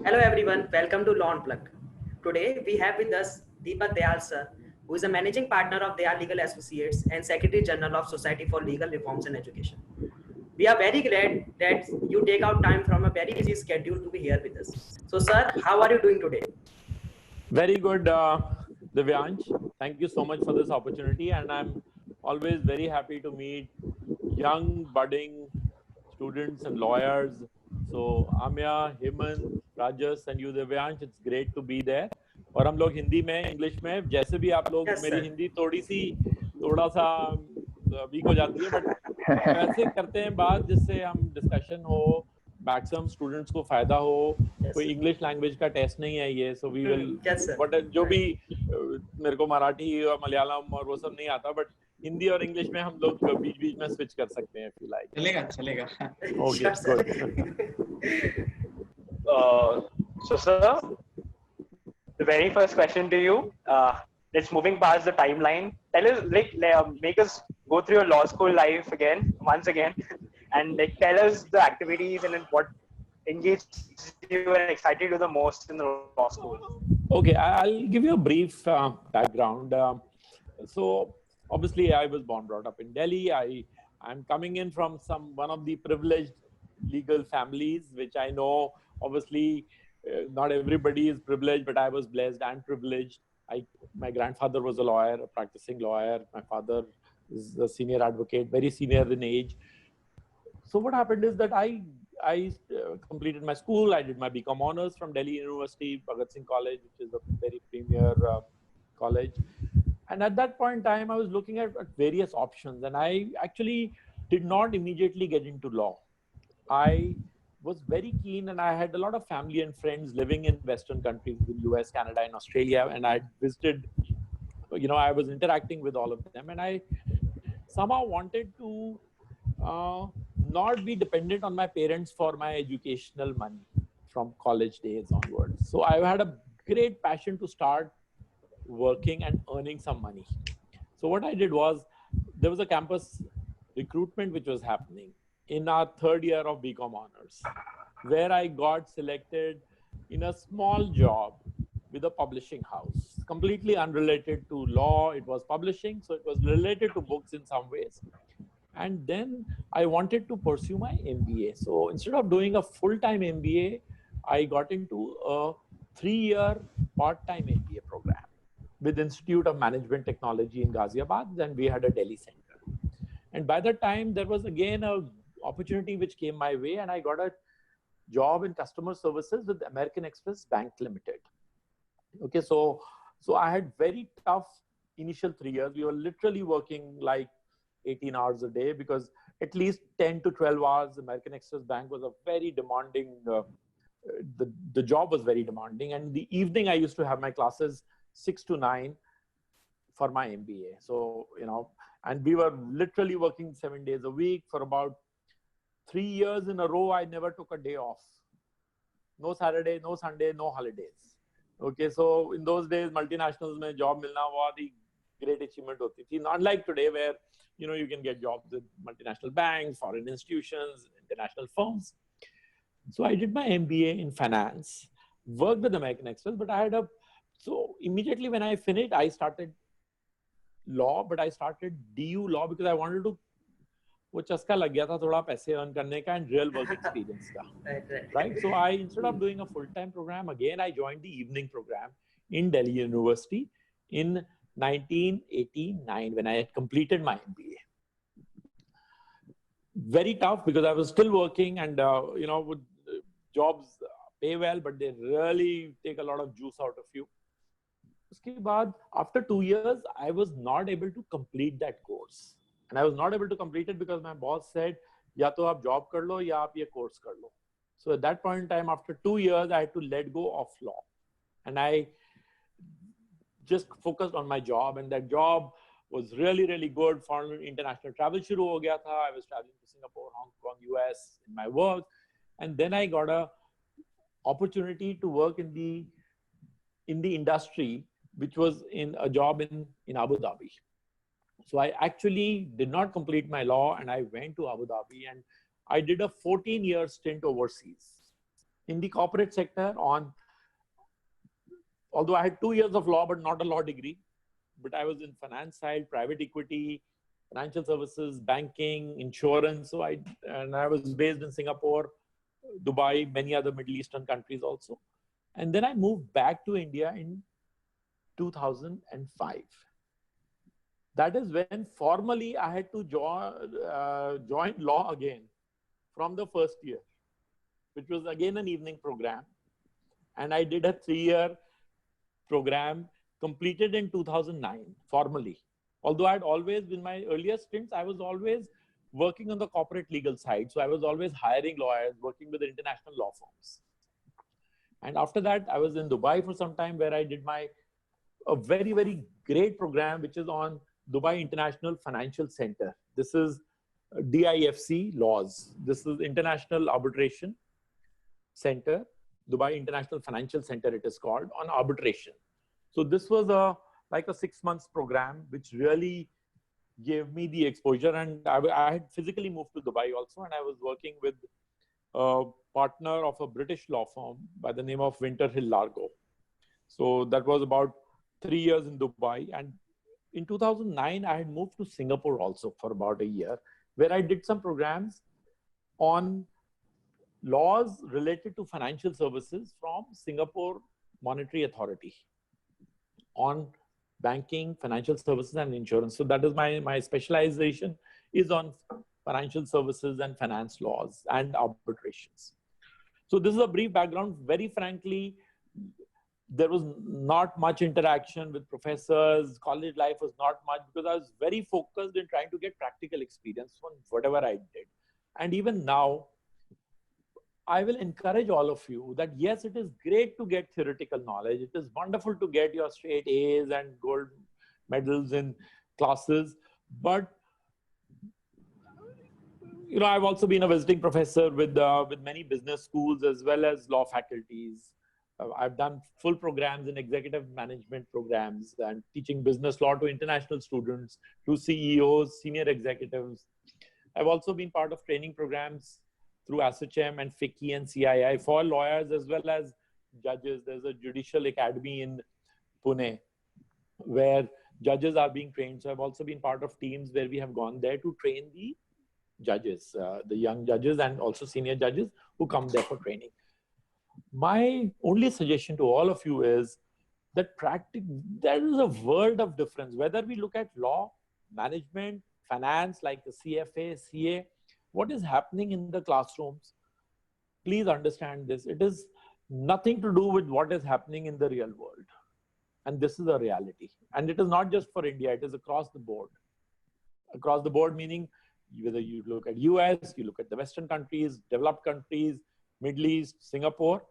Hello everyone, welcome to Law Unplugged. Today we have with us Deepak Dayal sir, who is a managing partner of Dayal Legal Associates and Secretary General of Society for Legal Reforms and Education. We are very glad that you take out time from a very busy schedule to be here with us. So sir, how are you doing today? Very good, Divyansh. Thank you so much for this opportunity, and I'm always very happy to meet young, budding students and lawyers. So, Amya, Hemant, Rajas, and you, Divyansh, it's great to be there. और हम लोग हिंदी में, English में, जैसे भी आप लोग Yes मेरी sir. हिंदी थोड़ा सा वीक हो जाती है, बट वैसे करते हैं बात जिससे हम डिस्कशन हो, मैक्सिमम स्टूडेंट्स को फायदा हो. Yes कोई sir. इंग्लिश लैंग्वेज का टेस्ट नहीं है ये, so we will Yes sir. What जो भी Right. मेरे को मराठी और मलयालम और वो सब नहीं आता, बट हिंदी और इंग्लिश में हम लोग बीच बीच में स्विच कर सकते हैं इफ यू लाइक. चलेगा चलेगा. Okay, Sure sir. Good. So, sir, the very first question to you. Let's moving past the timeline. Tell us, make us go through your law school life again, once again, and tell us the activities and what engaged you and excited you the most in the law school. Okay, I'll give you a brief background. So obviously, I was born brought up in Delhi. I'm coming in from one of the privileged legal families, which I know. Obviously, not everybody is privileged, but I was blessed and privileged. My grandfather was a lawyer, a practicing lawyer. My father is a senior advocate, very senior in age. So what happened is that I completed my school. I did my BCom honors from Delhi University, Bhagat Singh College, which is a very premier college. And at that point in time, I was looking at various options, and I actually did not immediately get into law. I was very keen, and I had a lot of family and friends living in Western countries, in US, Canada, and Australia, and I visited. I was interacting with all of them, and I somehow wanted to not be dependent on my parents for my educational money from college days onwards. So I had a great passion to start working and earning some money. So what I did was, there was a campus recruitment which was happening in our third year of BCom honors, where I got selected in a small job with a publishing house, completely unrelated to law. It was publishing, so it was related to books in some ways. And then I wanted to pursue my MBA. So instead of doing a full-time MBA, I got into a 3-year part-time MBA program with Institute of Management Technology in Ghaziabad. Then we had a Delhi center. And by that time, there was again a opportunity which came my way, and I got a job in customer services with American Express Bank Limited. Okay, so I had very tough initial 3 years. We were literally working like 18 hours a day, because at least 10 to 12 hours, American Express Bank was a very demanding, the job was very demanding. And in the evening, I used to have my classes 6 to 9 for my MBA. So, and we were literally working 7 days a week for about 3 years in a row. I never took a day off. No Saturday, no Sunday, no holidays. Okay, so in those days, multinationals mein job milna was a great achievement hoti thi. Not like today, where you can get jobs with multinational banks, foreign institutions, international firms. So I did my MBA in finance, worked with American Express, but so immediately when I finished, I started law, but I started DU law because I wanted to, वो चस्का लग गया था थोड़ा पैसे earn करने का and real work experience का. Right? So instead of doing a full-time program, again, I joined the evening program in Delhi University in 1989 when I had completed my MBA. Very tough because I was still working, and jobs pay well, but they really take a lot of juice out of you. Uske baad, after 2 years, I was not able to complete that course. And I was not able to complete it because my boss said, ya to aap job kar lo, ya aap ye course kar lo. So at that point in time, after 2 years, I had to let go of law. And I just focused on my job, and that job was really, really good. Foreign international travel shuru ho gaya tha. I was traveling to Singapore, Hong Kong, US in my work. And then I got a opportunity to work in the industry, which was in a job in Abu Dhabi. So I actually did not complete my law, and I went to Abu Dhabi, and I did a 14-year stint overseas in the corporate sector on, although I had 2 years of law, but not a law degree, but I was in finance side, private equity, financial services, banking, insurance. So I was based in Singapore, Dubai, many other Middle Eastern countries also. And then I moved back to India in 2005. That is when formally I had to join law again from the first year, which was again an evening program. And I did a 3-year program completed in 2009 formally. Although I'd always, in my earlier stints, I was always working on the corporate legal side. So I was always hiring lawyers, working with international law firms. And after that, I was in Dubai for some time, where I did a very, very great program, which is on Dubai International Financial Center. This is DIFC laws. This is International Arbitration Center, Dubai International Financial Center, it is called, on arbitration. So this was like a 6 months program, which really gave me the exposure. And I had physically moved to Dubai also, and I was working with a partner of a British law firm by the name of Winter Hill Largo. So that was about 3 years in Dubai. And in 2009, I had moved to Singapore also for about a year, where I did some programs on laws related to financial services from Singapore Monetary Authority on banking, financial services, and insurance. So that is my specialization is on financial services and finance laws and arbitrations. So this is a brief background. Very frankly, there was not much interaction with professors. College life was not much, because I was very focused in trying to get practical experience on whatever I did. And even now, I will encourage all of you that yes, it is great to get theoretical knowledge. It is wonderful to get your straight A's and gold medals in classes. But I've also been a visiting professor with many business schools as well as law faculties. I've done full programs in executive management programs and teaching business law to international students, to CEOs, senior executives. I've also been part of training programs through ASSOCHAM and FICCI and CII for lawyers as well as judges. There's a judicial academy in Pune where judges are being trained. So I've also been part of teams where we have gone there to train the judges, the young judges and also senior judges who come there for training. My only suggestion to all of you is that there is a world of difference. Whether we look at law, management, finance, like the CFA, CA, what is happening in the classrooms, please understand this. It is nothing to do with what is happening in the real world. And this is a reality. And it is not just for India, it is across the board. Across the board, meaning whether you look at US, you look at the Western countries, developed countries, Middle East, Singapore,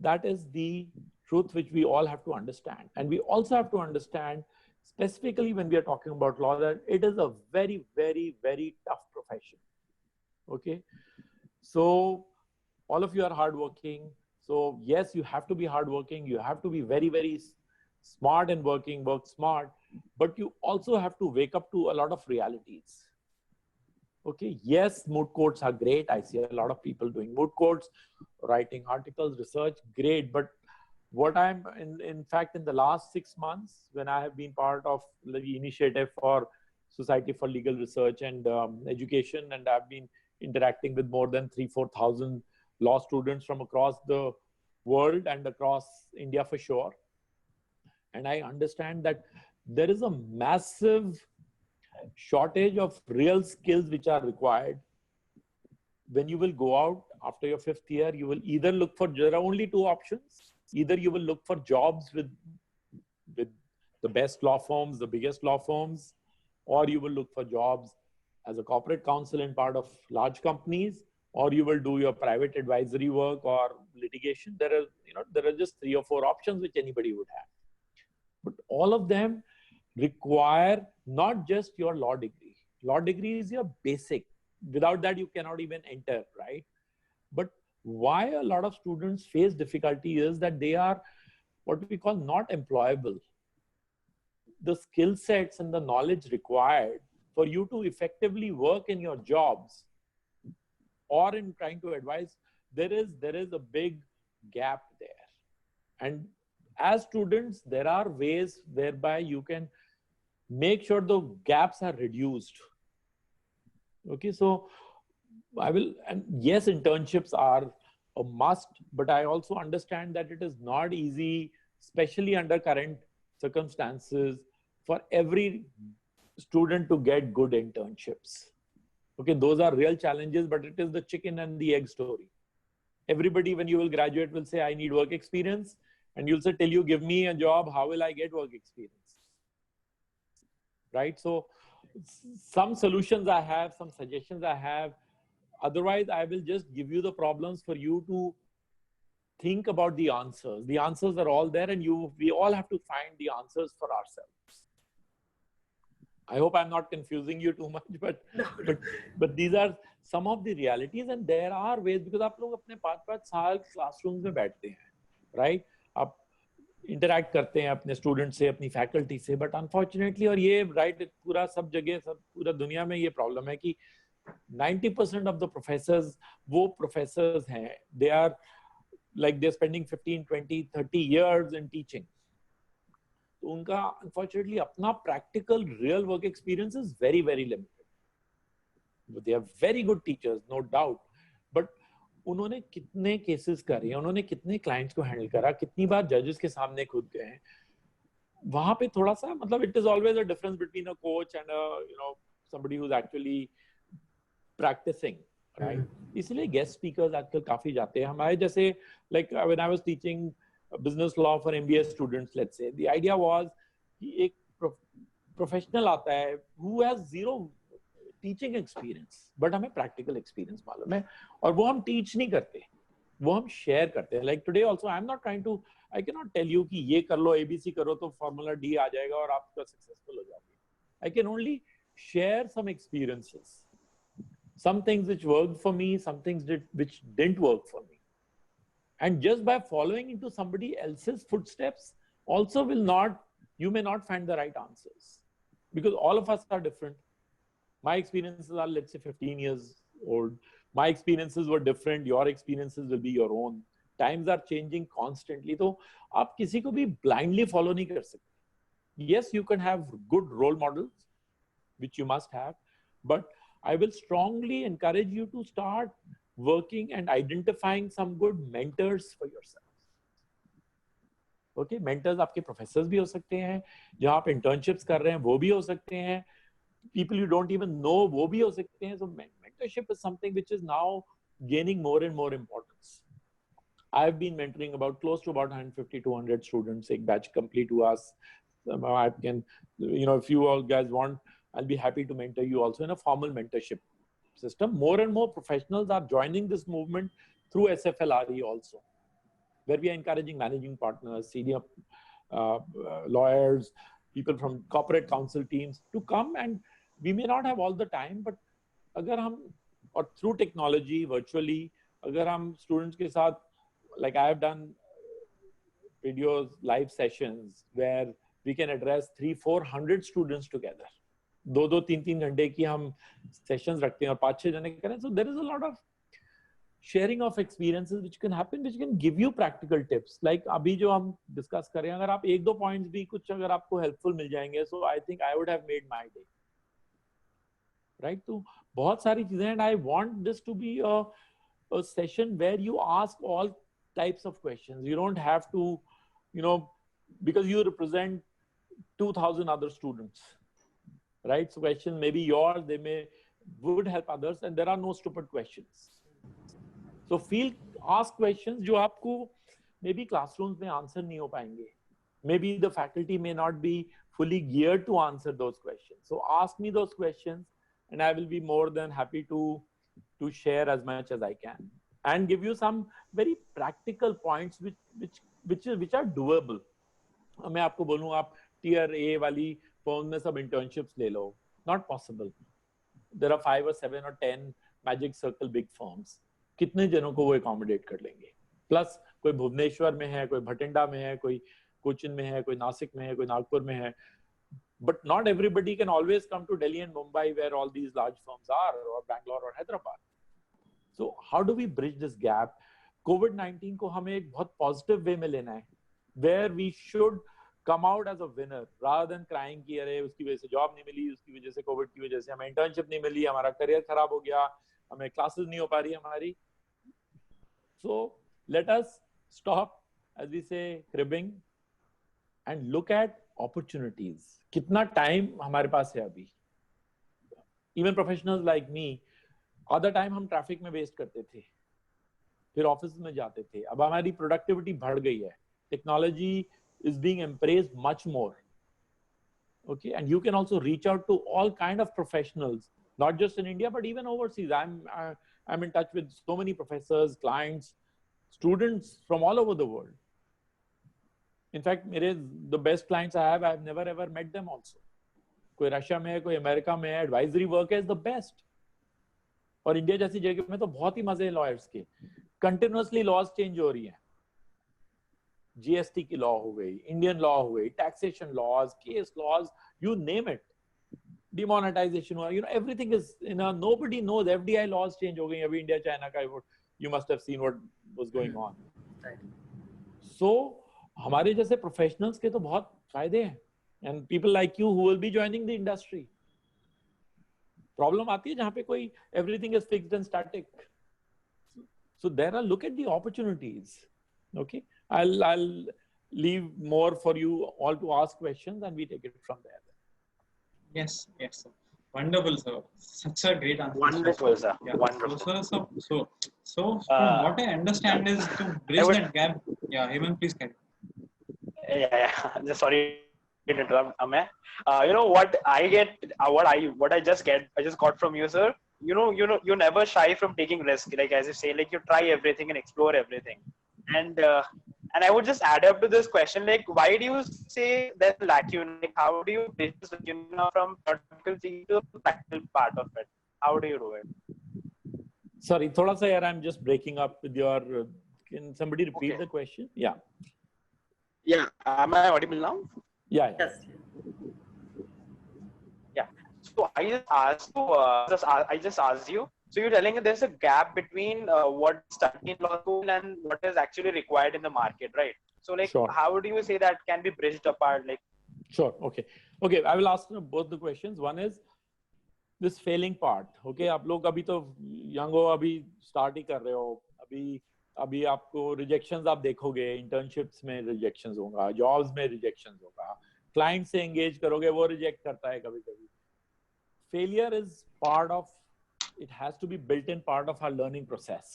that is the truth which we all have to understand. And we also have to understand, specifically when we are talking about law, that it is a very, very, very tough profession. Okay. So all of you are hardworking. So yes, you have to be hardworking. You have to be very, very smart and work smart, but you also have to wake up to a lot of realities. Okay, yes, moot courts are great. I see a lot of people doing moot courts, writing articles, research, great. But what I'm, in fact, in the last 6 months, when I have been part of the initiative for Society for Legal Research and Education, and I've been interacting with more than 3,000-4,000 law students from across the world and across India for sure. And I understand that there is a massive shortage of real skills which are required. When you will go out after your 5th year, you will either look for, there are only 2 options. Either you will look for jobs with the best law firms, the biggest law firms, or you will look for jobs as a corporate counsel in part of large companies, or you will do your private advisory work or litigation. There are just 3 or 4 options which anybody would have. But all of them require not just your law degree. Law degree is your basic. Without that, you cannot even enter, right? But why a lot of students face difficulty is that they are what we call not employable. The skill sets and the knowledge required for you to effectively work in your jobs or in trying to advise there is a big gap there. And as students, there are ways whereby you can make sure the gaps are reduced. Okay, so I will, and yes, internships are a must, but I also understand that it is not easy, especially under current circumstances, for every student to get good internships. Okay, those are real challenges, but it is the chicken and the egg story. Everybody, when you will graduate, will say, I need work experience. And you'll say, till you give me a job, how will I get work experience? Right? So some solutions I have, some suggestions I have. Otherwise, I will just give you the problems for you to think about the answers. The answers are all there, and we all have to find the answers for ourselves. I hope I'm not confusing you too much, but these are some of the realities, and there are ways, because आप लोग अपने 5-5 साल classrooms में बैठते हैं, right? आप interact करते हैं अपने students से, अपनी faculty से, but unfortunately, और ये right पूरा सब जगह, सब पूरा दुनिया में ये problem है कि 90% of the professors, वो professors हैं, they are like they're spending 15, 20, 30 years in teaching. तो उनका unfortunately अपना practical real work experience is very, very limited. But they are very good teachers, no doubt. But उन्होंने कितने cases करे, उन्होंने कितने clients को handle करा, कितनी बार judges के सामने खुद गए, वहाँ पे थोड़ा सा मतलब it is always a difference between a coach and a somebody who's actually practicing, right? इसलिए guest speakers आजकल काफी जाते हैं. हमारे जैसे like when I was teaching business law for MBA students, let's say, the idea was कि एक professional आता है who has zero teaching experience, but हमें practical experience मालूम है, और वो हम teach नहीं करते, वो हम share करते हैं. Like today also, I'm not trying to, I cannot tell you कि ये कर लो, ABC करो तो formula D आ जाएगा और आप successful हो जाओगे. I can only share some experiences, some things which worked for me, some things which didn't work for me. And just by following into somebody else's footsteps also you may not find the right answers, because all of us are different. My experiences are, let's say, 15 years old. My experiences were different. Your experiences will be your own. Times are changing constantly. So, आप किसी को भी blindly follow नहीं कर सकते. Yes, you can have good role models, which you must have, but I will strongly encourage you to start working and identifying some good mentors for yourself. Okay, mentors आपके professors भी हो सकते हैं, जहाँ आप internships कर रहे हैं वो भी हो सकते हैं, people you don't even know वो भी हो सकते हैं. So mentorship is something which is now gaining more and more importance. I've been mentoring close to about 150-200 students. एक batch complete हुआ. I can, if you all guys want, I'll be happy to mentor you also in a formal mentorship system. More and more professionals are joining this movement through SFLRE also, where we are encouraging managing partners, senior lawyers, people from corporate counsel teams to come. And we may not have all the time, but अगर हम, or through technology, virtually, अगर हम students के साथ, like I have done videos, live sessions where we can address 300-400 students together. 2-3 घंटे की हम sessions रखते हैं और 5-6 जने करें. So there is a lot of sharing of experiences which can happen, which can give you practical tips. Like अभी जो हम discuss करें, अगर आप 1-2 points भी कुछ अगर आपको helpful मिल जाएंगे, so I think I would have made my day. Right? तो बहुत सारी चीजें, and I want this to be a session where you ask all types of questions. You don't have to, because you represent 2,000 other students. Right? So questions may be yours, they would help others, and there are no stupid questions. So ask questions जो आपको maybe classrooms में answer नहीं हो पाएंगे. Maybe the faculty may not be fully geared to answer those questions. So ask me those questions, and I will be more than happy to share as much as I can and give you some very practical points which are doable. मैं आपको बोलूँ आप tier A वाली firm में सब internships ले लो. Not possible. There are 5 or 7 or 10 magic circle big firms. कितने जनों को वो accommodate कर लेंगे? Plus कोई भुवनेश्वर में है, कोई भटिंडा में है, कोई कोचिन में है, कोई नासिक में है, कोई नागपुर में है. But not everybody can always come to Delhi and Mumbai where all these large firms are, or Bangalore or Hyderabad. So how do we bridge this gap? COVID-19 को हमें एक बहुत positive way में लेना है, where we should come out as a winner rather than crying कि अरे उसकी वजह से जॉब नहीं मिली, उसकी वजह से कोविड की वजह से हमें इंटर्नशिप नहीं मिली, हमारा करियर खराब हो गया, हमें क्लासेस नहीं हो पा रही हमारी. So let us stop, as we say, cribbing and look at opportunities. कितना टाइम हमारे पास है अभी? Even professionals like me, आधा टाइम हम ट्रैफिक में वेस्ट करते थे, फिर ऑफिस में जाते थे. अब हमारी प्रोडक्टिविटी बढ़ गई है. Technology is being embraced much more. Okay, and you can also reach out to all kind of professionals, not just in India, but even overseas. I'm in touch with so many professors, clients, students from all over the world. In fact, the best clients I have, I've never ever met them also. कोई Russia में है, कोई America में है, advisory work is the best. और India जैसी जगह में तो बहुत ही मजे हैं लॉयर्स के. कंटिन्यूअसली लॉज चेंज हो रही हैं. जीएसटी की लॉ हो गई, इंडियन लॉ हो गई, taxation laws, case laws, you name it, demonetisation हुआ, you know, everything is in a, nobody knows. FDI laws change हो गई अभी इंडिया चाइना का. You must have seen what was going on. So हमारे जैसे professionals के तो बहुत फायदे हैं, and people like you who will be joining the industry. Problem आती है जहां पे कोई everything is fixed and static. So there are, look at the opportunities. Okay, I'll leave more for you all to ask questions and we take it from there. Yes, sir. Wonderful, sir. Such a great answer. Wonderful, sir. Yeah. Wonderful. So from what I understand is to bridge that gap. Yeah, Hemant, please carry. Yeah. Just sorry to interrupt, Amay. You know what I get, what I just got from you, sir. You know, you're never shy from taking risk. Like as you say, like you try everything and explore everything. And I would just add up to this question, like, why do you say that lacune? Like, how do you bridge this lacune from theoretical thing to the practical part of it? How do you do it? Sorry, thoda sa yaar, I'm just breaking up with your. Can somebody repeat the question? Yeah. Yeah. Am I audible now? Yeah. Yes. Yeah. So I just asked you. So you're telling me there's a gap between what studying in law school and what is actually required in the market, right? So like, Sure. how do you say that can be bridged apart? Like, Sure. Okay. I will ask both the questions. One is this failing part. Okay, आप लोग अभी तो young हो, अभी start ही कर रहे हो. अभी आपको rejections आप देखोगे, internships में rejections होगा, jobs में rejections होगा, client से engage करोगे, वो reject करता है कभी-कभी. Failure is part of. It has to be built-in part of our learning process.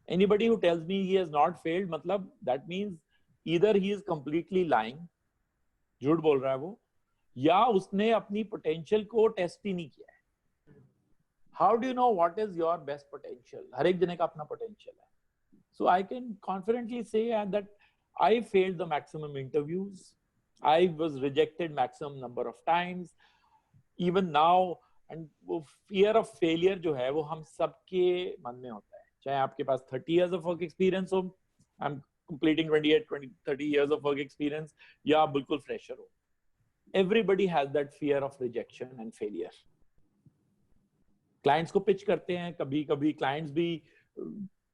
Anybody who tells me he has not failed, matlab, that means either he is completely lying, झूठ बोल रहा है वो, या उसने अपनी potential को test ही नहीं किया है. How do you know what is your best potential? हर एक जने का अपना potential है. So I can confidently say that I failed the maximum interviews. I was rejected maximum number of times. Even now, and वो fear of failure जो है वो हम सबके मन में होता है. चाहे आपके पास 30 years of work experience हो, I'm completing 30 years of work experience, या आप बिल्कुल fresher हो. Everybody has that fear of rejection and failure. Clients को pitch करते हैं, कभी clients भी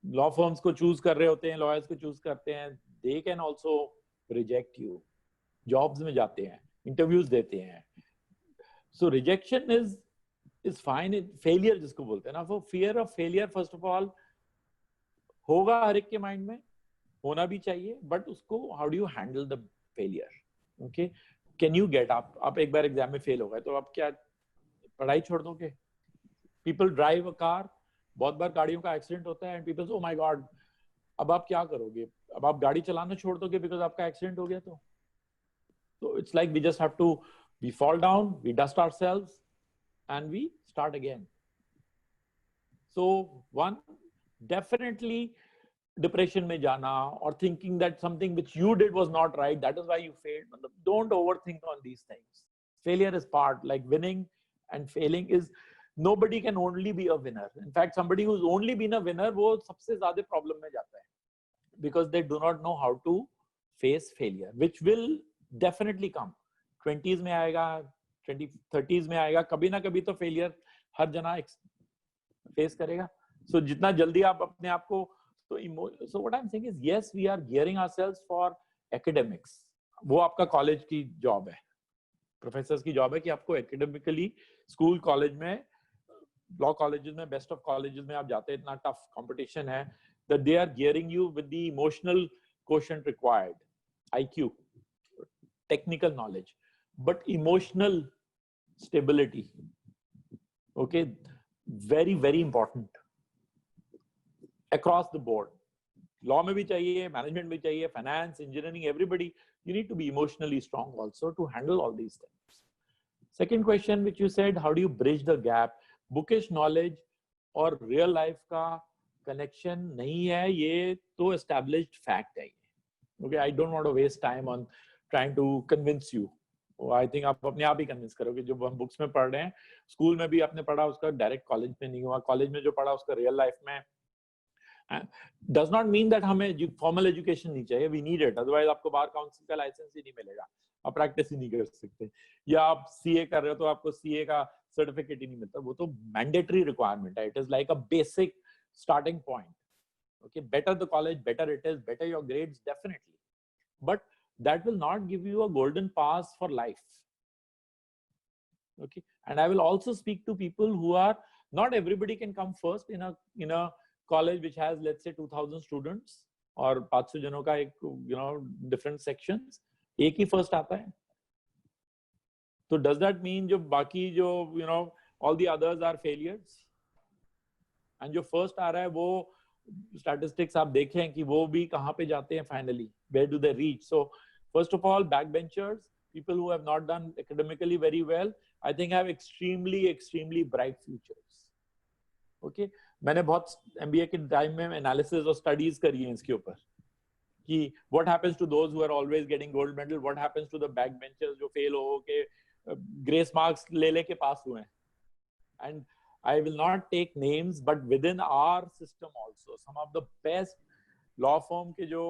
law firms को choose कर रहे होते हैं, lawyers को choose करते हैं. They can also reject you. Jobs में जाते हैं, interviews देते हैं. So rejection is fine. Failure जिसको बोलते हैं ना, वो fear of failure first of all होगा हर एक के mind में, होना भी चाहिए, but उसको how do you handle the failure? Okay, can you get up? आप एक बार एग्जाम में फेल हो गए तो आप क्या पढ़ाई छोड़ दोगे? People drive a car, बहुत बार गाड़ियों का एक्सीडेंट होता है and people say, oh my god, अब आप क्या करोगे? अब आप गाड़ी चलाना छोड़ दोगे because आपका एक्सीडेंट हो गया तो? So it's like we just have to, we fall down, we dust ourselves, and we start again. So one, definitely depression में जाना or thinking that something which you did was not right, that is why you failed. Don't overthink on these things. Failure is part, like winning and failing is, nobody can only be a winner. In fact, somebody who's only been a winner, वो सबसे ज़्यादा problem में जाता है, because they do not know how to face failure, which will definitely come. 20s में आएगा, 30s में आएगा, कभी ना कभी तो failure हर जना face करेगा. So जितना जल्दी आप अपने आप को so what I'm saying is yes, we are gearing ourselves for academics. वो आपका कॉलेज की जॉब है, प्रोफेसर्स की जॉब है कि आपको एकेडमिकली स्कूल कॉलेज में लॉ कॉलेजेस में बेस्ट ऑफ कॉलेजेस में आप जाते हैं, इतना टफ कंपटीशन है, that they are gearing you with the emotional quotient required, IQ, technical knowledge, but emotional stability, okay, very very important across the board. Law में भी चाहिए, management भी चाहिए, finance, engineering, everybody, you need to be emotionally strong also to handle all these things. Second question which you said, how do you bridge the gap? Bookish knowledge और real life का connection नहीं है, ये तो established fact है. Okay, I don't want to waste time on trying to convince you. I think आप अपने आप ही convince करोगे. जो हम books में पढ़ रहे हैं, school में भी आपने पढ़ा, उसका direct college में नहीं हुआ, college में जो पढ़ा उसका real life में does not mean that हमें formal education नहीं चाहिए. We need it. Otherwise आपको बार काउंसिल का लाइसेंस ही नहीं मिलेगा, आप प्रैक्टिस ही नहीं कर सकते. या आप सीए कर रहे हो तो आपको सीए का सर्टिफिकेट ही नहीं मिलता. वो तो मैंडेटरी रिक्वायरमेंट है. It is like a basic starting point. Okay, better the college, better it is, better your grades, definitely. But that will not give you a golden pass for life. Okay, and I will also speak to people who are, not everybody can come first in a college which has, let's say, 2000 students और 500 जनों का एक, different sections, एक ही first आता है. So does that mean जो बाकी जो, all the others are failures? And जो first आ रहा है वो statistics आप देखें कि वो भी कहाँ पे जाते हैं finally, where do they reach? So first of all, backbenchers, people who have not done academically very well, I think have extremely bright futures. Okay, मैंने बहुत MBA के टाइम में एनालिसिस और स्टडीज करी हैं इसके ऊपर कि what happens to those who are always getting gold medal, what happens to the backbenchers जो फेल हो के ग्रेस मार्क्स ले के पास हुए हैं. And I will not take names, but within our system also, some of the best law firm के जो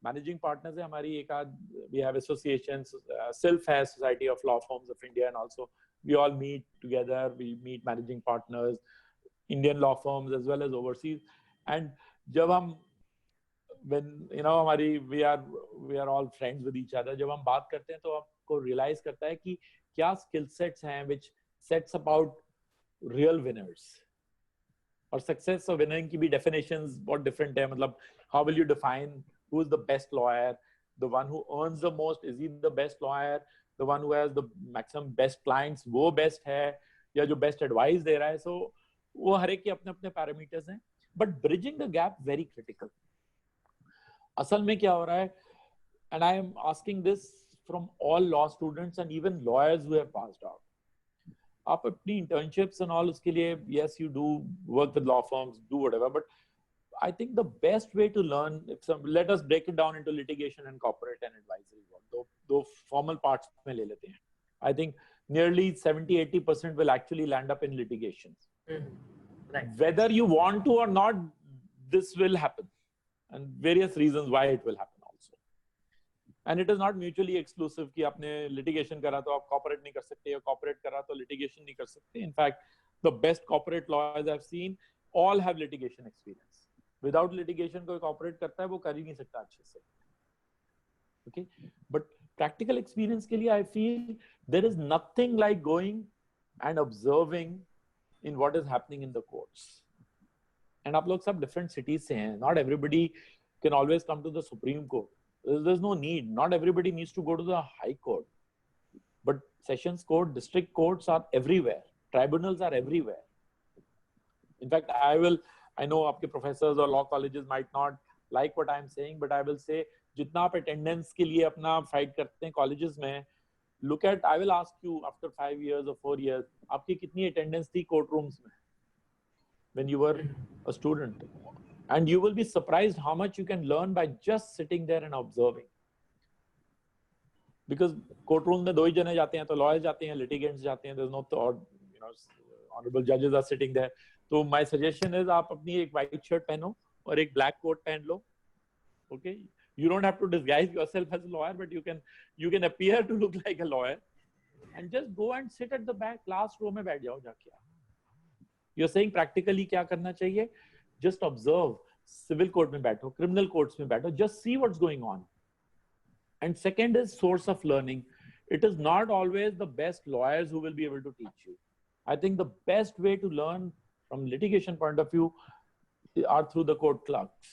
managing partners है हमारी, एक आध, we have associations, SILF has Society of Law Firms of India, and also we all meet together, we meet managing partners, Indian law firms as well as overseas. And जब हम, when हमारी we are all friends with each other, जब हम बात करते हैं तो आपको realize करता है कि क्या skill sets हैं which sets about real winners. और success और winning की भी definitions बहुत different है. मतलब how will you define who is the best lawyer? The one who earns the most, is he the best lawyer? The one who has the maximum best clients, वो best है, या जो best advice दे रहा है. So वो हर एक के अपने अपने parameters हैं. But bridging the gap very critical. असल में क्या हो रहा है? And I am asking this from all law students and even lawyers who have passed out. आप अपनी internships and all उसके लिए, yes, you do work with law firms, do whatever, but I think the best way to learn, let us break it down into litigation and corporate and advisory work. दो formal parts में ले लेते हैं. I think nearly 70-80% will actually land up in litigations. Right. Whether you want to or not, this will happen, and various reasons why it will happen also. And it is not mutually exclusive कि आपने litigation करा तो आप corporate नहीं कर सकते, या corporate करा तो litigation नहीं कर सकते. In fact, the best corporate lawyers I've seen all have litigation experience. Without litigation कोई corporate करता है वो कर ही नहीं सकता अच्छे से. Okay, but practical experience के लिए I feel there is nothing like going and observing in what is happening in the courts. And आप लोग सब different cities से हैं. Not everybody can always come to the Supreme Court. There's no need. Not everybody needs to go to the High Court. But Sessions Court, District Courts are everywhere. Tribunals are everywhere. In fact, I know आपके professors or law colleges might not like what I'm saying, but I will say, जितना आप attendance के लिए अपना fight करते हैं colleges में, look at, I will ask you after 5 years or 4 years, आपकी कितनी attendance थी courtrooms में when you were a student? And you will be surprised how much you can learn by just sitting there and observing. Because courtrooms में दो ही जने जाते हैं, तो lawyers जाते हैं, litigants जाते हैं, there's no thought, honorable judges are sitting there. So my suggestion is आप अपनी एक white shirt पहनो और एक black coat पहन लो. Okay, you don't have to disguise yourself as a lawyer, but you can appear to look like a lawyer, and just go and sit at the back, last row में बैठ जाओ जाके. You're saying practically क्या करना चाहिए? just observe. Civil court में बैठो, criminal courts में बैठो, just see what's going on. And second is source of learning. It is not always the best lawyers who will be able to teach you. I think the best way to learn from litigation point of view are through the court clerks,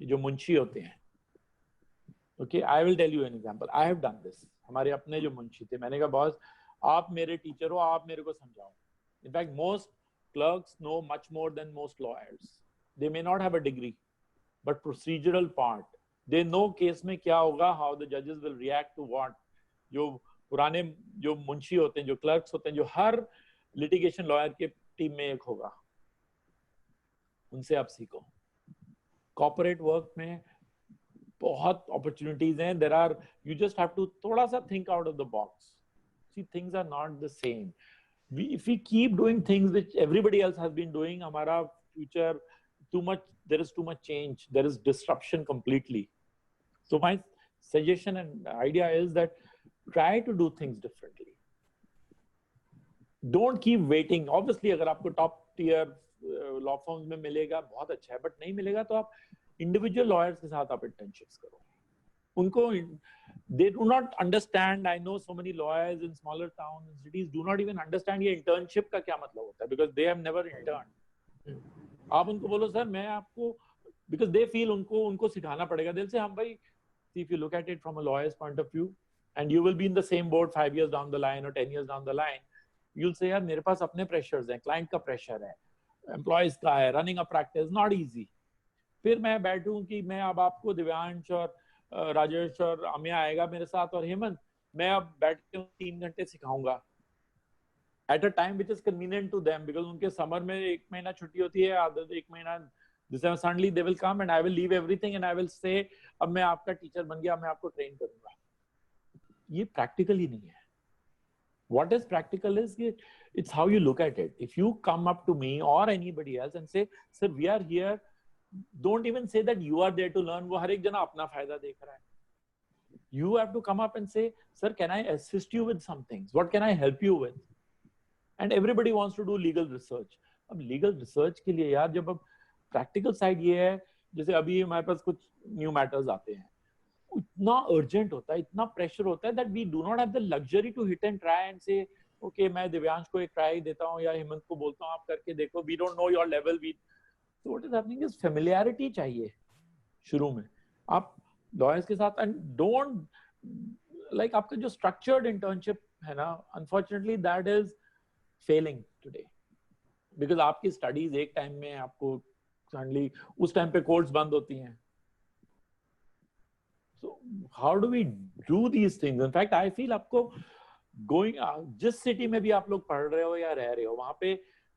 जो मुंशी होते हैं. Okay, I will tell you an example. I have done this. हमारे अपने जो मुंशी थे, मैंने कहा boss आप मेरे टीचर हो, आप मेरे को समझाओ. In fact, most clerks know much more than most lawyers. They may not have a degree, but procedural part. They know case में क्या होगा, how the judges will react to what. जो पुराने जो मुंशी होते हैं, जो clerks होते हैं, जो हर litigation lawyer के टीम में एक होगा, उनसे आप सीखो. Corporate work में बहुत opportunities हैं. There are, you just have to थोड़ा सा think out of the box. See, things are not the same. If we keep doing things which everybody else has been doing, हमारा future too much, there is too much change. There is disruption completely. So my suggestion and idea is that try to do things differently. Don't keep waiting. Obviously, अगर आपको top tier law firms में मिलेगा बहुत अच्छा है, but नहीं मिलेगा तो आप individual lawyers के साथ आप internships करो. उनको they do not understand. I know so many lawyers in smaller towns and cities do not even understand ये internship का क्या मतलब होता है, because they have never interned. आप उनको बोलो सर मैं आपको, because they feel उनको सिखाना पड़ेगा. They'll say हम भाई, if you look at it from a lawyer's point of view, and you will be in the same boat 5 years down the line or 10 years down the line, you'll say यार मेरे पास अपने pressures हैं, client का pressure है, employees का है, running a practice not easy. फिर मैं बैठूं कि मैं अब आपको दिव्यांश और राजेश और अमिया आएगा मेरे साथ और हेमंत, मैं अब बैठ के 3 घंटे सिखाऊंगा at a time which is convenient to them, because उनके समर में 1 महीना छुट्टी होती है, आधा 1 महीना December, suddenly they will come and I will leave everything and I will say अब मैं आपका टीचर बन गया, मैं आपको ट्रेन करूंगा. ये प्रैक्टिकल ही नहीं है. What is practical is it's how you look at it. If you come up to me or anybody else and say, sir, we are here, don't even say that you are there to learn. वो हर एक जना अपना फायदा देख रहा है. You have to come up and say, sir, can I assist you with some things? What can I help you with? And everybody wants to do legal research. अब legal research के लिए यार जब अब practical side ये है, जैसे अभी हमारे पास कुछ new matters आते हैं, इतना urgent होता है, इतना pressure होता है that we do not have the luxury to hit and try and say, okay, मैं दिव्यांश को एक try देता हूँ या हेमंत को बोलता हूँ आप करके देखो. We don't know your level. So what is happening is familiarity चाहिए शुरू में. आप lawyers के साथ, and don't like आपका जो structured internship है ना, unfortunately that is failing today, because आपकी studies एक time में आपको suddenly उस time पे courts बंद होती हैं. So how do we do these things? In fact, I feel आपको going जिस city में भी आप लोग पढ़ रहे हो या रह रहे हो, वहाँ पे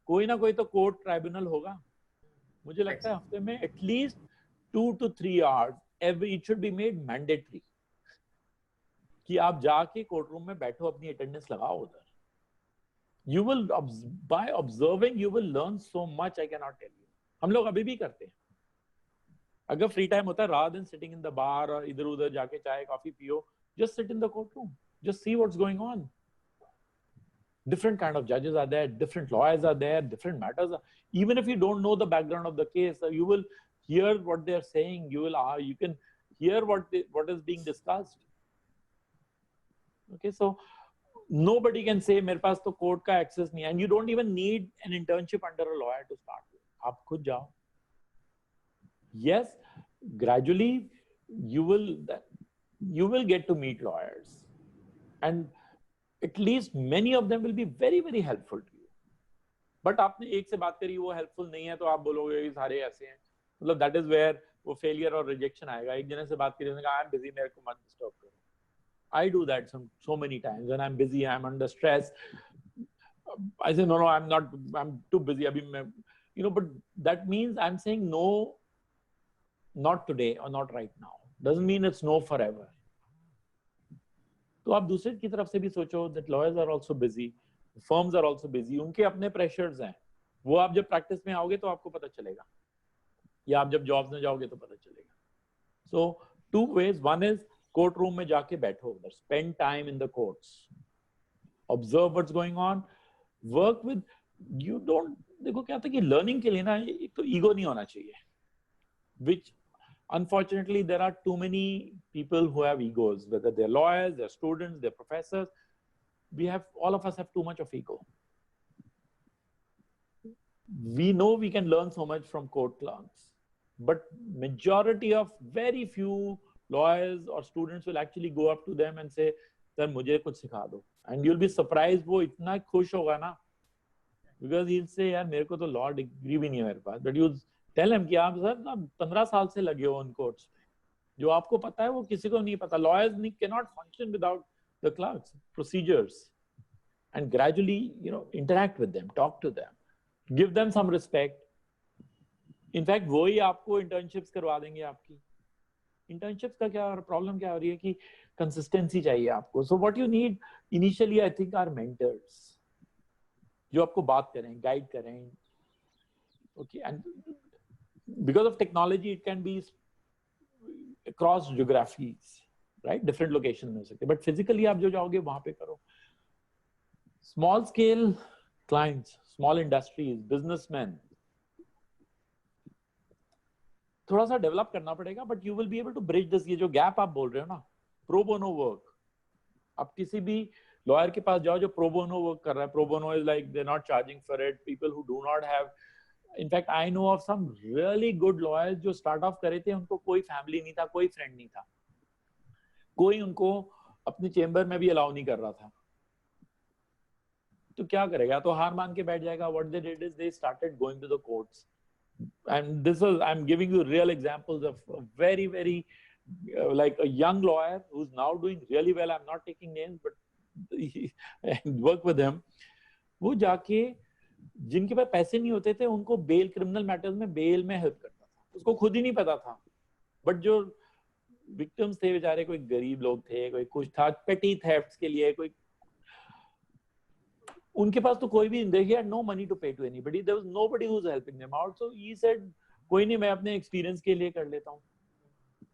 कोई ना कोई तो court tribunal होगा. मुझे लगता है हफ्ते में at least 2 to 3 hours it should be made mandatory कि आप जाके courtroom में बैठो, अपनी attendance लगाओ उधर. You will, by observing, you will learn so much. I cannot tell you. हम लोग अभी भी करते हैं. अगर free time होता है, rather than sitting in the bar और इधर उधर जाके चाय कॉफी पियो, just sit in the courtroom. Just see what's going on. Different kind of judges are there, different lawyers are there, different matters. Even if you don't know the background of the case, you will hear what they are saying. You can hear what is being discussed. Okay, so nobody can say मेरे पास तो court का access नहीं है, and you don't even need an internship under a lawyer to start with. आप खुद जाओ. Yes, gradually you will get to meet lawyers, and at least many of them will be very very helpful to you. But आपने एक से बात करी वो helpful नहीं है तो आप बोलोगे ये सारे ऐसे हैं. मतलब that is where वो failure और rejection आएगा. एक जने से बात करी उसने कहा I'm busy, मेरे को मत disturb करो. I do that so many times when I'm busy, I'm under stress. I say, no, I'm too busy. But that means I'm saying no, not today or not right now. Doesn't mean it's no forever. तो आप दूसरे की तरफ से भी सोचो that lawyers are also busy, firms are also busy. उनके अपने pressures हैं. वो आप जब practice में आओगे तो आपको पता चलेगा. या आप जब jobs में जाओगे तो पता चलेगा. So 2 ways. One is courtroom में जाके बैठो उधर, spend time in the courts, observe what's going on, work with, देखो क्या था कि लर्निंग के लिए ना एक तो ईगो नहीं होना चाहिए, which unfortunately there are too many people who have egos, whether they're lawyers, they're students, they're professors. All of us have too much of ego. We know we can learn so much from court clerks, but majority of very few lawyers or students will actually go up to them and say, sir, मुझे कुछ सिखा दो. And you'll be surprised, वो इतना खुश होगा ना, because he'll say, यार मेरे को तो law degree भी नहीं है मेरे पास. But you tell him कि आप सर ना 15 साल से लगे हो उन कोर्ट्स, जो आपको पता है वो किसी को नहीं पता. Lawyers cannot function without the clerks, procedures, and gradually, interact with them, talk to them, give them some respect. In fact, वही आपको internships करवा देंगे आपकी. Internships का क्या प्रॉब्लम क्या हो रही है कि consistency चाहिए आपको. So what you need initially, I think, are mentors जो आपको बात करें, guide करें. Okay, and because of technology, it can be across geographies, right? Different locations में हो सकते. But physically आप जो जाओगे वहाँ पे करो. Small scale clients, small industries, businessmen, थोड़ा सा डेवलप करना पड़ेगा, but you will be able to bridge this. ये जो गैप आप बोल रहे हो ना, प्रो बोनो वर्क, आप किसी भी लॉयर के पास जाओ जो प्रो बोनो वर्क कर रहा है. Pro bono is like they not charging for it. People who do not have, in fact I know of some really good lawyers जो स्टार्ट ऑफ करे थे, उनको कोई फैमिली नहीं था, कोई फ्रेंड नहीं था, कोई उनको अपने चेंबर में भी अलाउ नहीं कर रहा था. तो क्या करेगा, तो हार मान के बैठ जाएगा. What they did is they started going to the courts. And I'm giving you real examples of a very, very like a young lawyer who's now doing really well. I'm not taking names, but work with him. वो जाके जिनके पास पैसे नहीं होते थे उनको bell, criminal matters में bell में हेल्प करता था. उसको खुद ही नहीं पता था, बट जो विक्टिम्स थे बेचारे, कोई गरीब लोग थे, कोई कुछ था, पेटी थेफ्ट्स के लिए कोई, उनके पास तो कोई भी they had no money to pay to anybody. There was nobody who was helping them out. So he said, कोई नहीं, मैं अपने experience के लिए कर लेता हूँ.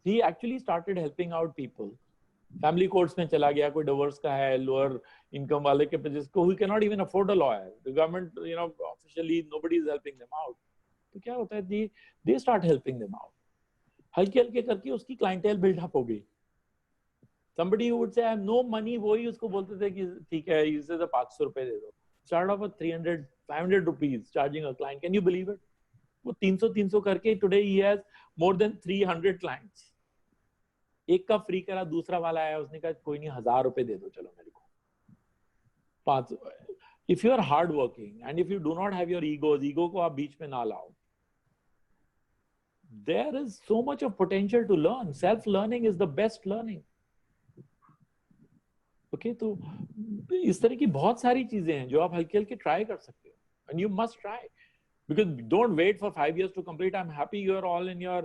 He actually started helping out people. Family courts में चला गया, कोई divorce का है, lower income वाले के, जिसको who cannot even afford a lawyer. The government, officially nobody is helping them out. तो क्या होता है, they start helping them out. हल्के हल्के करके उसकी clientele build up हो गई. Somebody who would say I have no money, वही उसको बोलते थे कि ठीक है, इससे तो 500 रुपए दे दो. Start off with 300, 500 rupees charging a client. Can you believe it? वो 300 करके today he has more than 300 clients. एक का फ्री करा, दूसरा वाला आया, उसने कहा कोई नहीं, 1000 रुपए दे दो चलो मेरे को. 5. If you are hard working and if you do not have your ego को आप बीच में ना लाओ, there is so much of potential to learn. Self learning is the best learning. Okay, तो इस तरह की बहुत सारी चीजें हैं जो आप हल्के हल्के ट्राई कर सकते हो. And you must try, because don't wait for 5 years to complete. I'm happy you are all in your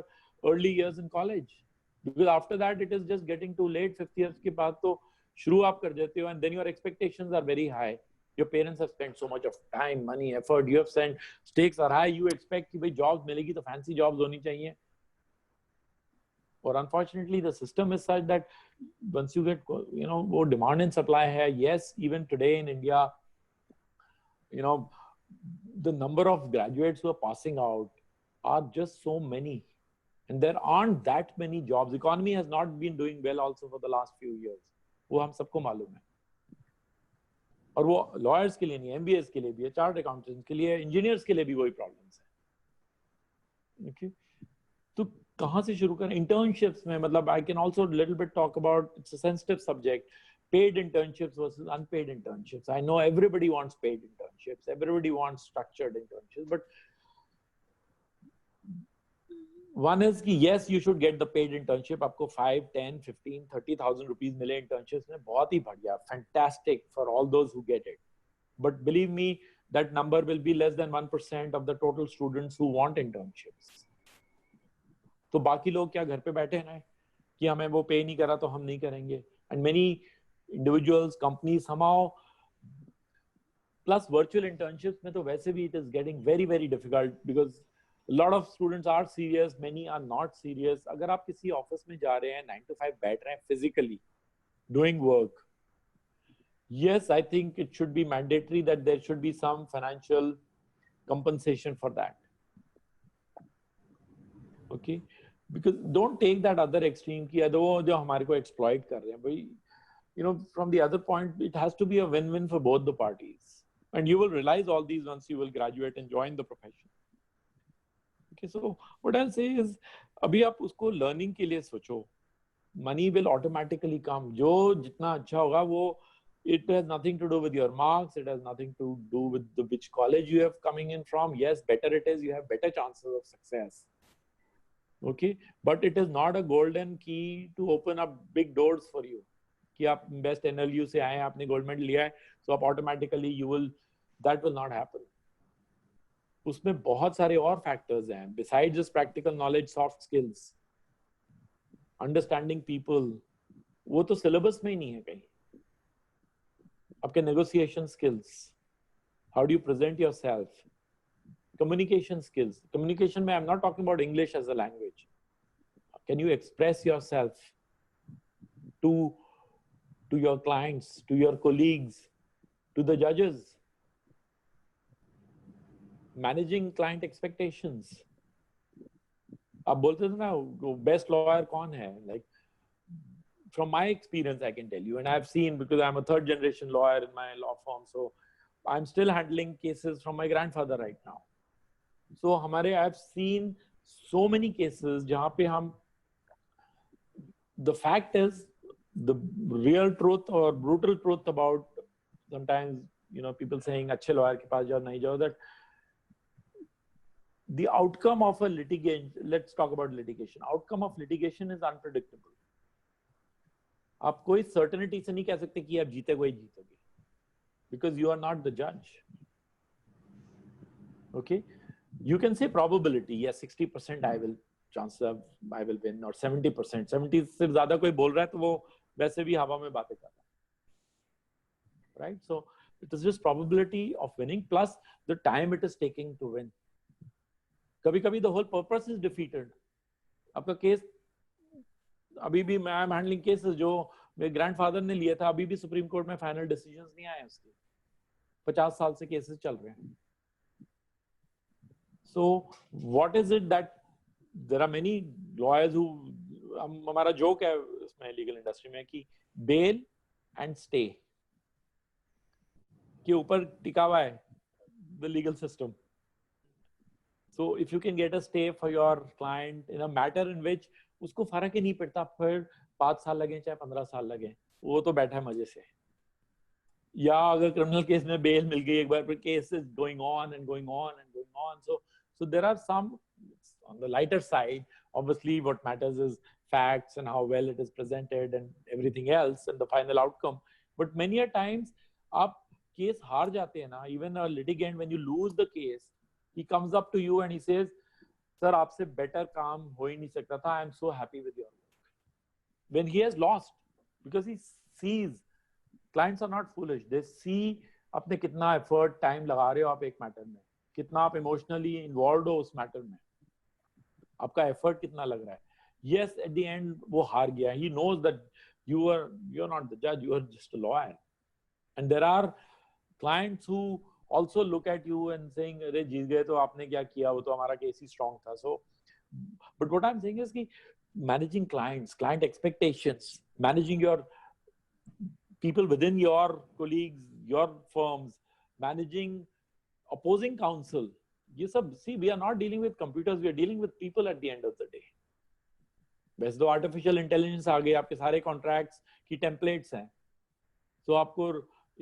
early years in college, because after that it is just getting too late. 5th years के बाद तो शुरू आप कर जाते हो, and then your expectations are very high. Your parents have spent so much of time, money, effort. You have sent, stakes are high. You expect कि भाई jobs मिलेगी तो fancy jobs होनी चाहिए. Or unfortunately, the system is such that once you get, वो demand and supply है. Yes, even today in India, the number of graduates who are passing out are just so many, and there aren't that many jobs. Economy has not been doing well also for the last few years. वो हम सबको मालूम है. और वो lawyers के लिए नहीं, MBAs के लिए भी है, chartered accountants के लिए, engineers के लिए भी वही problems है. Okay, तो कहाँ से शुरू करें? Internships में, मतलब I can also little bit talk about, it's a sensitive subject, paid internships versus unpaid internships. I know everybody wants paid internships, everybody wants structured internships, but one is कि yes, you should get the paid internship. आपको 5, 10, 15, 30,000 rupees मिले internships में, बहुत ही बढ़िया, fantastic for all those who get it. But believe me, that number will be less than 1% of the total students who want internships. तो बाकी लोग क्या घर पे बैठे हैं कि हमें वो पे नहीं करा तो हम नहीं करेंगे. And many individuals, companies somehow, plus virtual internships में तो वैसे भी it is getting very, very difficult, because a lot of students are serious, many are not serious. अगर आप किसी ऑफिस में जा रहे हैं, 9 to 5 बैठ रहे हैं physically doing work, yes, I think it should be mandatory that there should be some financial compensation for that. Okay, because don't take that other extreme कि वो जो हमारे को exploit कर रहे हैं भाई, you know, from the other point, it has to be a win-win for both the parties. And you will realize all these once you will graduate and join the profession. Okay, so what I'll say is, अभी आप उसको learning के लिए सोचो. Money will automatically come. जो जितना अच्छा होगा वो, it has nothing to do with your marks. It has nothing to do with which college you have coming in from. Yes, better it is. You have better chances of success. Okay, but it is not a golden key to open up big doors for you. कि आप best NLU से आए, आपने gold medal लिया है, so आप automatically that will not happen. उसमें बहुत सारे और factors हैं. Besides just practical knowledge, soft skills, understanding people, वो तो syllabus में ही नहीं है कहीं. आपके negotiation skills, how do you present yourself, communication skills. Communication में I'm not talking about English as a language. Can you express yourself to your clients, to your colleagues, to the judges? Managing client expectations. आप बोलते थे ना best lawyer कौन है? Like, from my experience, I can tell you, and I've seen, because I'm a third generation lawyer in my law firm, so I'm still handling cases from my grandfather right now. So I've seen so many cases जहाँ पे हम, the fact is, the real truth or brutal truth about sometimes, you know, people saying अच्छे lawyer के पास जाओ नहीं जाओ, that the outcome of a litigation, let's talk about litigation. Outcome of litigation is unpredictable. आप कोई certainty से नहीं कह सकते कि आप जीतेगे ही जीतोगे, because you are not the judge. Okay, you can say probability, yes, 60% I will win, or 70%. 70 से ज़्यादा कोई बोल रहा है तो वो वैसे भी हवा में बातें कर रहा है, right? So it is just probability of winning plus the time it is taking to win. कभी-कभी the whole purpose is defeated. आपका केस, अभी भी मैं am handling cases जो मेरे ग्रैंडफादर ने लिया था, अभी भी सुप्रीम कोर्ट में फाइनल डिसीजंस नहीं आए उसके. 50 साल से केसेस चल रहे हैं. So what is it that there are many lawyers who, हमारा joke है इसमें legal industry में कि bail and stay के ऊपर टिका हुआ है the legal system. So if you can get a stay for your client in a matter in which उसको फर्क ही नहीं पड़ता फिर 5 साल लगे चाहे 15 साल लगे, वो तो बैठा है मजे से. या अगर क्रिमिनल केस में बेल मिल गई एक बार, फिर case is going on and going on and going on. So there are some on the lighter side. Obviously what matters is facts and how well it is presented and everything else and the final outcome. But many a times आप case हार जाते हैं ना, even a litigant, when you lose the case, he comes up to you and he says, sir, आपसे better काम हो ही नहीं सकता था, I am so happy with your work. When he has lost, because he sees, clients are not foolish, they see आपने कितना effort, time लगा रहे हो आप एक matter में, कितना आप emotionally involved हो उस matter में, आपका effort कितना लग रहा है. Yes, at the end वो हार गया. He knows that you're not the judge, you are just a lawyer. And there are clients who also look at you and saying, अरे जीत गए तो आपने क्या किया, वो तो हमारा केस ही strong था. So, but what I'm saying is कि managing clients, client expectations, managing your people within your colleagues, your firms, managing opposing counsel. ये सब, see, we are not dealing with computers, we are dealing with people at the end of the day. वैसे तो artificial intelligence आ गई, आपके सारे contracts की templates हैं. So आपको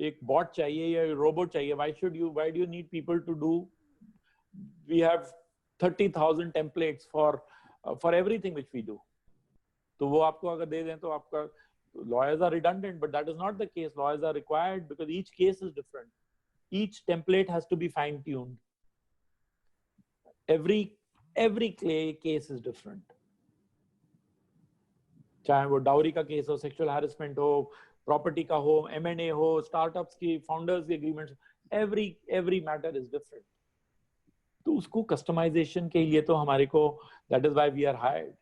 एक bot चाहिए या robot चाहिए. Why do you need people to do? We have 30,000 templates for everything which we do. तो वो आपको अगर दे दें तो आपका, lawyers are redundant, but that is not the case. Lawyers are required because each case is different. Each template has to be fine-tuned. Every case is different. चाहे वो dowry का case हो, sexual harassment हो, property का हो, M&A हो, startups की founders की agreements, every matter is different. तो उसको customization के लिए तो हमारे को, that is why we are hired.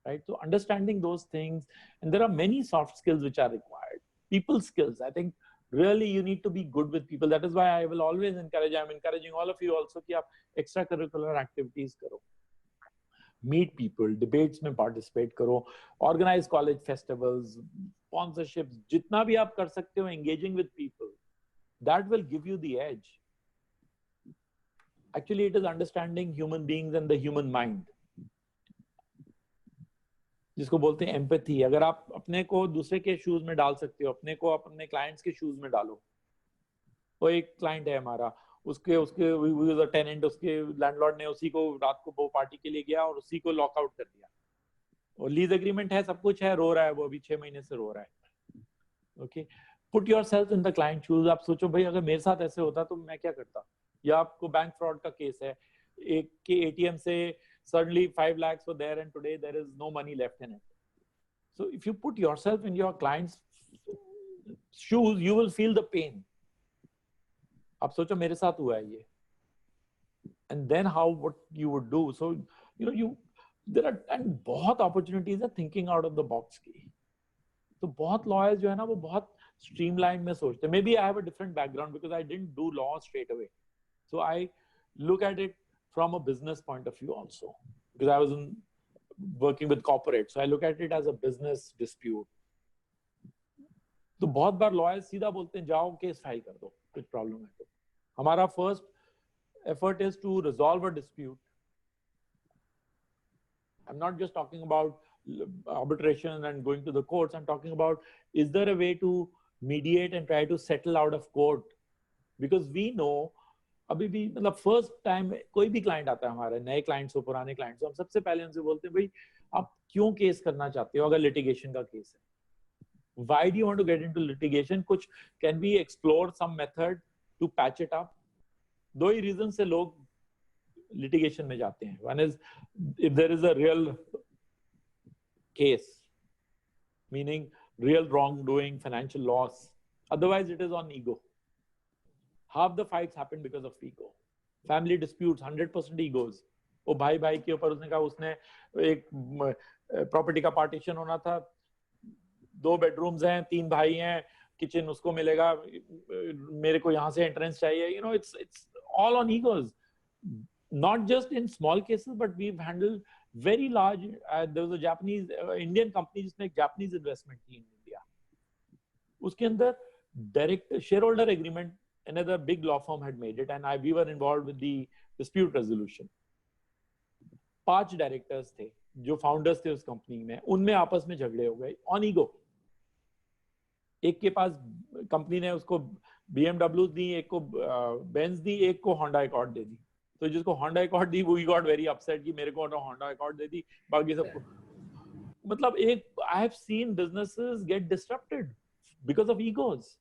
Right? So understanding those things, and there are many soft skills which are required. People skills. I think Really, you need to be good with people. That is why I will always encourage, I'm encouraging all of you also कि आप extracurricular activities करो, meet people, debates में participate करो, organize college festivals, sponsorships, जितना भी आप कर सकते हो, engaging with people, that will give you the edge. Actually, it is understanding human beings and the human mind. जिसको बोलते हैं एम्पैथी. अगर आप अपने को दूसरे के शूज में डाल सकते हो, अपने को अपने क्लाइंट्स के शूज में डालो. वो एक क्लाइंट है हमारा, उसके टेनेंट, उसके लैंडलॉर्ड ने उसी को रात को वो पार्टी के लिए गया और उसी को लॉकआउट कर दिया. और लीज एग्रीमेंट है, सब कुछ है, रो रहा है वो, अभी 6 महीने से रो रहा है. Okay, put yourself in the client shoes. आप सोचो भाई अगर मेरे साथ ऐसे होता तो मैं क्या करता. या आपको बैंक फ्रॉड का केस है, एक के एटीएम से suddenly 5 lakhs were there and today there is no money left in it. So if you put yourself in your client's shoes, you will feel the pain. आप सोचो मेरे साथ हुआ है ये. And then what you would do. So there are and बहुत opportunities है thinking out of the box की. तो बहुत lawyers जो है ना वो बहुत streamlined में सोचते हैं. Maybe I have a different background because I didn't do law straight away. So I look at it from a business point of view also, because I was working with corporate, so I look at it as a business dispute. तो बहुत बार lawyers सीधा बोलते हैं जाओ case file कर दो, कुछ problem है तो. हमारा first effort is to resolve a dispute. I'm not just talking about arbitration and going to the courts. I'm talking about, is there a way to mediate and try to settle out of court? Because we know अभी भी मतलब first time कोई भी client आता है हमारे, नए clients हो पुराने क्लाइंट्स हो, हम सबसे पहले उनसे बोलते हैं भाई आप क्यों केस करना चाहते हो अगर लिटिगेशन का केस है. Why do you want to get into litigation? कुछ can be explore some method to patch it up. 2 ही रीजन से लोग लिटिगेशन में जाते हैं. One is if there is a real case, meaning real wrong doing, financial loss. Otherwise it is on ego. Half the fights happen because of ego. Family disputes, 100% egos. वो भाई भाई के ऊपर उसने कहा उसने एक प्रॉपर्टी का पार्टीशन होना था, 2 बेडरूम्स हैं, 3 भाई हैं, किचन उसको मिलेगा, मेरे को यहाँ से एंट्रेंस चाहिए. It's all on egos. Not just in small cases, but we've handled very large. There was a Japanese Indian company जिसने एक Japanese investment की in India. उसके अंदर direct shareholder agreement another big law firm had made it, and we were involved with the dispute resolution. 5 directors थे जो founders थे उस company में, उनमें आपस में झगड़े हो गए ऑन ईगो. एक के पास कंपनी ने उसको BMW दी, एक को बेंज दी, एक को होंडा अकॉर्ड दे दी. तो जिसको होंडा अकॉर्ड दी वो गॉट वेरी अपसेट कि मेरे को होंडा अकॉर्ड दे दी, बाकी सबको. मतलब एक I have seen businesses get disturbed because of egos.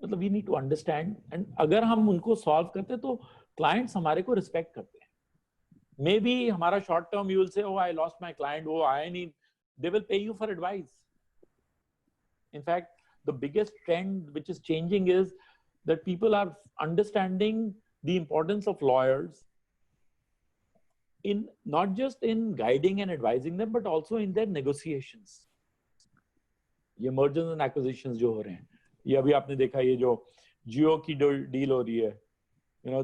मतलब we need to understand, and अगर हम उनको सॉल्व करते तो क्लाइंट्स हमारे को रिस्पेक्ट करते हैं. मे बी हमारा short term you will say oh I lost my client, वो आया नहीं, they will pay you for advice. In fact the biggest trend which is changing is that people are understanding the importance of lawyers in not just in guiding and advising them, but also in their negotiations. ये mergers and acquisitions जो हो रहे हैं, ये अभी आपने देखा ये जो जियो की डील हो रही है,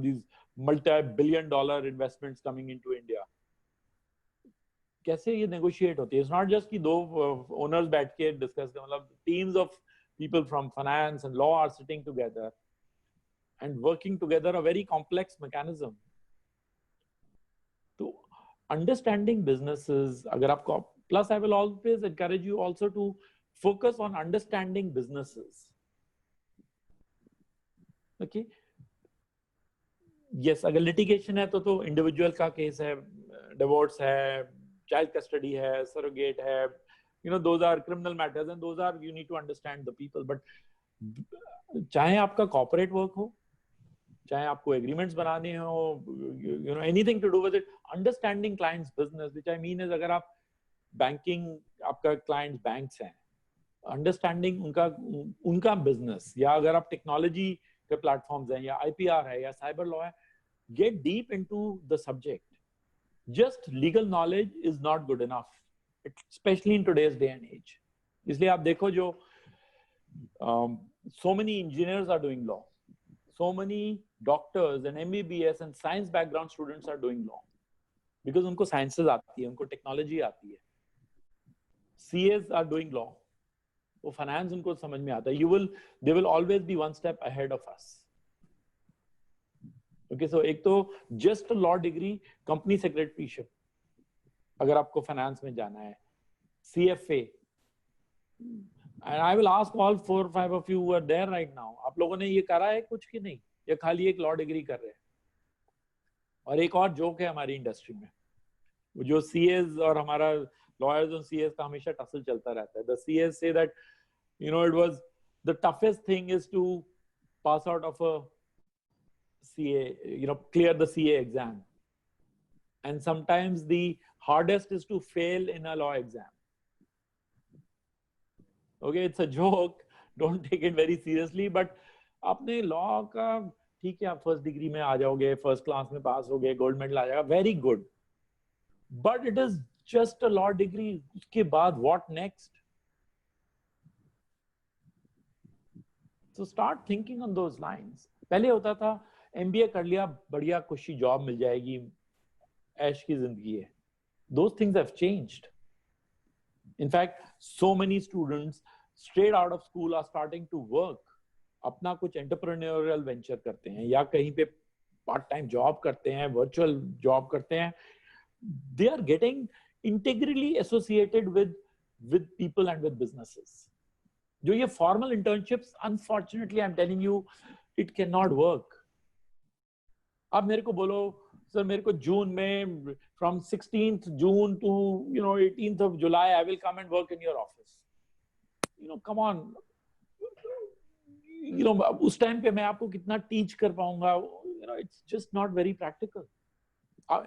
these multi-billion-dollar investments coming into India. कैसे ये negotiate होती है? It's not just कि दो owners बैठ के discuss कर, मतलब teams of people from finance and law are sitting together and working together, a very complex mechanism. So understanding businesses, अगर आपको, plus I will always encourage you also to focus on understanding businesses. Okay. Yes, अगर litigation है तो individual का case है, divorce है, child custody है, surrogate है, those are criminal matters and those are, you need to understand the people. But चाहे आपका corporate work हो, चाहे आपको agreements बनाने हो, anything to do with it, understanding clients' business, which I mean is अगर आप banking, आपका clients banks हैं, understanding उनका business, या अगर आप technology के platforms हैं, या IPR है, या cyber law है, get deep into the subject. Just legal knowledge is not good enough, especially in today's day and age. इसलिए आप देखो जो So many engineers are doing law. So many doctors and MBBS and science background students are doing law because उनको sciences आती है, उनको technology आती है. CAs are doing law. वो finance उनको समझ में आता है. They will always be one step ahead of us. Okay, so एक तो just a law degree, company secretaryship. अगर आपको finance में जाना है, CFA. And I will ask all 4 or 5 of you who are there right now. आप लोगों ने ये करा है कुछ कि नहीं? या खाली एक law degree कर रहे हैं? और एक और joke है हमारी industry में. वो जो CAs और हमारा lawyers और CAs का हमेशा tussle चलता रहता है. The CAs say that, you know, it was the toughest thing is to pass out of a CA, you know, clear the CA exam. And sometimes the hardest is to fail in a law exam. Okay, it's a joke. Don't take it very seriously. But आपने law का ठीक है, आप first degree में आ जाओगे, first class में pass होगे, gold medal आ जाएगा, very good. But it is just a law degree. उसके बाद what next? So start thinking on those lines. पहले होता था MBA कर लिया, बढ़िया खुशी जॉब मिल जाएगी, ऐश की जिंदगी है. Those things have changed. In fact, so many students straight out of school are starting to work. अपना कुछ entrepreneurial venture करते हैं या कहीं पे part time job करते हैं, virtual job करते हैं. They are getting integrally associated with people and with businesses. जो ये formal internships, unfortunately, I'm telling you, it cannot work. अब मेरे को बोलो, सर मेरे को जून में from 16th June to 18th of July I will come and work in your office. Come on. उस टाइम पे मैं आपको कितना टीच कर पाऊंगा? It's just not very practical.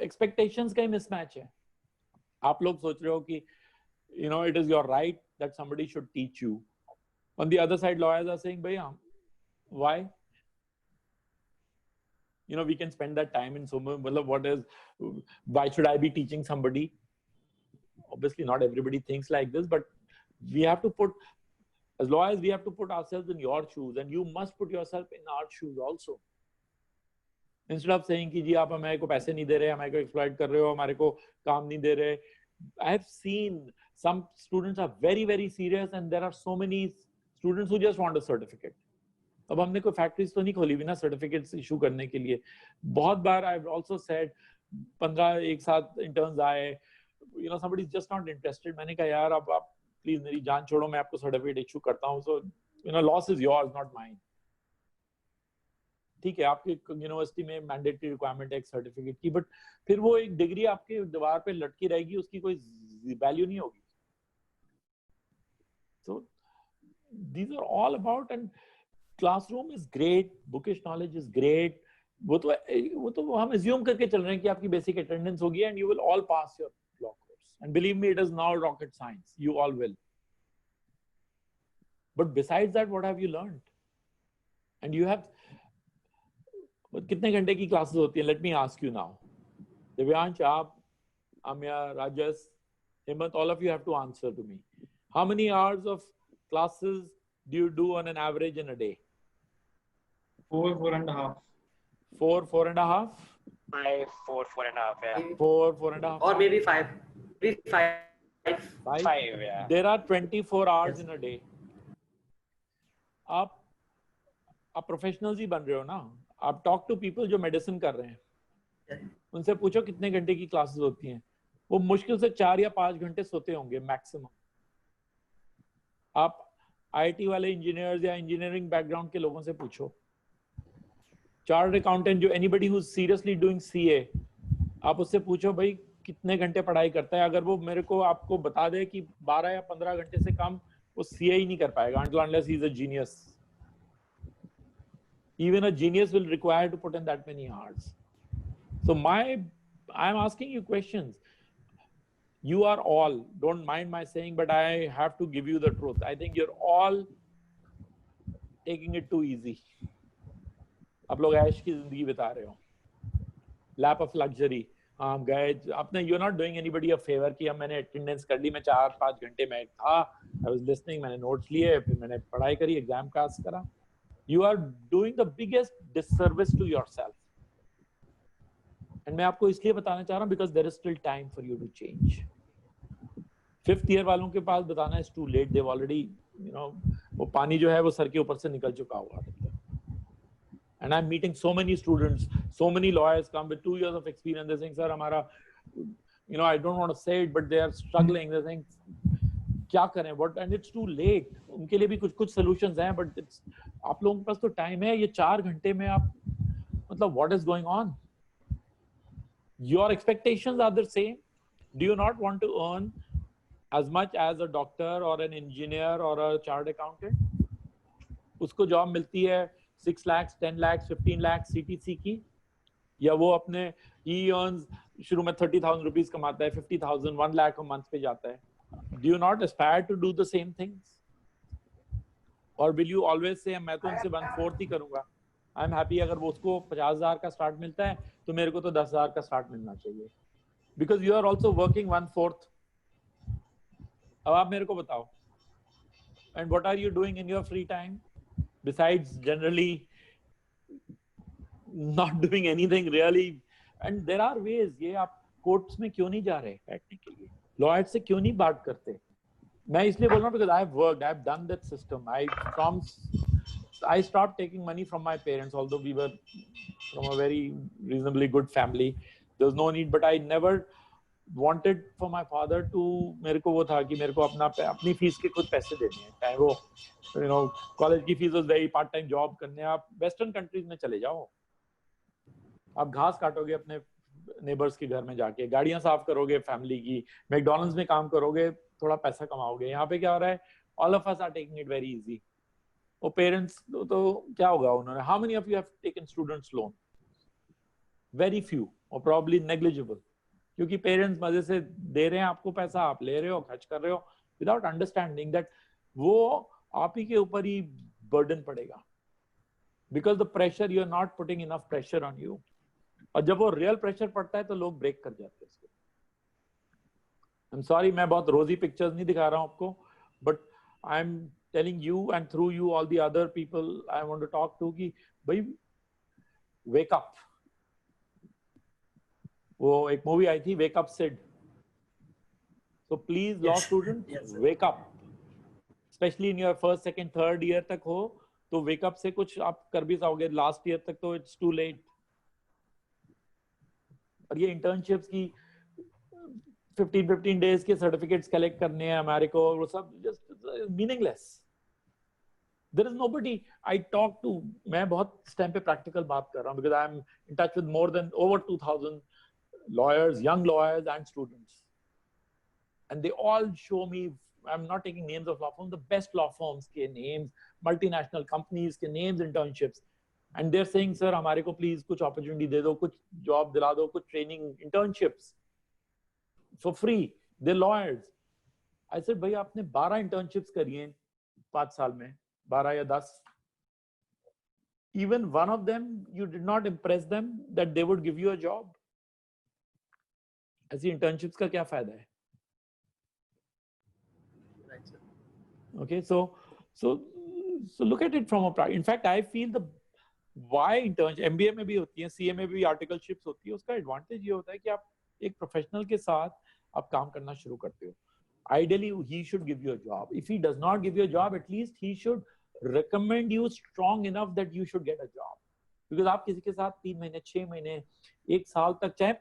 Expectations का ही mismatch है. आप लोग सोच रहे हो कि it is your right that somebody should teach you. On the other side, lawyers are saying, भैया, why? We can spend that time in so much. Why should I be teaching somebody? Obviously, not everybody thinks like this, but we have to put, as lawyers, we have to put ourselves in your shoes, and you must put yourself in our shoes also. Instead of saying कि जी आप हमारे को पैसे नहीं दे रहे, हमारे को exploit कर रहे हो, हमारे को काम नहीं दे रहे. I have seen some students are very, very serious, and there are so many students who just want a certificate. अब हमने कोई फैक्ट्रीज तो नहीं खोली हुई ना सर्टिफिकेट्स इशू करने के लिए. बहुत बार आई हैव आल्सो सेड 15 एक साथ इंटर्न्स आए, somebody is just not interested. मैंने कहा यार आप प्लीज मेरी जान छोड़ो, मैं आपको सर्टिफिकेट इशू करता हूँ. So loss is yours not mine. ठीक है, आपके यूनिवर्सिटी में मैंडेटरी रिक्वायरमेंट है एक सर्टिफिकेट की, बट फिर वो एक डिग्री आपके दीवार पे लटकी रहेगी, उसकी कोई वैल्यू नहीं होगी. सो these are all about, and classroom is great, bookish knowledge is great. वो तो हम assume करके चल रहे हैं कि आपकी basic attendance होगी and you will all pass your law course. And believe me, it is now rocket science. You all will. But besides that, what have you learned? And you have कितने घंटे की classes होती हैं? Let me ask you now. Divyansh, Aap, Amya, Rajas, Himmat, all of you have to answer to me. How many hours of classes do you do on an average in a day? 4.5. 4.5? 5, 4.5, yeah. 4.5. Or maybe 5. Maybe 5. 5, yeah. There are 24 hours in a day. आप professionals ही बन रहे हो ना. आप talk to people जो medicine कर रहे हैं, उनसे पूछो कितने घंटे की क्लासेस होती हैं. वो मुश्किल से 4 या 5 घंटे सोते होंगे मैक्सिमम. आप आईटी वाले इंजीनियर्स या इंजीनियरिंग बैकग्राउंड के लोगों से पूछो. चार्टर्ड अकाउंटेंट जो anybody who is seriously doing CA, आप उससे पूछो भाई कितने घंटे पढ़ाई करता है. अगर वो मेरे को आपको बता दे कि 12 या 15 घंटे से कम वो सीए ही नहीं कर पाएगा, unless he is a genius. Even a genius will require to put in that many hours. So I'm asking you questions. You are all, don't mind my saying, but I have to give you the truth. I think you're all taking it too easy. आप लोग ऐश की जिंदगी बिता रहे हो. Lap of luxury. हाँ गए अपने, you're not doing anybody a favor कि हम मैंने attendance कर ली, मैं 4-5 घंटे में था, I was listening, मैंने notes लिए, फिर मैंने पढ़ाई करी, exam pass करा. You are doing the biggest disservice to yourself. And मैं आपको इसलिए बताना चाह रहा हूँ because there is still time for you to change. 5th year वालों के पास बताना is too late. They've already, you know, वो पानी जो है वो सर के ऊपर से निकल चुका हुआ है. And I'm meeting so many students, so many lawyers come with 2 years of experience. They're saying, sir, हमारा, you know, I don't want to say it, but they are struggling. They're saying, क्या करें? What? And it's too late. उनके लिए भी कुछ solutions हैं, but it's, आप लोगों के पास तो time है. ये 4 घंटे में आप, मतलब, what is going on? Your expectations are the same. Do you not want to earn as much as a doctor or an engineer or a chartered accountant? उसको job मिलती है 6 lakhs, 10 lakhs, 15 lakhs CTC की, या वो अपने he earns शुरू में 30,000 rupees कमाता है, 50,000, 1 lakh a month पे जाता है. Do you not aspire to do the same things? Or will you always say मैं तो इनसे 1/4 ही करूँगा? I'm happy अगर वो उसको 50,000 का start मिलता है तो मेरे को तो 10,000 का start मिलना चाहिए. Because you are also working 1/4. अब आप मेरे को बताओ. And what are you doing in your free time? Besides generally not doing anything really. And there are ways. ये आप courts में क्यों नहीं जा रहे बैठने के लिए? Lawyers से क्यों नहीं बात करते? मैं इसलिए बोल रहा हूँ because I've worked, I've done that system. I stopped taking money from my parents, although we were from a very reasonably good family. There was no need, but I never wanted for my father to, मेरे को वो था कि मेरे को अपनी fees के खुद पैसे देने हैं, चाहे वो, you know, कॉलेज की फीस वही, पार्ट टाइम जॉब करने. आप वेस्टर्न कंट्रीज में चले जाओ, आप घास काटोगे अपने नेबर्स के घर में जाके, गाड़ियां साफ करोगे फैमिली की, मैकडॉनल्ड्स में काम करोगे, थोड़ा पैसा कमाओगे. यहाँ पे क्या हो रहा है? All of us are taking it very easy. और पेरेंट्स तो क्या होगा उन्होंने, how many of you have taken students loan? Very few, और प्रॉब्ली नेग्लिजिबल, क्योंकि पेरेंट्स मजे से दे रहे हैं आपको पैसा, आप ले रहे हो, खर्च कर रहे हो, विदाउट अंडरस्टैंडिंग दैट वो आप ही के ऊपर ही बर्डन पड़ेगा. Because the pressure, you are not putting enough pressure on you. और जब वो रियल प्रेशर पड़ता है तो लोग ब्रेक कर जाते हैं उसको. आई एम सॉरी, मैं बहुत रोजी पिक्चर्स नहीं दिखा रहा हूं आपको, but I am telling you and through you all the other people I want to talk to कि भाई वेक अप. वो एक मूवी आई थी, wake up Sid. So please law student, wake up. Specially in your first, second, third year तक हो तो wake up से कुछ आप कर भी पाओगे. लास्ट ईयर तक तो इट्स टू लेट. और ये इंटर्नशिप्स की 15 डेज के सर्टिफिकेट्स कलेक्ट करने हैं हमारे को, वो सब just meaningless. There is nobody I talk to. मैं बहुत इस टाइम पे प्रैक्टिकल बात कर रहा हूँ, because I am in touch with more than over 2000 lawyers, young lawyers and students, and they all show me, I'm not taking names of law firms, the best law firms के names, multinational companies के names, internships, and they're saying, sir हमारे को please कुछ opportunity दे दो, कुछ job दिला दो, कुछ training, internships for free. They're lawyers. I said भाई आपने 12 internships करी हैं 5 साल में, 12 या 10. Even one of them you did not impress them that they would give you a job. ऐसी internships का क्या फायदा है? Okay, so look at it from a in fact I feel the why internship MBA में भी होती है, CA में भी articleships होती है. उसका advantage ये होता है कि आप एक professional के साथ आप काम करना शुरू करते हो. Ideally he should give you a job. If he does not give you a job, at least he should recommend you strong enough that you should get a job. Because आप किसी के साथ 3 महीने, 6 महीने, 1 साल तक, चाहे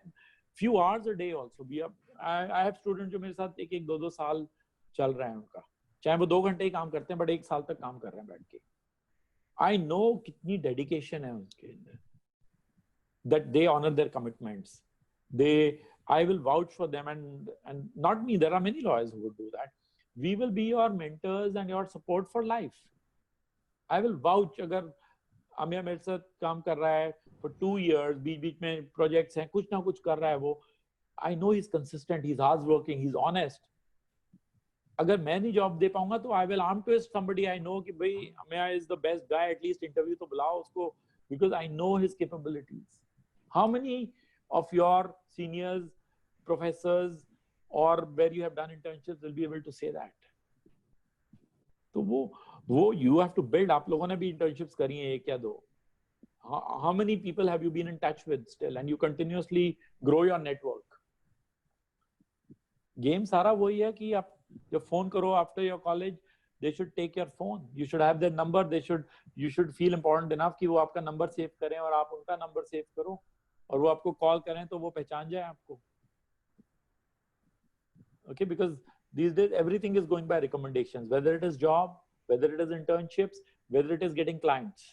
few hours a day also. I have students जो मेरे साथ 1-1, 2-2 साल चल रहे हैं उनका, चाहे वो 2 घंटे ही काम करते हैं, बट 1 साल तक काम कर रहे हैं बैठ के. I know कितनी dedication है उनके अंदर, that they honor their commitments. I will vouch for them, and not me. There are many lawyers who would do that. We will be your mentors and your support for life. I will vouch. अगर अमिया मेरे साथ काम कर रहा है for 2 years, बीच में projects हैं, कुछ ना कुछ कर रहा है वो, I know he's consistent, he's hardworking, he's honest. अगर मैं नहीं जॉब दे पाऊंगा तो I will arm twist somebody I know कि भाई अमिया is the best guy, at least interview तो बुलाओ उसको, because I know his capabilities. How many of your seniors, professors, or where you have done internships will be able to say that? तो वो you have to build. आप लोगों ने भी internships करी हैं एक या दो. How many people have you been in touch with still, and you continuously grow your network? Game सारा वही है कि आप जब phone करो after your college, they should take your phone. You should have their number. You should feel important enough कि वो आपका number save करें और आप उनका number save करो और वो आपको call करें तो वो पहचान जाए आपको. Okay, because these days everything is going by recommendations, whether it is job, whether it is internships, whether it is getting clients,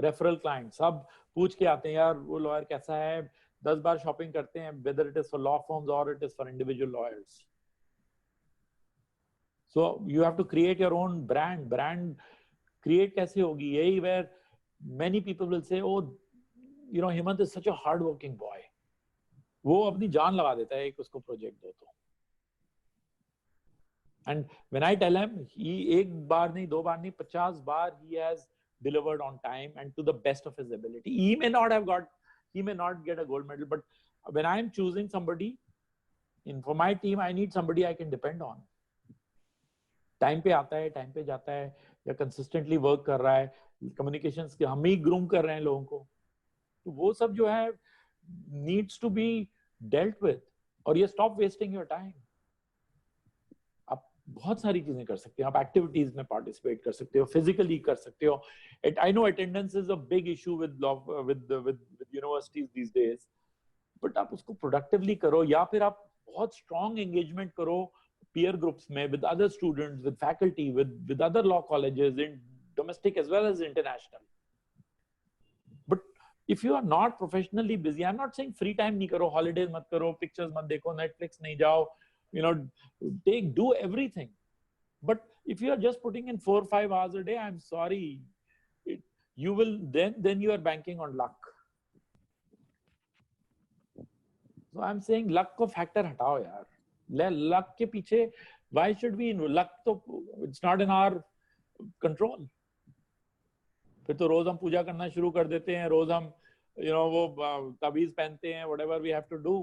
referral clients. सब पूछ के आते हैं यार वो lawyer कैसा है, 10 बार shopping करते हैं, whether it is for law firms or it is for individual lawyers. So you have to create your own brand. Brand create कैसे होगी? यही where many people will say, oh, you know, Hemant is such a hardworking boy. वो अपनी जान लगा देता है एक उसको प्रोजेक्ट दो तो. And when I tell him, he एक बार नहीं, दो बार नहीं, 50 बार he has delivered on time and to the best of his ability. He may not get a gold medal, but when I am choosing somebody for my team, I need somebody I can depend on. Time पे आता है, time पे जाता है, या consistently work कर रहा है, कम्युनिकेशंस के हम ही ग्रूम कर रहे हैं लोगों को, तो वो सब जो है needs to be dealt with. और ये स्टॉप वेस्टिंग योर टाइम. आप बहुत सारी चीजें कर सकते हो, आप एक्टिविटीज में पार्टिसिपेट कर सकते हो, फिजिकली कर सकते हो. I know attendance is a big issue with universities these days, but आप उसको प्रोडक्टिवली करो, या फिर आप बहुत स्ट्रॉन्ग एंगेजमेंट करो peer groups में, with other students, with faculty, with other law colleges, in domestic as well as international. But if you are not professionally busy, I'm not saying free time नहीं करो, holidays मत करो, pictures मत देखो, Netflix नहीं जाओ, you know, do everything. But if you are just putting in 4 or 5 hours a day, I'm sorry, you will then you are banking on luck. So I'm saying luck को factor हटाओ यार. Luck के पीछे why should we luck तो it's not in our control. फिर तो रोज हम पूजा करना शुरू कर देते हैं, रोज हम वो तबीज पहनते हैं, whatever we have to do,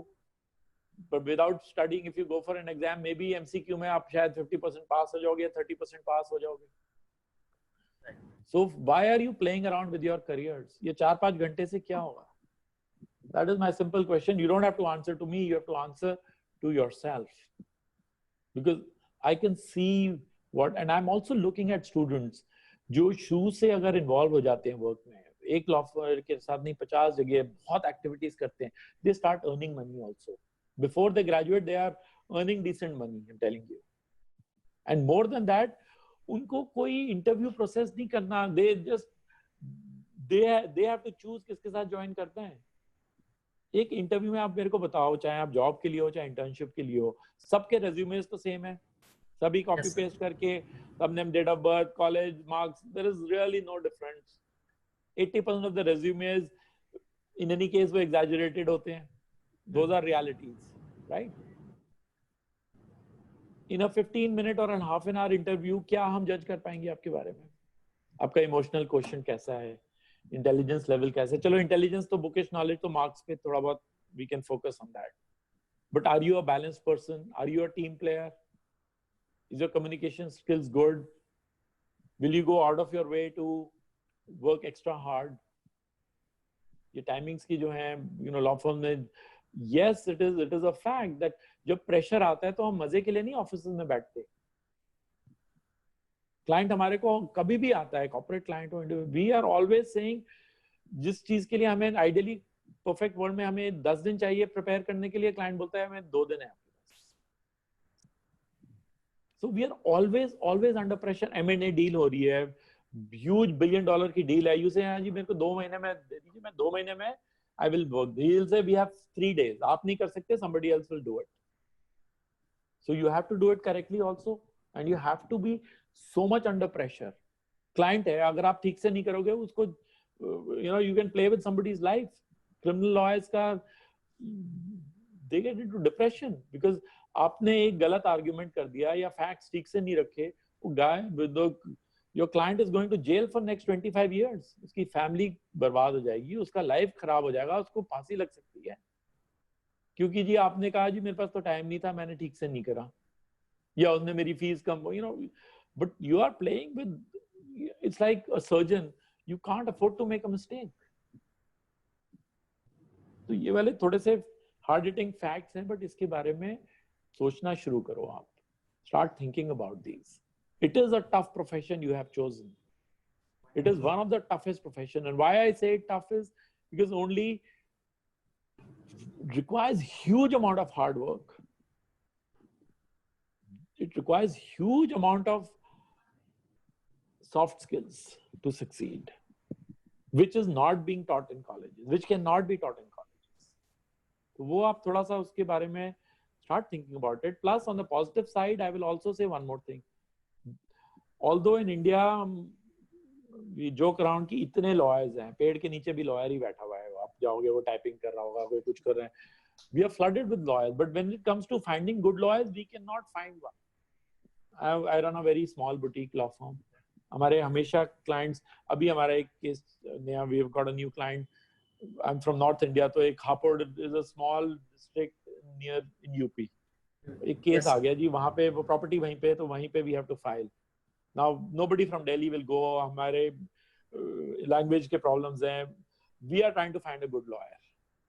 but without studying, if you go for an exam, maybe MCQ में आप शायद 50% पास हो जाओगे, 30% पास हो जाओगे. So why are you playing around with your careers? ये 4-5 घंटे से क्या होगा? That is my simple question. You don't have to answer to me, you have to answer to yourself, because I can see what, and I'm also looking at students जो शुरू से अगर involve हो जाते हैं वर्क में, एक law firm के साथ नहीं 50 जगह बहुत एक्टिविटीज करते हैं, they start earning money also. Before they graduate, they are earning decent money, I'm telling you. And more than that, उनको कोई इंटरव्यू प्रोसेस नहीं करना, they have to choose किसके साथ ज्वाइन करते हैं. एक इंटरव्यू में आप मेरे को बताओ, चाहे आप जॉब के लिए हो चाहे इंटर्नशिप के लिए हो, सबके रेज्यूमेस तो सेम है, सभी कॉपी पेस्ट करके, सबने date of birth, college marks, there is really no difference. 80% of the resumes in any case वो एग्जैजरेटेड होते हैं. Those are realities, right? In a 15 minute और an half an hour interview क्या हम जज कर पाएंगे आपके बारे में? आपका इमोशनल क्वेश्चन कैसा है, इंटेलिजेंस लेवल कैसे? चलो इंटेलिजेंस तो बुकिश नॉलेज तो मार्क्स पे थोड़ा बहुत we can focus on that, but are you a balanced person? Are you a team player? Is your communication skills good? Will you go out of your way to work extra hard? ये timings की जो है law firm में, yes it is a fact that जब pressure आता है तो हम मजे के लिए नहीं ऑफिस में बैठते. क्लाइंट हमारे को कभी भी आता है, कॉर्पोरेट क्लाइंट हो, वी आर ऑलवेज सेइंग जिस चीज के लिए हमें आइडियली परफेक्ट वर्ल्ड में हमें 10 दिन चाहिए प्रिपेयर करने के लिए, क्लाइंट बोलता है हमें 2 दिन है आपके पास. So we are always under pressure. M&A deal हो रही है, ह्यूज $1 बिलियन की डील है, यू से जी मेरे को 2 महीने में दे दीजिए, मैं 2 महीने में I will work. He will say we have 3 days. आप नहीं कर सकते, somebody else will do it. So you have to do it correctly also, and you have to be so much under pressure. Client है, अगर आप ठीक से नहीं करोगे उसको, you can play with somebody's life. Criminal lawyers का they get into depression because आपने एक गलत argument कर दिया या facts ठीक से नहीं रखे, वो your client is going to jail for next 25 years. उसकी family बर्बाद हो जाएगी, उसका life खराब हो जाएगा, उसको फांसी लग सकती है क्योंकि जी आपने कहा जी मेरे पास तो टाइम नहीं था, मैंने ठीक से नहीं करा, या उसने मेरी fees come, but you are playing with, it's like a surgeon, you can't afford to make a mistake. तो ये वाले थोड़े से हार्ड हिटिंग फैक्ट्स हैं, बट इसके बारे में सोचना शुरू करो आप. Start thinking about these. It is a tough profession you have chosen. It is one of the toughest profession, and why I say tough is because only requires huge amount of hard work. It requires huge amount of soft skills to succeed, which is not being taught in colleges, which cannot be taught in colleges. तो वो आप थोड़ा सा उसके बारे में start thinking about it. Plus, on the positive side, I will also say one more thing. Although in India, we joke around कि इतने lawyers हैं, पेड़ के नीचे भी lawyer ही बैठा हुआ है, आप जाओगे वो typing कर रहा होगा, कोई कुछ कर रहे हैं. We are flooded with lawyers, but when it comes to finding good lawyers, we cannot find one. I run a very small boutique law firm. हमारे हमेशा clients, अभी हमारा एक case नया, we have got a new client. I'm from North India, तो एक Hapod is a small district near in UP. एक case आ गया जी, वहाँ पे वो property वहीं पे है, तो वहीं पे we have to file. Now nobody from Delhi will go. हमारे language के problems हैं. We are trying to find a good lawyer.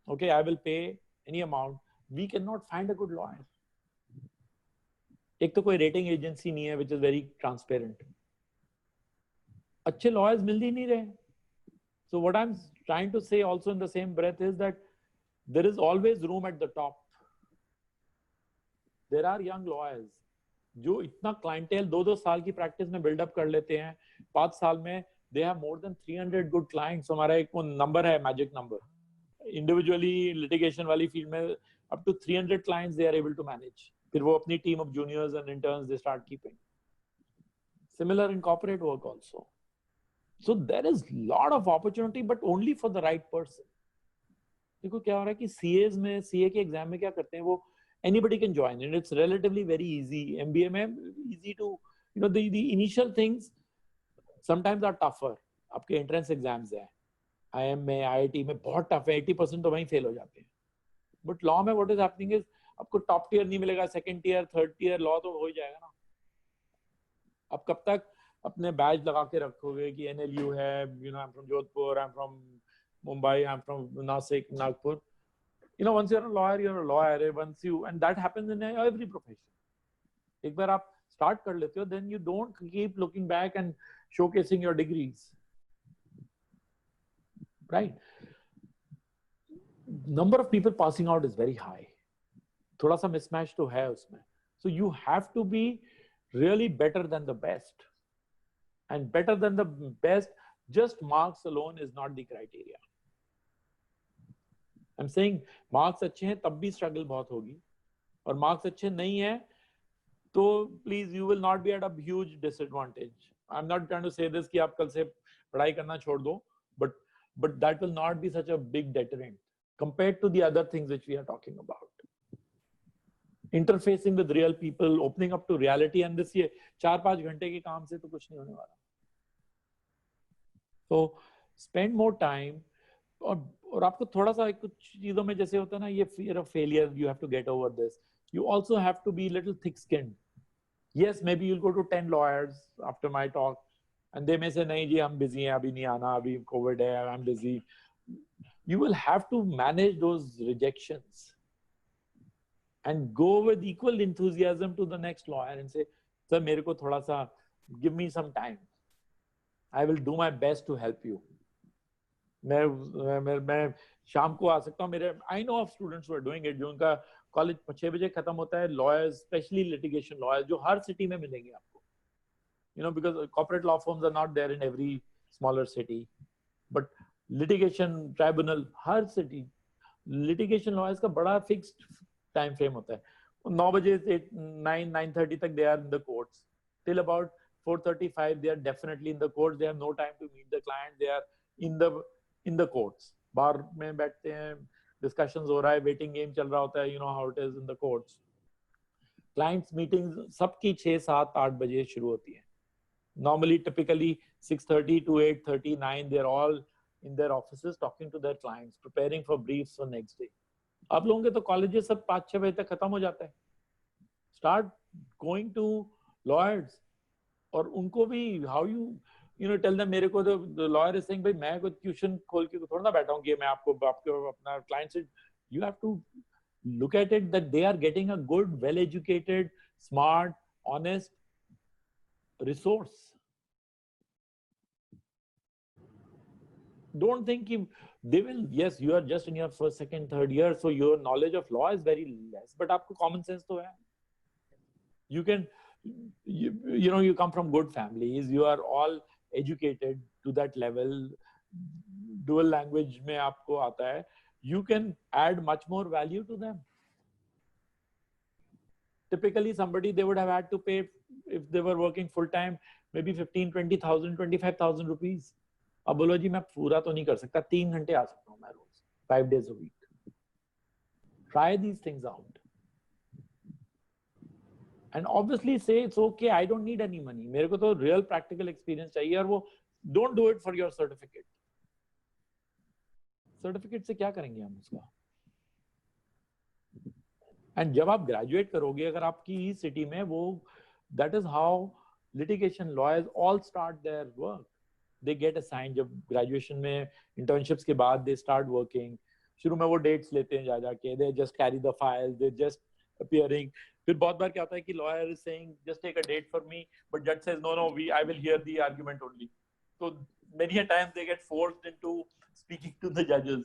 Okay, I will pay any amount. We cannot find a good lawyer. एक तो कोई rating agency नहीं है, which is very transparent. अच्छे lawyers मिल ही नहीं रहे. So what I'm trying to say also in the same breath is that there is always room at the top. There are young lawyers जो इतना clientele 2-2 साल की practice में build up कर लेते हैं, 5 साल में they have more than 300 good clients. हमारा एक वो number है, magic number. Individually litigation वाली field में up to 300 clients they are able to manage. फिर वो अपनी team of juniors and interns they start keeping. Similar in corporate work also. So there is lot of opportunity, but only for the right person. देखो क्या हो रहा है कि CAs में, CA के एग्जाम में क्या करते हैं वो, anybody can join and it's relatively very easy. MBA में easy to, you know, the initial things sometimes are tougher. आपके entrance exams हैं, IIM में, IIT में बहुत tough है, 80% तो वहीं fail हो जाते हैं. But law में what is happening is आपको top tier नहीं मिलेगा, second tier, third tier law तो हो ही जाएगा ना. आप कब तक अपने बैच लगा के रखोगे कि NLU है, you know, I'm from Jodhpur, I'm from Mumbai, I'm from Nasik, Nagpur. You know, once you're a lawyer, you're a lawyer. Once you, and that happens in every profession. एक बार आप start कर लेते हो, then you don't keep looking back and showcasing your degrees. Right? Number of people passing out is very high. थोड़ा सा mismatch तो है उसमें. So you have to be really better than the best. And better than the best, just marks alone is not the criteria. I'm saying marks अच्छे हैं तब भी struggle बहुत होगी, और marks अच्छे नहीं हैं तो please you will not be at a huge disadvantage. I'm not trying to say this कि आप कल से पढ़ाई करना छोड़ दो, but that will not be such a big deterrent compared to the other things which we are talking about. Interfacing with real people, opening up to reality, and this ये 4-5 घंटे के काम से तो कुछ नहीं होने वाला. So spend more time, और आपको थोड़ा सा कुछ चीजों में जैसे होता है ना, ये fear of failure, you have to get over this. You also have to be a little thick-skinned. Yes, maybe you'll go to 10 lawyers after my talk, and they may say, नहीं जी हम busy हैं, अभी नहीं आना, अभी COVID है, I'm busy. You will have to manage those rejections and go with equal enthusiasm to the next lawyer and say, sir, मेरे को थोड़ा सा, give me some time. I will do my best to help you. मैं शाम को आ सकता हूँ. मेरे I know of students who are doing it, जो उनका कॉलेज 6 बजे खत्म होता है. Lawyers, especially litigation lawyers, जो हर सिटी में मिलेंगे आपको. You know, because corporate law firms are not there in every smaller city, but litigation tribunal her city, litigation lawyers का बड़ा fixed time frame होता है. 9 बजे से 9:30 तक they are in the courts. Till about 4:35 they are definitely in the courts. They have no time to meet the client. They are in the courts. बार में बैठते हैं, discussions हो रहा है, waiting game चल रहा होता है. You know how it is in the courts. Clients meetings सबकी 6, 7, 8 बजे शुरू होती है. Normally, typically 6:30 to 8:30, 9, they're all in their offices talking to their clients, preparing for briefs for next day. आप लोगों के तो कॉलेजेस सब 5-6 बजे तक खत्म हो जाता है. Start going to lawyers. और उनको भी how you tell them, मेरे को the lawyer is saying भाई मैं कोई ट्यूशन खोल के थोड़ा ना बैठा हूँ कि मैं आपको अपना client से, you have to look at it that they are getting a good, well educated, smart, honest resource. Don't think they will, yes, you are just in your first, second, third year, so your knowledge of law is very less, but आपको common sense तो है. You can, you come from good families, you are all educated to that level, dual language में आपको आता है, you can add much more value to them. Typically somebody, they would have had to pay, if they were working full time, maybe 15, 20,000, 25,000 rupees. अब बोलो जी मैं पूरा तो नहीं कर सकता, 3 घंटे आ सकता हूँ मैं रोज, 5 days a week. Try these things out. And obviously say it's okay, I don't need any money. मेरे को तो real practical experience चाहिए, और वो don't do it for your certificate. Certificate से क्या करेंगे हम उसका? And जब आप graduate करोगे, अगर आपकी city में वो, that is how litigation lawyers all start their work. They get assigned, जब graduation में internships के बाद they start working. शुरू में वो dates लेते हैं जा के, they just carry the files, they just appearing. फिर बहुत बार क्या होता है कि lawyer is saying just take a date for me, but judge says no, I will hear the argument only. So many a times they get forced into speaking to the judges.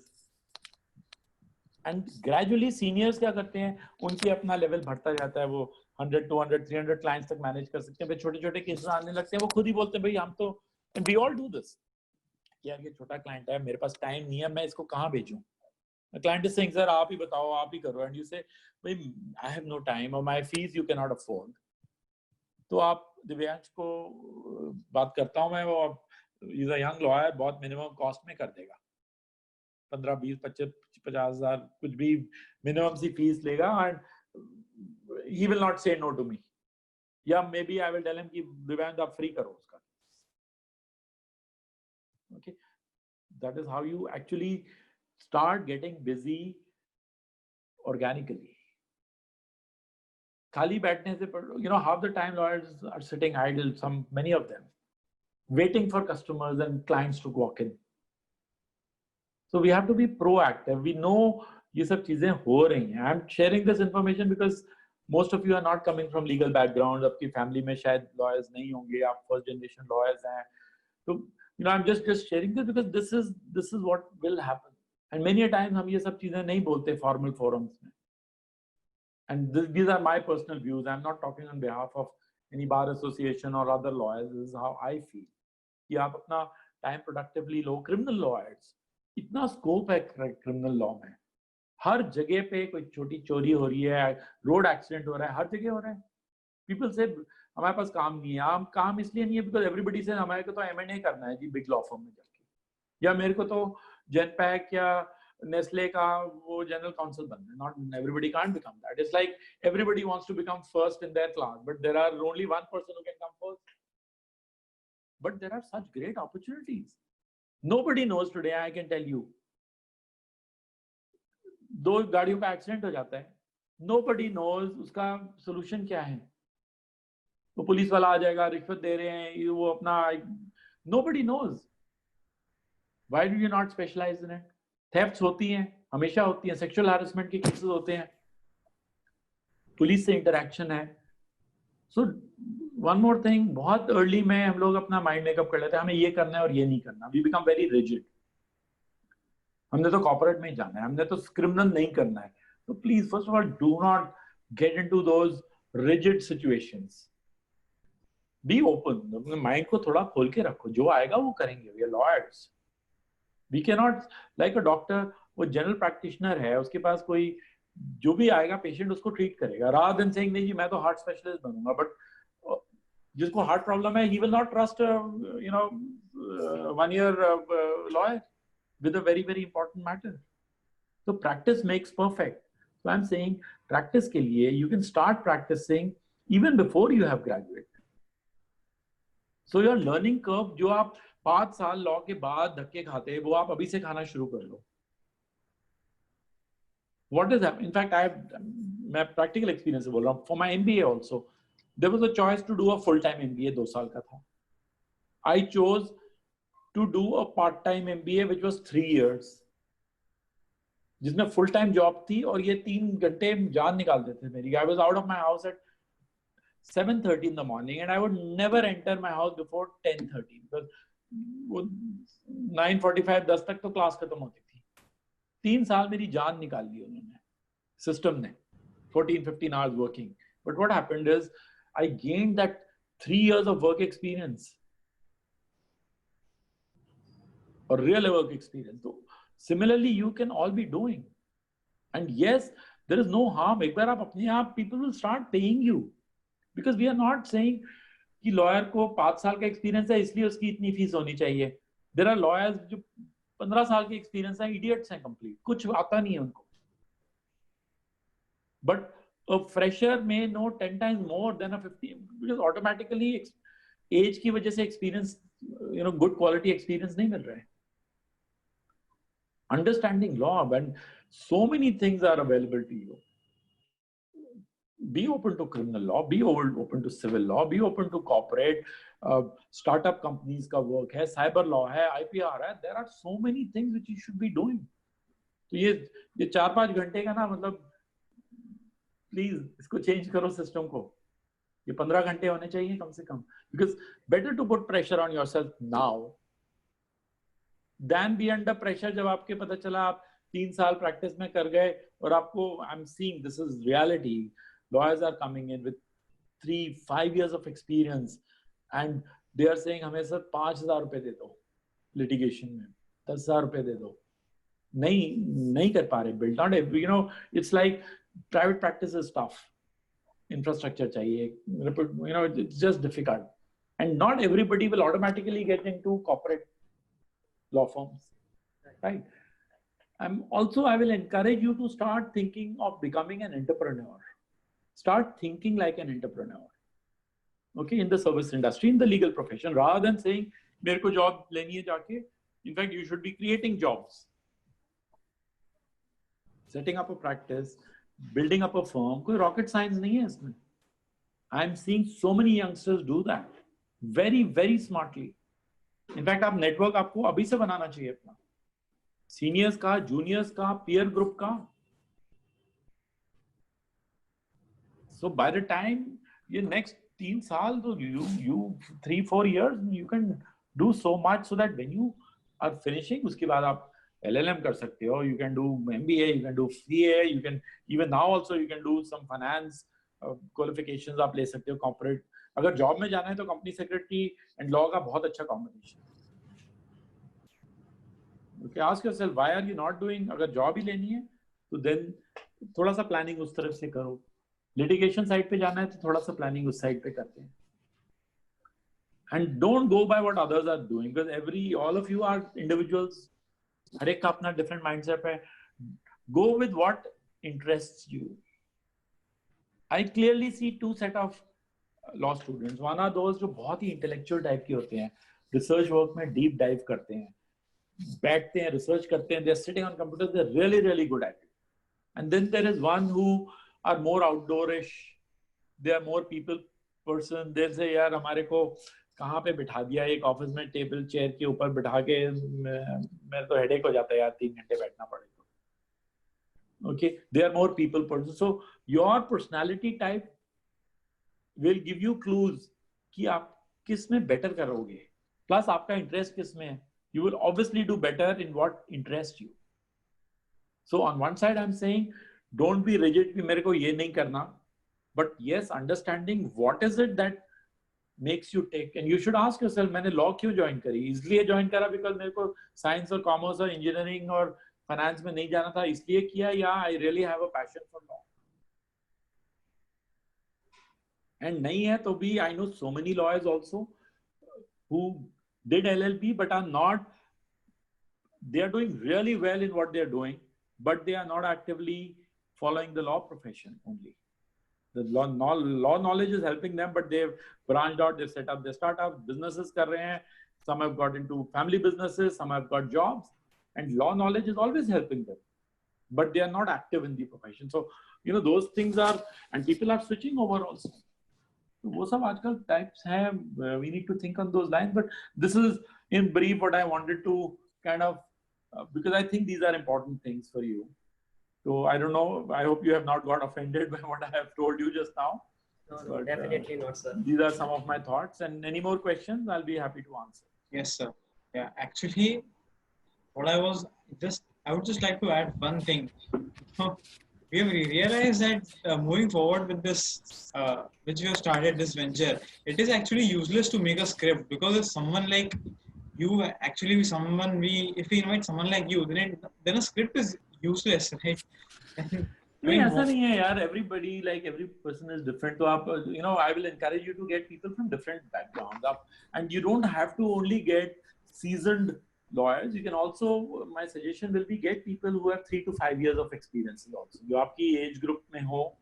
And gradually seniors क्या करते हैं, उनकी अपना level बढ़ता जाता है, वो 100, 200, 300 clients तक manage कर सकते हैं, फिर छोटे-छोटे cases आने लगते हैं, वो खुद ही बोलते हैं भाई हम तो, and we all do this, यार ये छोटा client है, मेरे पास time नहीं है, मैं इसको कहाँ भेजूं? The client is saying, sir, आप ही बताओ, आप ही करो, and you say, भाई I have no time, or my fees you cannot afford. तो आप दिव्यांश को बात करता हूँ मैं, वो he's a young lawyer, बहुत minimum cost में कर देगा, 15, 20, 25, 50,000 कुछ भी minimum सी fees लेगा, and he will not say no to me. या maybe I will tell him कि दिव्यांश आप free करो उसका. Okay, that is how you actually start getting busy organically. खाली बैठने से, half the time lawyers are sitting idle, many of them, waiting for customers and clients to walk in. So we have to be proactive. We know ये सब चीजें हो रही हैं. I'm sharing this information because most of you are not coming from legal background. आपकी family में शायद lawyers नहीं होंगे, आप first generation lawyers हैं. So I'm just sharing this because this is what will happen. And many a times हम ये सब चीजें नहीं बोलते formal forums में. And these are my personal views. I'm not talking on behalf of any bar association or other lawyers. This is how I feel. कि आप अपना time productively लो. Criminal lawyers, इतना scope है criminal law में. हर जगह पे कोई छोटी चोरी हो रही है, road accident हो रहा है, हर जगह हो रहा है. People say हमारे पास काम नहीं है. काम इसलिए नहीं है because everybody says हमारे को तो M&A करना है जी big law firm में जाके. या मेरे को तो Genpact या Nestle का वो general counsel बनना है. Not everybody can't become that. It's like everybody wants to become first in their class, but there are only one person who can come first. But there are such great opportunities. Nobody knows today, I can tell you. 2 गाड़ियों का accident हो जाता है. Nobody knows उसका solution क्या है. वो police वाला आ जाएगा, रिश्वत दे रहे हैं, वो अपना, nobody knows. Why do you not specialize in it? Thefts होती हैं, हमेशा होती हैं, sexual harassment के cases होते हैं, पुलिस से interaction है. So one more thing, बहुत early में हम लोग अपना mind make up कर लेते हैं, हमें ये करना है और ये नहीं करना. We become very rigid. हमने तो corporate में ही जाना है, हमने तो criminal नहीं करना है. So please, first of all, do not get into those rigid situations. Be open. अपने mind को थोड़ा खोल के रखो, जो आएगा वो करेंगे. We are lawyers. We cannot, like a doctor, वो general practitioner है, उसके पास कोई जो भी आएगा patient उसको treat करेगा. Rather than saying नहीं जी मैं तो heart specialist बनूंगा, but जिसको heart problem है, he will not trust a 1-year lawyer with a very, very important matter. So practice makes perfect. So I'm saying practice के लिए you can start practicing even before you have graduated. So your learning curve जो आप 5 साल law के बाद धक्के खाते हैं, वो आप अभी से खाना शुरू कर लो. What is that? In fact, मैं practical experience से बोल रहा हूँ. For my MBA also, there was a choice to do a full-time MBA, 2 साल का था. I chose to do a part-time MBA which was 3 years, जिसमें full-time job थी और ये 3 घंटे जान निकाल देते थे मेरी. I was out of my house at 7:30 in the morning and I would never enter my house before 10:30 because 9:45 10 तक तो क्लास खत्म होती थी. 3 साल मेरी जान निकाल ली उन्होंने, सिस्टम ने. 14-15 hours working. But what happened is I gained that 3 years of work experience or real work experience. So similarly, you can all be doing. And yes, there is no harm. एक बार आप अपने आप, people will start paying you. Because we are not saying कि lawyer को 5 साल का experience है इसलिए उसकी इतनी फीस होनी चाहिए. There are lawyers जो 15 साल के experience है, idiots हैं complete. कुछ आता नहीं है उनको. But a fresher may know 10 times more than a 50 because automatically age की वजह से experience, good quality experience नहीं मिल रहा है. Understanding law, and so many things are available to you. Be open to criminal law, be open to civil law, be open to corporate, startup companies का work है, cyber law है, IPR है. There are so many things which you should be doing. तो ये 4-5 घंटे का ना, मतलब प्लीज इसको चेंज करो सिस्टम को. ये 15 घंटे होने चाहिए कम से कम. Because better to put pressure on yourself now than be under pressure जब आपके पता चला आप 3 साल प्रैक्टिस में कर गए और आपको, I'm seeing this is reality. Lawyers are coming in with 3-5 years of experience and they are saying हमें सर 5,000 रुपए दे दो litigation में, 10,000 रुपए दे दो. नहीं कर पा रहे. Build not every, it's like private practice is tough. Infrastructure चाहिए, it's just difficult. And not everybody will automatically get into corporate law firms, right? I will encourage you to start thinking of becoming an entrepreneur. Start thinking like an entrepreneur, okay, in the service industry, in the legal profession, rather than saying, मेरे को job लेनी है जाके. In fact, you should be creating jobs. Setting up a practice, building up a firm, कोई rocket science नहीं है इसमें. I'm seeing so many youngsters do that very, very smartly. In fact, आप network आपको अभी से बनाना चाहिए अपना. Seniors का, juniors का, peer group का. So by the time ये next 3 साल, तो you 3-4 years, you can do so much so that when you are finishing, उसके बाद आप LLM कर सकते हो. You can do MBA, you can do CA, you can even now also you can do some finance qualifications आप ले सकते हो. Corporate, अगर job में जाना है तो company secretary and law का बहुत अच्छा combination. Okay, ask yourself why are you not doing. अगर job ही लेनी है तो then थोड़ा सा planning उस तरफ से करो. Litigation side पे जाना है तो थोड़ा सा planning उस side पे करते हैं. And don't go by what others are doing because all of you are individuals. हर एक का अपना different mindset है. Go with what interests you. I clearly see 2 set of law students. One are those जो बहुत ही intellectual type के होते हैं. Research work में deep dive करते हैं. बैठते हैं, research करते हैं. They are sitting on computers. They are really, really good at it. And then there is one who are more outdoorish. They are more people person. They say यार हमारे को कहाँ पे बिठा दिया एक ऑफिस में टेबल चेयर के ऊपर बिठा के मेरे तो हेडेक हो जाता है यार 3 घंटे बैठना पड़ेगा. Okay, they are more people person. So your personality type will give you clues कि आप किस में better करोगे. Plus आपका interest किस में है. You will obviously do better in what interests you. So on one side I'm saying don't be rigid कि मेरे को ये नहीं करना. But yes, understanding what is it that makes you take, and you should ask yourself मैंने law क्यों join करी. इसलिए join करा because मेरे को science और commerce और engineering और finance में नहीं जाना था इसलिए किया, या I really have a passion for law. And नहीं है तो भी I know so many lawyers also who did LLB but are not, they are doing really well in what they are doing, but they are not actively following the law profession only. The law knowledge is helping them, but they've branched out, they've set up their startup, businesses कर रहे हैं. Some have got into family businesses, some have got jobs, and law knowledge is always helping them, but they are not active in the profession. So, those things are, and people are switching over also. वो सब आजकल types हैं. We need to think on those lines. But this is in brief what I wanted to kind of because I think these are important things for you. So I don't know. I hope you have not got offended by what I have told you just now. No, But, definitely not, sir. These are some of my thoughts. And any more questions, I'll be happy to answer. Yes, sir. Yeah, actually, I would just like to add one thing. We have realized that moving forward with this, which we have started this venture, it is actually useless to make a script, because if someone like you actually if we invite someone like you, then a script is useless, right? नहीं ऐसा नहीं है यार. Everybody, like every person is different. तो आप I will encourage you to get people from different backgrounds up, and you don't have to only get seasoned lawyers. You can also, my suggestion will be, get people who have 3 to 5 years of experience also. जो आपकी age group में हो,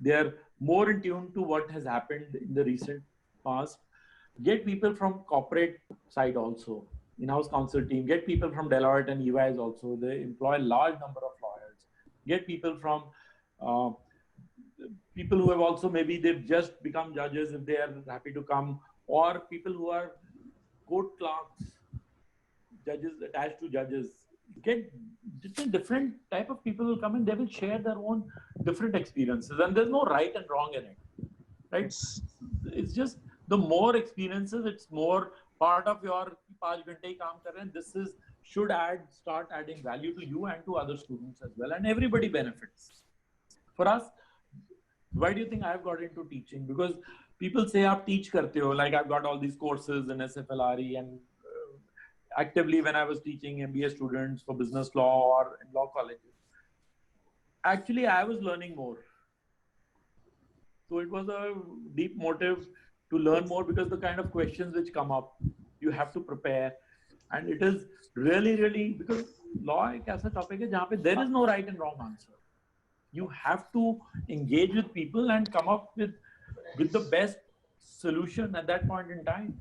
they are more in tune to what has happened in the recent past. Get people from corporate side also, in-house counsel team. Get people from Deloitte and EYs also. They employ a large number of lawyers. Get people from people who have also, maybe they've just become judges if they are happy to come, or people who are court clerks, judges attached to judges. Get different type of people will come in. They will share their own different experiences, and there's no right and wrong in it, right? It's just the more experiences, it's more part of your 5 घंटे ही काम कर रहे हैं. This should start adding value to you and to other students as well, and everybody benefits. For us, why do you think I've got into teaching? Because people say आप teach करते हो, like I've got all these courses in SFLRE, and actively when I was teaching MBA students for business law or in law colleges, actually I was learning more. So it was a deep motive to learn more, because the kind of questions which come up, you have to prepare. And it is really, really, because law एक ऐसा topic है जहाँ पे there is no right and wrong answer. You have to engage with people and come up with the best solution at that point in time.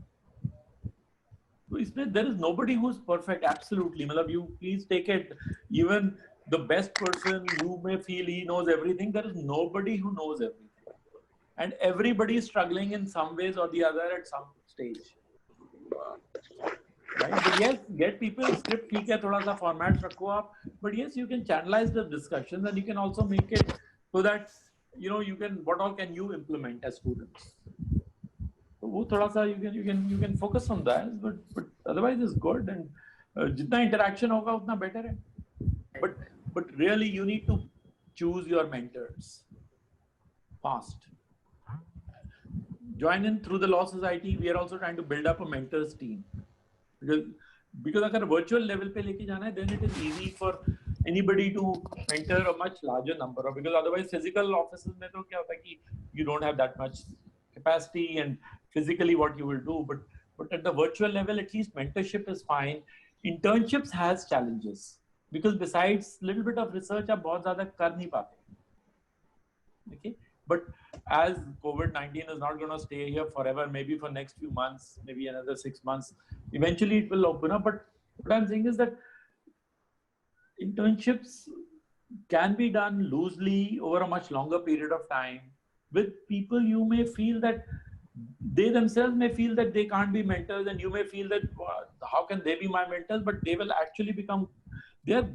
So there is nobody who's perfect, absolutely. You please take it. Even the best person, you may feel he knows everything. There is nobody who knows everything. And everybody is struggling in some ways or the other at some stage. Right? But yes, get people script, ठीक है, थोड़ा सा format रखो आप. But yes, you can channelize the discussions, and you can also make it so that you can, what all can you implement as students. So वो थोड़ा सा you can focus on that, but otherwise it's good, and जितना interaction होगा उतना better है. But really you need to choose your mentors fast. Join in through the Law Society. We are also trying to build up a mentors team. Because अगर virtual level पे लेके जाना है, then it is easy for anybody to mentor a much larger number of, because otherwise physical offices में तो क्या होता है कि you don't have that much capacity and physically what you will do, but at the virtual level at least mentorship is fine. Internships has challenges, because besides little bit of research आप बहुत ज़्यादा कर नहीं पाते. Okay, but as COVID-19 is not going to stay here forever, maybe for next few months, maybe another 6 months, eventually it will open up. But what I'm saying is that internships can be done loosely over a much longer period of time with people you may feel that they themselves may feel that they can't be mentors, and you may feel that how can they be my mentors, but they will actually become, they're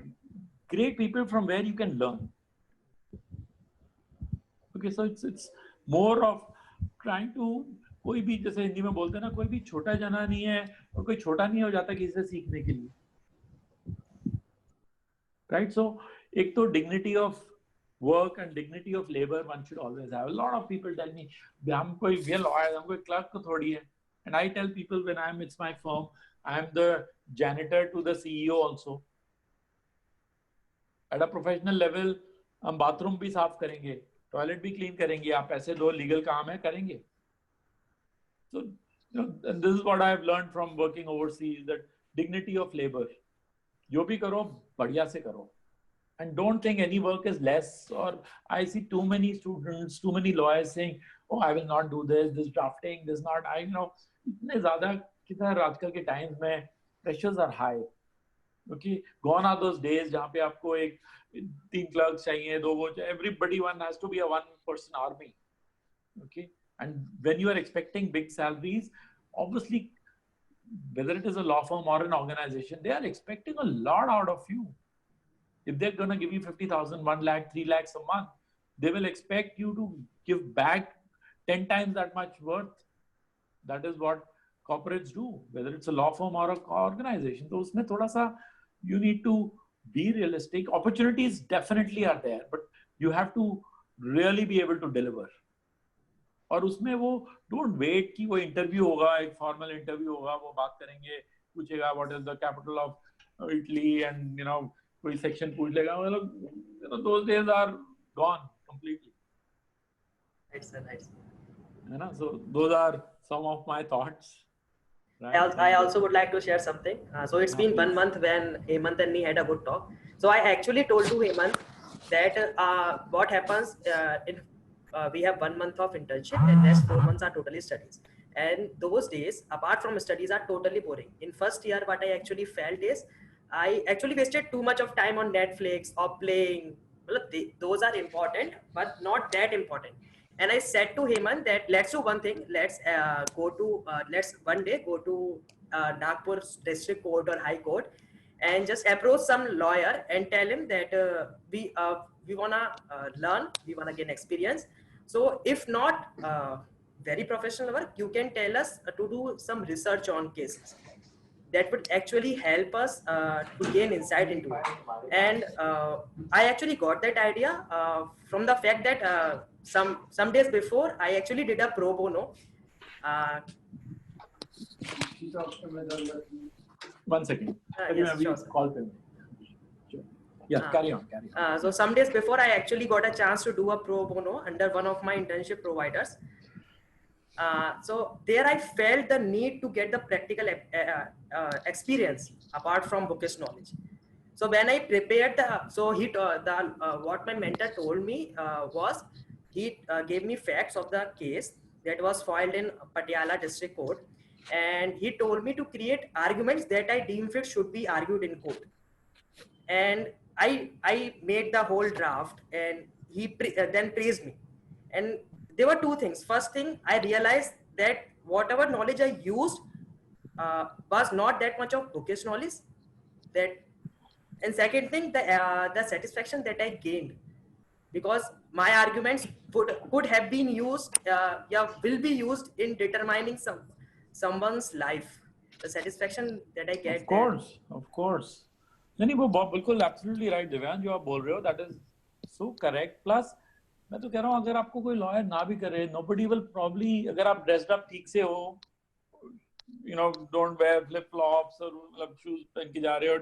great people from where you can learn. Okay, so it's more of trying to, कोई भी जैसे हिंदी में बोलते हैं ना, कोई भी छोटा जना नहीं है और कोई छोटा नहीं हो जाता किसी से सीखने के लिए. Right? So एक तो dignity of work and dignity of labor one should always have. A lot of people tell me, हम कोई we are lawyers, हम कोई clerk तो थोड़ी है. And I tell people when it's my firm, I am the janitor to the CEO also. At a professional level, हम bathroom भी साफ करेंगे, टॉयलेट भी क्लीन करेंगे, आप पैसे दो, लीगल काम है, करेंगे. So and this is what I have learned from working overseas, that dignity of labor. जो भी करो बढ़िया से करो, and don't think any work is less. Or I see too many students, too many lawyers saying, oh, I will not do this drafting, this not, इतने ज़्यादा किधर आजकल के times में pressures are high. Okay, gone are those days जहाँ पे आपको 3 clerks चाहिए, 2 वो चाहिए. Everybody has to be a 1-person army. Okay, And when you are expecting big salaries, obviously, whether it is a law firm or an organization, they are expecting a lot out of you. If they're going to give you 50,000, 1 lakh, 3 lakhs a month, they will expect you to give back 10 times that much worth. That is what corporates do, whether it's a law firm or an organization. So usme thoda sa, you need to be realistic. Opportunities definitely are there, but you have to really be able to deliver. और उसमें वो don't wait कि वो interview होगा, एक formal interview होगा, वो बात करेंगे, पूछेगा what is the capital of Italy and you know कोई सेक्शन पूछ लेगा, मतलब you know those days are gone completely. Nice. है ना? So those are some of my thoughts. Right? I also would like to share something. So it's been 1 month when Hemant and me had a good talk. So I actually told to Hemant that what happens we have 1 month of internship and next 4 months are totally studies. And those days, apart from studies, are totally boring. In first year, what I actually felt is I actually wasted too much of time on Netflix or playing. Well, those are important, but not that important. And I said to Hemant that let's do one thing. Let's let's one day go to Nagpur District Court or High Court and just approach some lawyer and tell him that we wanna learn, we wanna gain experience. So if not very professional work, you can tell us to do some research on cases. That would actually help us to gain insight into it. And I actually got that idea from the fact that some days before I actually did a pro bono. One second. Yes, sure, sir. Call them. Yeah, carry on. So some days before I actually got a chance to do a pro bono under one of my internship providers. So there I felt the need to get the practical experience apart from bookish knowledge. So when I prepared what my mentor told me was he gave me facts of the case that was filed in Patiala District Court, and he told me to create arguments that I deem fit should be argued in court. And I made the whole draft, and he then praised me. And there were two things. First thing, I realized that whatever knowledge I used was not that much of bookish knowledge. And second thing, the satisfaction that I gained, because my arguments could have been used, will be used in determining someone's life. The satisfaction that I get. Of course. नहीं वो बिल्कुल absolutely right Divyansh जो आप बोल रहे हो, that is so correct. Plus मैं तो कह रहा हूँ अगर आपको कोई लॉयर ना भी करे, nobody will probably, अगर आप dressed up ठीक से हो, you know, don't wear flip flops और मतलब shoes पहन के जा रहे हो,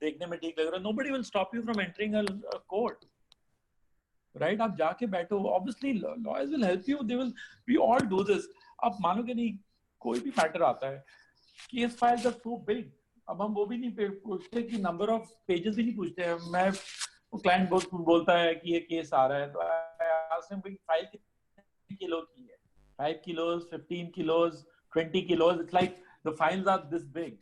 देखने में ठीक लग रहा है, nobody will stop you from entering a court, right? आप जाके बैठो, obviously lawyers will help you, we all do this. आप मानोगे नहीं, कोई भी मैटर आता है, case files are so big, अब हम वो भी नहीं पूछते कि नंबर ऑफ पेजेस भी नहीं पूछते हैं. मैं वो क्लाइंट बोलता है कि ये केस आ रहा है, तो फाइल कितने किलो की है, 5 kilos, 15 kilos, 20 kilos, it's like the files are this big.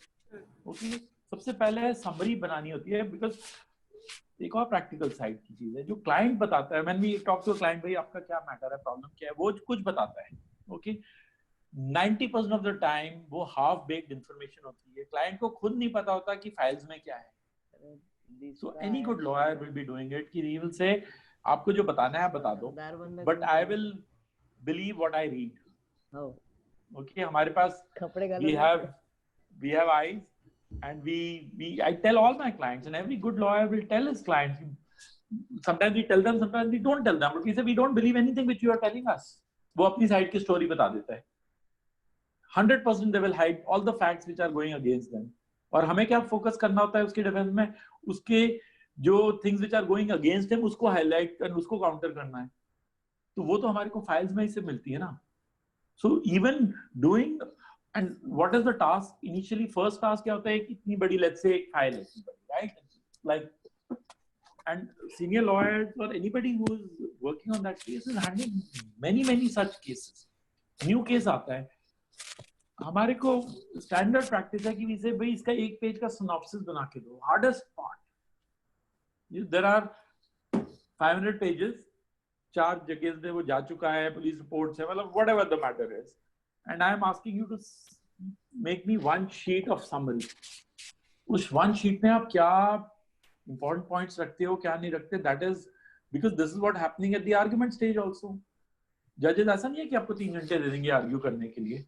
Okay, सबसे पहले समरी बनानी होती है, बिकॉज एक और प्रैक्टिकल साइड की चीज है जो क्लाइंट बताता है. When we talk to client, भाई आपका क्या मैटर है, प्रॉब्लम क्या है, वो कुछ बताता है. ओके, 90% ऑफ द टाइम वो हाफ बेक्ड इंफॉर्मेशन होती है, क्लाइंट को खुद नहीं पता होता कि फाइल्स में क्या है. So any good lawyer will be doing it कि ही विल से आपको जो बताना है बता दो, but I will believe what I read. Okay, हमारे पास we have eyes, and I tell all my clients, and every good lawyer will tell his clients. Sometimes we tell them, sometimes we don't tell them, but we say we don't believe anything which you are telling us. वो अपनी side की story बता देता है. 100% they will hide all the facts which are going against them. और हमें क्या focus करना होता है उसके डिफेंस में, उसके जो things which are going against him उसको हाईलाइट और उसको काउंटर करना है. तो वो तो हमारे को फाइल्स में ही से मिलती है ना. So even doing, and what is the task initially? First task क्या होता है कि इतनी बड़ी, let's say एक फाइल है, right? Like, and senior lawyers or anybody who is working on that case is handling many such cases. New case आता है, हमारे को स्टैंडर्ड प्रैक्टिस है कि इसे भाई इसका एक पेज का सिनॉप्सिस बना के दो. Hardest part, there are 500 pages, 4 जगह से वो जा चुका है, पुलिस रिपोर्ट्स है, मतलब whatever the matter is, and I am asking you to make me one sheet of summary. उस one sheet में आप क्या important points रखते हो, क्या नहीं रखते, that is because this is what happening at the argument stage also. Judges ऐसा नहीं है कि आपको 3 घंटे दे देंगे argue करने के लिए.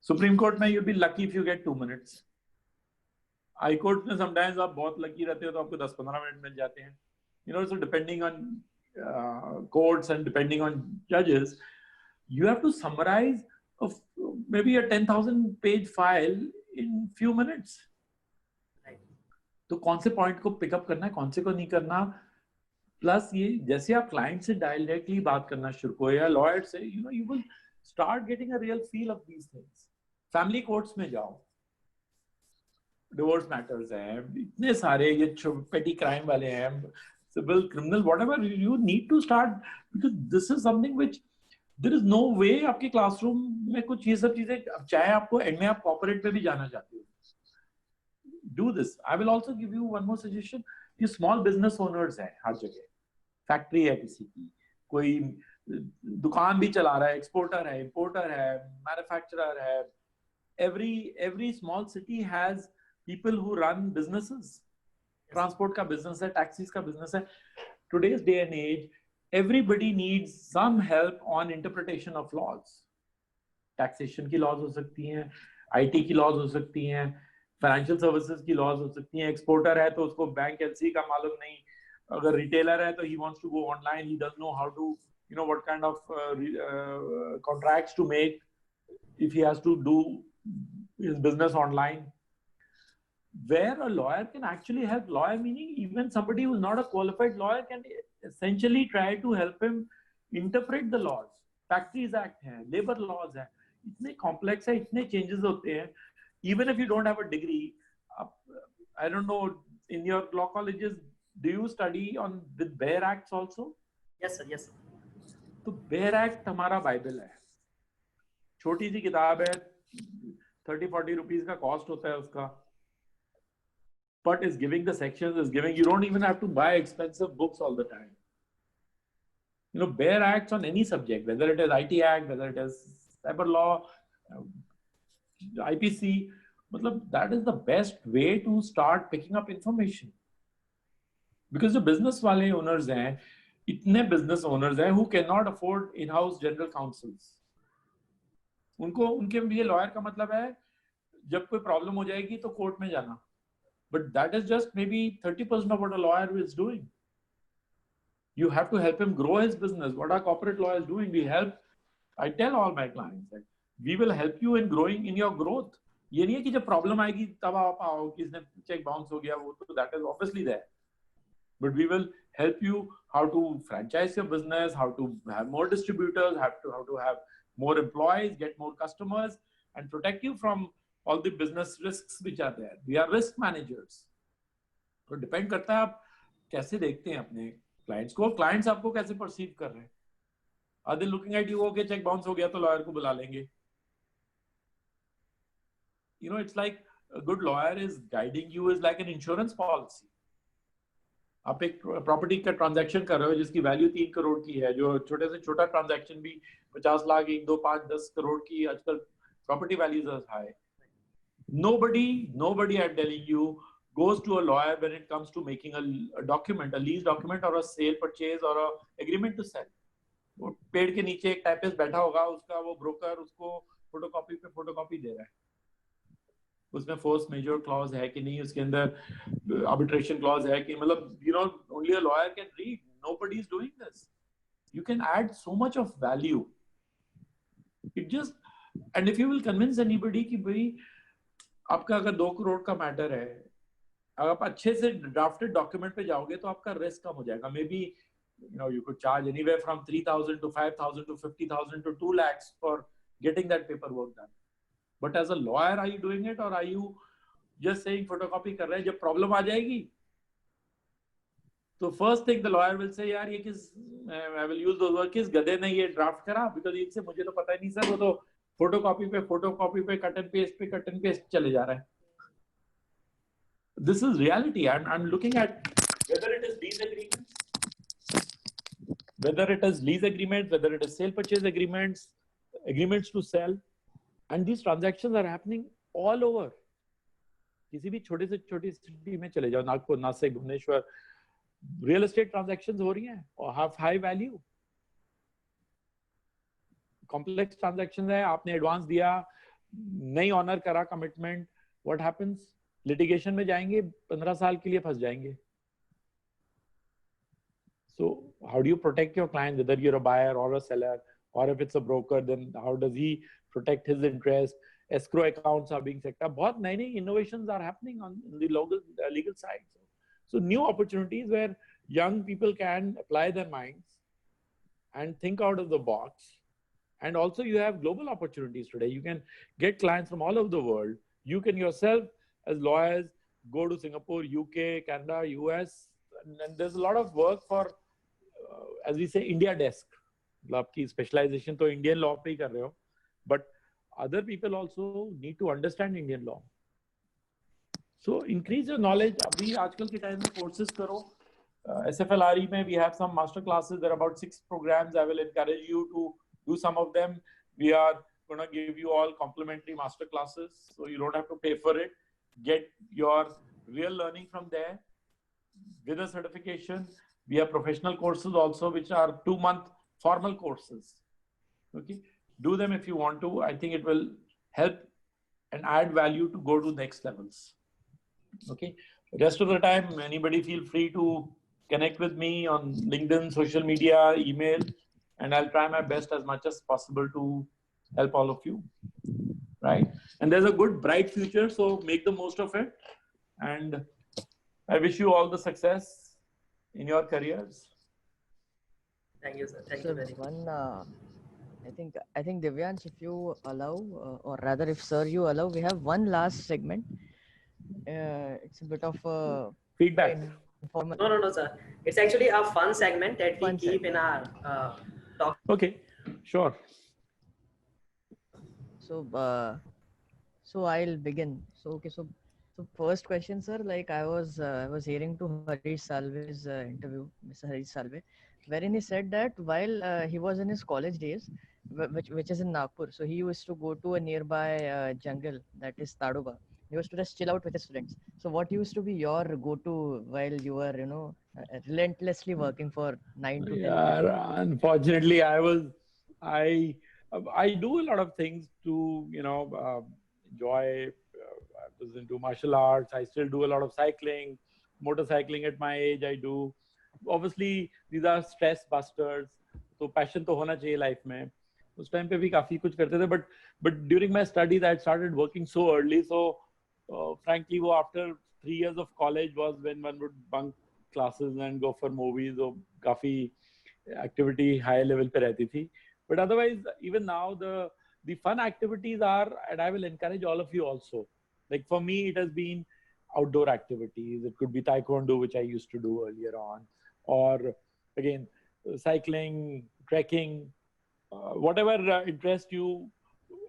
Supreme Court में you'll be lucky if you get 2 minutes. High Court में sometimes आप बहुत lucky रहते हो तो आपको 10-15 मिनट मिल जाते हैं. You know, so depending on courts and depending on judges, you have to summarize of maybe a 10,000 page file in few minutes. तो कौन से पॉइंट को पिकअप करना है, कौन से को नहीं करना, प्लस ये जैसे आप क्लाइंट से डायरेक्टली बात करना शुरू करो या लॉयर से, you know, you will start getting a real feel of these things. Family courts में जाओ, डिवोर्स मैटर्स हैं, इतने सारे ये पेटी क्राइम वाले हैं, civil, criminal, whatever, you need to start because this is something which there is no way आपके क्लासरूम में कुछ ये सब चीजें, चाहे आपको एंड में आप कॉर्पोरेट में भी जाना चाहते हो. Do this. I will also give you one more suggestion. ये small business owners हैं हर जगह, फैक्ट्री है किसी की, कोई दुकान भी चला रहा है, एक्सपोर्टर है, इंपोर्टर है, मैन्युफैक्चरर है. Every small city has people who run businesses. Transport का बिजनेस है, टैक्सीज का बिजनेस है. Today's day and age, everybody needs some help on interpretation of laws. Taxation की लॉज हो सकती हैं, IT की लॉज हो सकती हैं, फाइनेंशियल सर्विसेज की लॉज हो सकती हैं. एक्सपोर्टर है तो उसको बैंक एलसी का मालूम नहीं, अगर रिटेलर है तो he wants to go online, he doesn't know how to, you know, what kind of contracts to make if he has to do his business online. Where a lawyer can actually help, lawyer meaning even somebody who is not a qualified lawyer can essentially try to help him interpret the laws. Factories Act है, labor laws है, इतने complex है, इतने changes होते हैं. Even if you don't have a degree, I don't know, in your law colleges, do you study on with Bayer Acts also? Yes sir, yes sir. तो Bayer Act हमारा Bible है. छोटी सी किताब है, 30-40 रुपीस का cost होता है उसका, but is giving the sections, is giving, you don't even have to buy expensive books all the time. You know, Bayer Acts on any subject, whether it is IT Act, whether it is cyber law, IPC, मतलब that is the best way to start picking up information. Because the business वाले owners हैं, इतने business owners हैं who cannot afford in-house general counsels. उनको, उनके लिए lawyer का मतलब है जब कोई problem हो जाएगी तो कोर्ट में जाना. But that is just maybe 30% of what a lawyer is doing. You have to help him grow his business. What are corporate lawyers doing? We help. I tell all my clients that we will help you in growing in your growth. ये नहीं है कि जब problem आएगी तब आप आओ कि इसने चेक बाउंस हो गया, वो तो that is obviously there. But we will help you how to franchise your business, how to have more distributors, how to have more employees, get more customers, and protect you from all the business risks which are there. We are risk managers. तो depend करता है आप कैसे देखते हैं अपने clients को, clients आपको कैसे perceive कर रहे हैं. Are they looking at you, okay, check bounce हो गया तो lawyer को बुला लेंगे? You know, it's like a good lawyer is guiding you is like an insurance policy. आप एक प्रॉपर्टी का ट्रांजैक्शन कर रहे हो जिसकी वैल्यू 3 करोड़ की है, जो छोटे से छोटा ट्रांजैक्शन भी 50 लाख, 1, 2, 5, 10 करोड़ की आजकल property values are high. Nobody I'm telling you goes to a lawyer when it comes to making a document, a lease document or a sale purchase or a agreement to sell. वो पेड़ के नीचे एक typist बैठा होगा, उसका वो broker उसको फोटोकॉपी पे फोटोकॉपी दे रहा है. उसमें फोर्स मेजर क्लॉज है कि नहीं, उसके अंदर आर्बिट्रेशन क्लॉज है कि, मतलब, you know, only a lawyer can read. Nobody is doing this. You can add so much of value. It just, and if you will convince anybody कि भाई आपका अगर 2 करोड़ का मैटर है, अगर आप अच्छे से ड्राफ्टेड डॉक्यूमेंट पे जाओगे तो आपका रिस्क कम हो जाएगा. May be, you know, you could charge anywhere from 3,000 to 5,000 to 50,000 to 2 lakhs for getting that paperwork done. But as a lawyer, are you doing it or are you just saying photocopy कर रहे हैं? जब problem आ जाएगी तो first thing the lawyer will say, यार ये किस, I will use those words, किस गधे ने ये ड्राफ्ट करा, because इससे मुझे तो पता ही नहीं सर, वो तो फोटोकॉपी पे कट एंड पेस्ट चले जा रहा है. This is reality. I'm looking at whether it is these agreements, whether it is lease agreements, whether it is sale purchase agreements, agreements to sell, and these transactions are happening all over. किसी भी छोटे से छोटी city में चले जाओ, Nagpur, Nashik, Bhubaneswar, real estate transactions हो रही हैं और have high value. Complex transactions है, आपने एडवांस दिया, नहीं ऑनर करा कमिटमेंट, व्हाट हैपेंस? लिटिगेशन में जाएंगे, 15 साल के लिए फंस जाएंगे. So how do you protect your client, whether you're a buyer or a seller, or if it's a broker, then how does he protect his interest? Escrow accounts are being set up. बहुत नई innovations are happening on the legal side. So new opportunities where young people can apply their minds and think out of the box. And also you have global opportunities today. You can get clients from all over the world. You can yourself, as lawyers, go to Singapore, UK, Canada, US, and there's a lot of work for, as we say, India desk. आपकी specialization तो Indian law पे ही कर रहे हो, but other people also need to understand Indian law. So increase your knowledge. अभी आजकल के time में courses करो. SFLRE में we have some master classes. There are about 6 programs. I will encourage you to do some of them. We are going to give you all complimentary master classes, so you don't have to pay for it. Get your real learning from there with a certification. We have professional courses also, which are 2-month formal courses. Okay, do them if you want to. I think it will help and add value to go to next levels. Okay, rest of the time, anybody feel free to connect with me on LinkedIn, social media, email, and I'll try my best as much as possible to help all of you. Right, and there's a good bright future, so make the most of it. And I wish you all the success in your careers. Thank you, sir. Thank you very much. I think Divyansh, if you allow, or rather if sir you allow, we have one last segment. It's a bit of a Feedback. informal. No, sir. It's actually a fun segment that we Fun keep in our talk. Okay, sure. So I'll begin. So first question, sir. Like I was hearing to Harish Salve's interview, Mr. Harish Salve, wherein he said that while he was in his college days, which is in Nagpur, so he used to go to a nearby jungle, that is Tadoba. He used to just chill out with his friends. So what used to be your go-to while you were, relentlessly working for 9 to 10 years? Unfortunately, I do a lot of things to, enjoy. I was into martial arts. I still do a lot of cycling, motorcycling at my age. I do. Obviously, these are stress busters. So passion to hona chahiye life mein. उस time पे भी काफी कुछ करते थे. But during my studies, I had started working so early. So frankly, after 3 years of college was when one would bunk classes and go for movies. So काफी activity high level पे रहती थी. But otherwise, even now, the fun activities are, and I will encourage all of you also. Like for me, it has been outdoor activities. It could be taekwondo, which I used to do earlier on, or again, cycling, trekking, whatever interests you.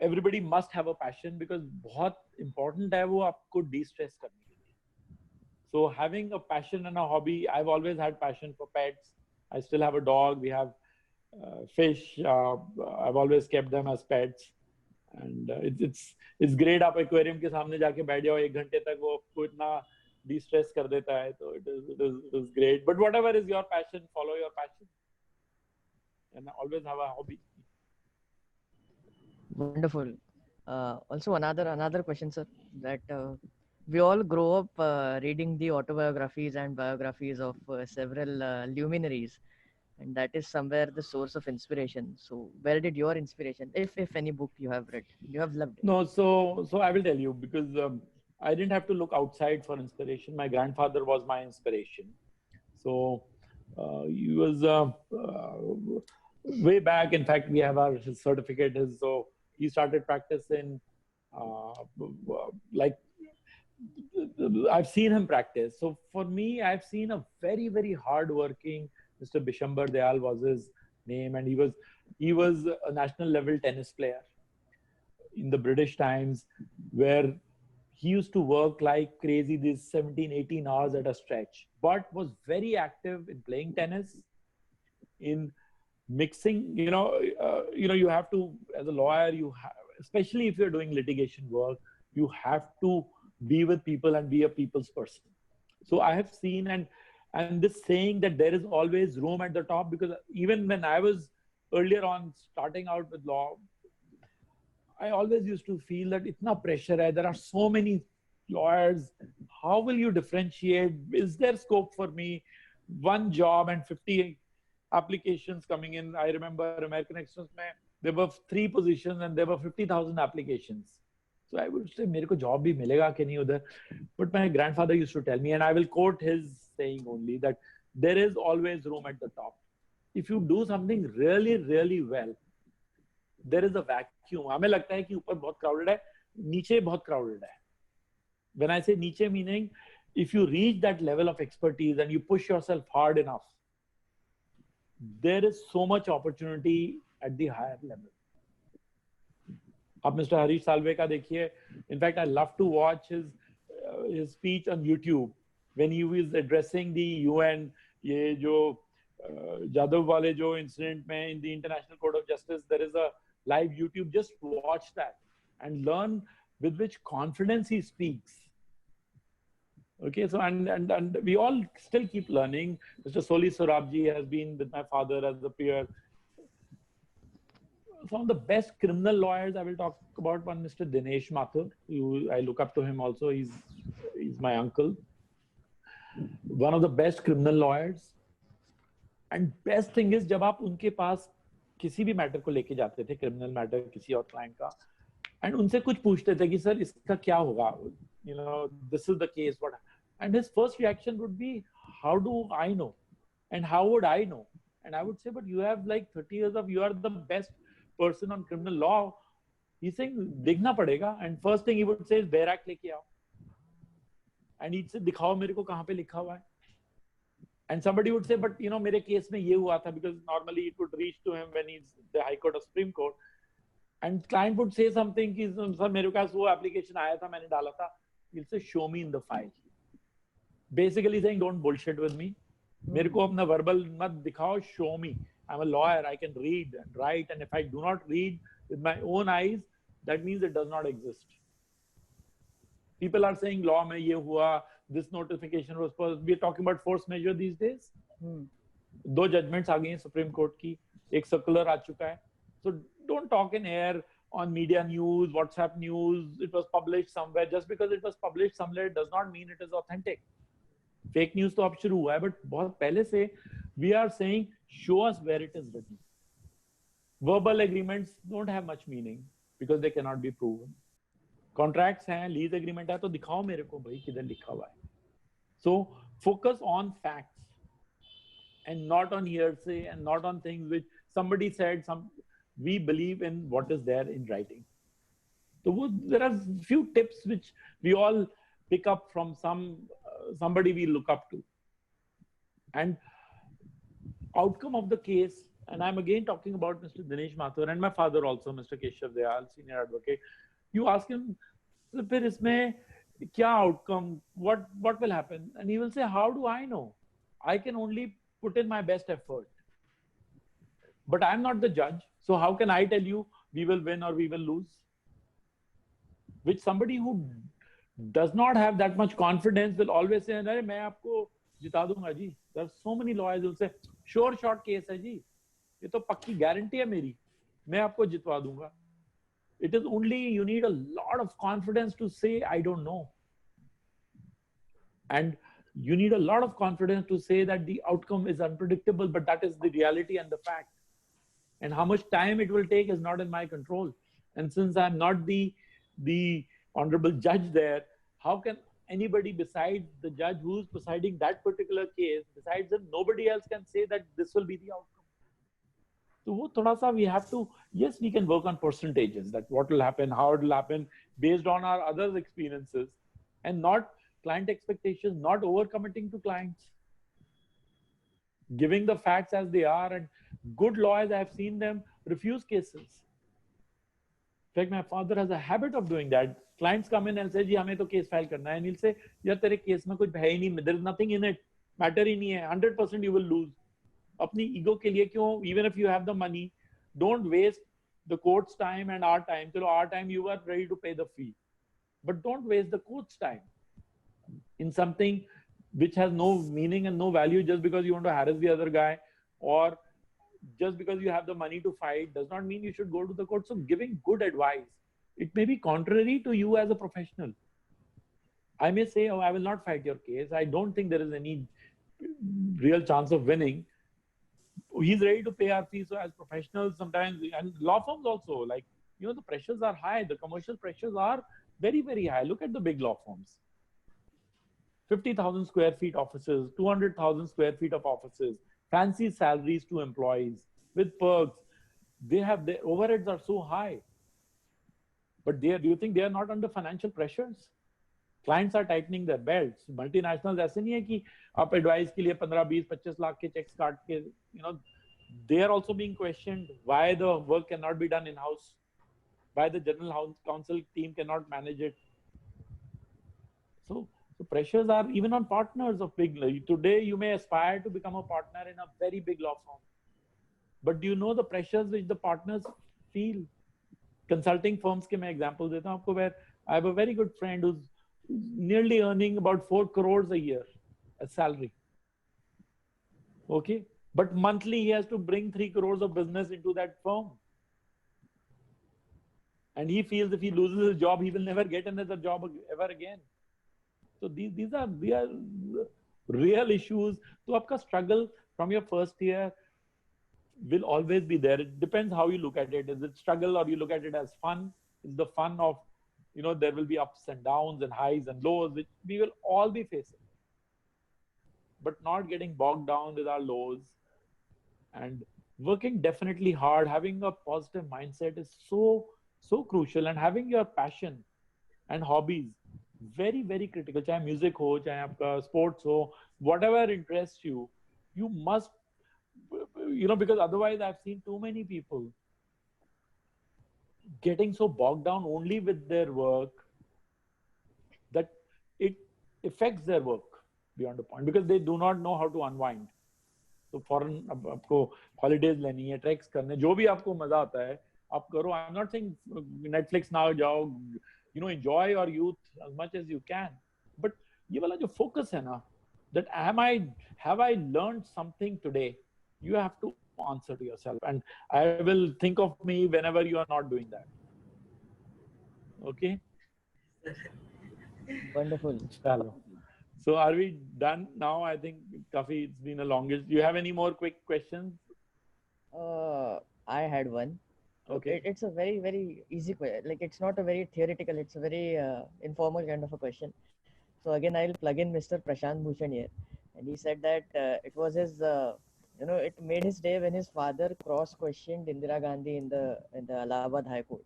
Everybody must have a passion because बहुत important है वो आपको de-stress करने के लिए. So having a passion and a hobby, I've always had passion for pets. I still have a dog. We have fish. I've always kept them as pets, and it's great. आप aquarium के सामने जाके बैठ जाओ 1 घंटे तक, वो आपको इतना de-stress कर देता है. So it is great. But whatever is your passion, follow your passion, and always have a hobby. Wonderful. Also, another question, sir. That we all grow up reading the autobiographies and biographies of several luminaries, and that is somewhere the source of inspiration. So, where did your inspiration, if any book you have read, you have loved it? No, so I will tell you because I didn't have to look outside for inspiration. My grandfather was my inspiration. So he was way back. In fact, we have our certificate. So he started practicing. Like I've seen him practice. So for me, I've seen a very, very hardworking Mr. Bishambar Dayal was his name, and he was a national level tennis player in the British times, where he used to work like crazy, these 17-18 hours at a stretch, but was very active in playing tennis, in mixing, you have to, as a lawyer, especially if you're doing litigation work, you have to be with people and be a people's person. So I have seen, and this saying that there is always room at the top, because even when I was earlier on starting out with law, I always used to feel that itna pressure hai, there are so many lawyers, how will you differentiate? Is there scope for me? One job and 50 applications coming in. I remember American Express, there were 3 positions and there were 50,000 applications. So I would say, मेरे को job भी मिलेगा कि नहीं उधर? But my grandfather used to tell me, and I will quote his saying only, that there is always room at the top. If you do something really, really well, there is a vacuum. हमें लगता है कि ऊपर बहुत crowded है, नीचे बहुत crowded है. When I say नीचे, meaning if you reach that level of expertise and you push yourself hard enough, there is so much opportunity at the higher level. आप Mr. Harish Salve का देखिए. In fact, I love to watch his speech on YouTube when he was addressing the UN. ये जो जादव वाले जो incident में in the International Court of Justice, there is a live YouTube. Just watch that and learn with which confidence he speaks. Okay, so and we all still keep learning. Mr. Soli Sorabji has been with my father as a peer. Some of the best criminal lawyers, I will talk about one, Mr. Dinesh Mathur. I look up to him also. He's my uncle. One of the best criminal lawyers. And best thing is, जब आप उनके पास किसी भी matter को लेके जाते थे, criminal matter किसी और क्लाइंट का, and उनसे कुछ पूछते थे कि सर इसका क्या होगा, this is the case, what, and his first reaction would be, how do I know, and how would I know? And I would say, but you have like 30 years of, you are the best person on criminal law. He's saying देखना पड़ेगा, and first thing he would say is बैराक लेके आओ, and he'd say दिखाओ मेरे को कहाँ पे लिखा हुआ है. And somebody would say, but मेरे केस में ये हुआ था, because normally it would reach to him when he's the High Court or Supreme Court, and client would say something कि सर मेरे पास वो application आया था, मैंने डाला था. He'll say, show me in the file. Basically saying, don't bullshit with me. मेरे को अपना verbal मत दिखाओ, show me. I'm a lawyer, I can read and write, and if I do not read with my own eyes, that means it does not exist. People are saying law में ये हुआ, this notification was supposed. We are talking about force measure these days. 2 judgments आ गई हैं Supreme Court की, एक circular आ चुका है. So don't talk in air on media news, WhatsApp news. It was published somewhere. Just because it was published somewhere does not mean it is authentic. Fake news तो अब शुरू हुआ है, but बहुत पहले से we are saying, show us where it is written. Verbal agreements don't have much meaning because they cannot be proven. Contracts हैं, lease agreement है, तो दिखाओ मेरे को भाई किधर लिखा हुआ है. So focus on facts and not on hearsay and not on things which somebody said. We believe in what is there in writing. So there are few tips which we all pick up from somebody we look up to. And outcome of the case, and I'm again talking about Mr. Dinesh Mathur and my father also, Mr. Keshav Dayal, senior advocate. You ask him, फिर इसमें क्या outcome, what will happen? And he will say, how do I know? I can only put in my best effort. But I'm not the judge. So how can I tell you we will win or we will lose? Which somebody who does not have that much confidence will always say, अरे मैं आपको जिता दूंगा जी. There are so many lawyers who will say, sure short case है जी. ये तो पक्की guarantee है मेरी. मैं आपको जितवा दूंगा. It is only, you need a lot of confidence to say, I don't know. And you need a lot of confidence to say that the outcome is unpredictable, but that is the reality and the fact. And how much time it will take is not in my control. And since I'm not the honorable judge there, how can anybody besides the judge who's presiding that particular case, besides him, nobody else can say that this will be the outcome. So wo thoda sa we have to, yes, we can work on percentages, that what will happen, how it will happen, based on our other experiences, and not client expectations, not overcommitting to clients. Giving the facts as they are, and good lawyers, I have seen them refuse cases. In fact, my father has a habit of doing that. Clients come in and say, "जी हमें तो case file करना है," and he'll say, "यार तेरे case में कुछ है ही नहीं, there is nothing in it, matter ही नहीं है, 100% you will lose." अपनी ego के लिए क्यों, even if you have the money, don't waste the court's time and our time. चलो our time you are ready to pay the fee, but don't waste the court's time in something which has no meaning and no value just because you want to harass the other guy, or just because you have the money to fight does not mean you should go to the court. So giving good advice, it may be contrary to you as a professional. I may say, oh, I will not fight your case. I don't think there is any real chance of winning. He's ready to pay our fees. So as professionals, sometimes, and law firms also, like, you know, the pressures are high. The commercial pressures are very, very high. Look at the big law firms. 50,000 square feet offices, 200,000 square feet of offices, fancy salaries to employees with perks. They have, their overheads are so high. But do you think they are not under financial pressures? Clients are tightening their belts. Multinationals ऐसे नहीं है कि आप advice के लिए 15, 20, 25 लाख के checks काट के, you know, they are also being questioned why the work cannot be done in-house, why the general counsel team cannot manage it. So pressures are even on partners of big. Today, you may aspire to become a partner in a very big law firm, but do you know the pressures which the partners feel? Consulting firms के मैं example देता हूँ आपको, where I have a very good friend who's nearly earning about 4 crores a year as salary. Okay, but monthly he has to bring 3 crores of business into that firm, and he feels if he loses his job, he will never get another job ever again. So these are real issues. So आपका struggle from your first year will always be there. It depends how you look at it. Is it struggle or you look at it as fun? Is the fun of, you know, there will be ups and downs and highs and lows, which we will all be facing. But not getting bogged down with our lows and working definitely hard, having a positive mindset is so crucial, and having your passion and hobbies very, very critical. चाहे music हो, चाहे आपका sports हो, whatever interests you, you must, you know, because otherwise I've seen too many people getting so bogged down only with their work that it affects their work beyond a point, because they do not know how to unwind. तो foreign आपको holidays लेनी है, tracks करने, जो भी आपको मजा आता है आप करो. I am not saying Netflix ना जाओ, you know, enjoy your youth as much as you can, but ये वाला जो focus है ना, that have I learned something today, you have to answer to yourself, and I will think of me whenever you are not doing that. Okay, Wonderful. chalo. So are we done now? I think Kafi, it's been a longest. Do you have any more quick questions? I had one. Okay. It's a very, very easy question. Like, it's not a very theoretical, it's a very informal kind of a question. So again, I'll plug in Mr. Prashant Bhushan here. And he said that it was his, you know, it made his day when his father cross-questioned Indira Gandhi in the Allahabad High Court.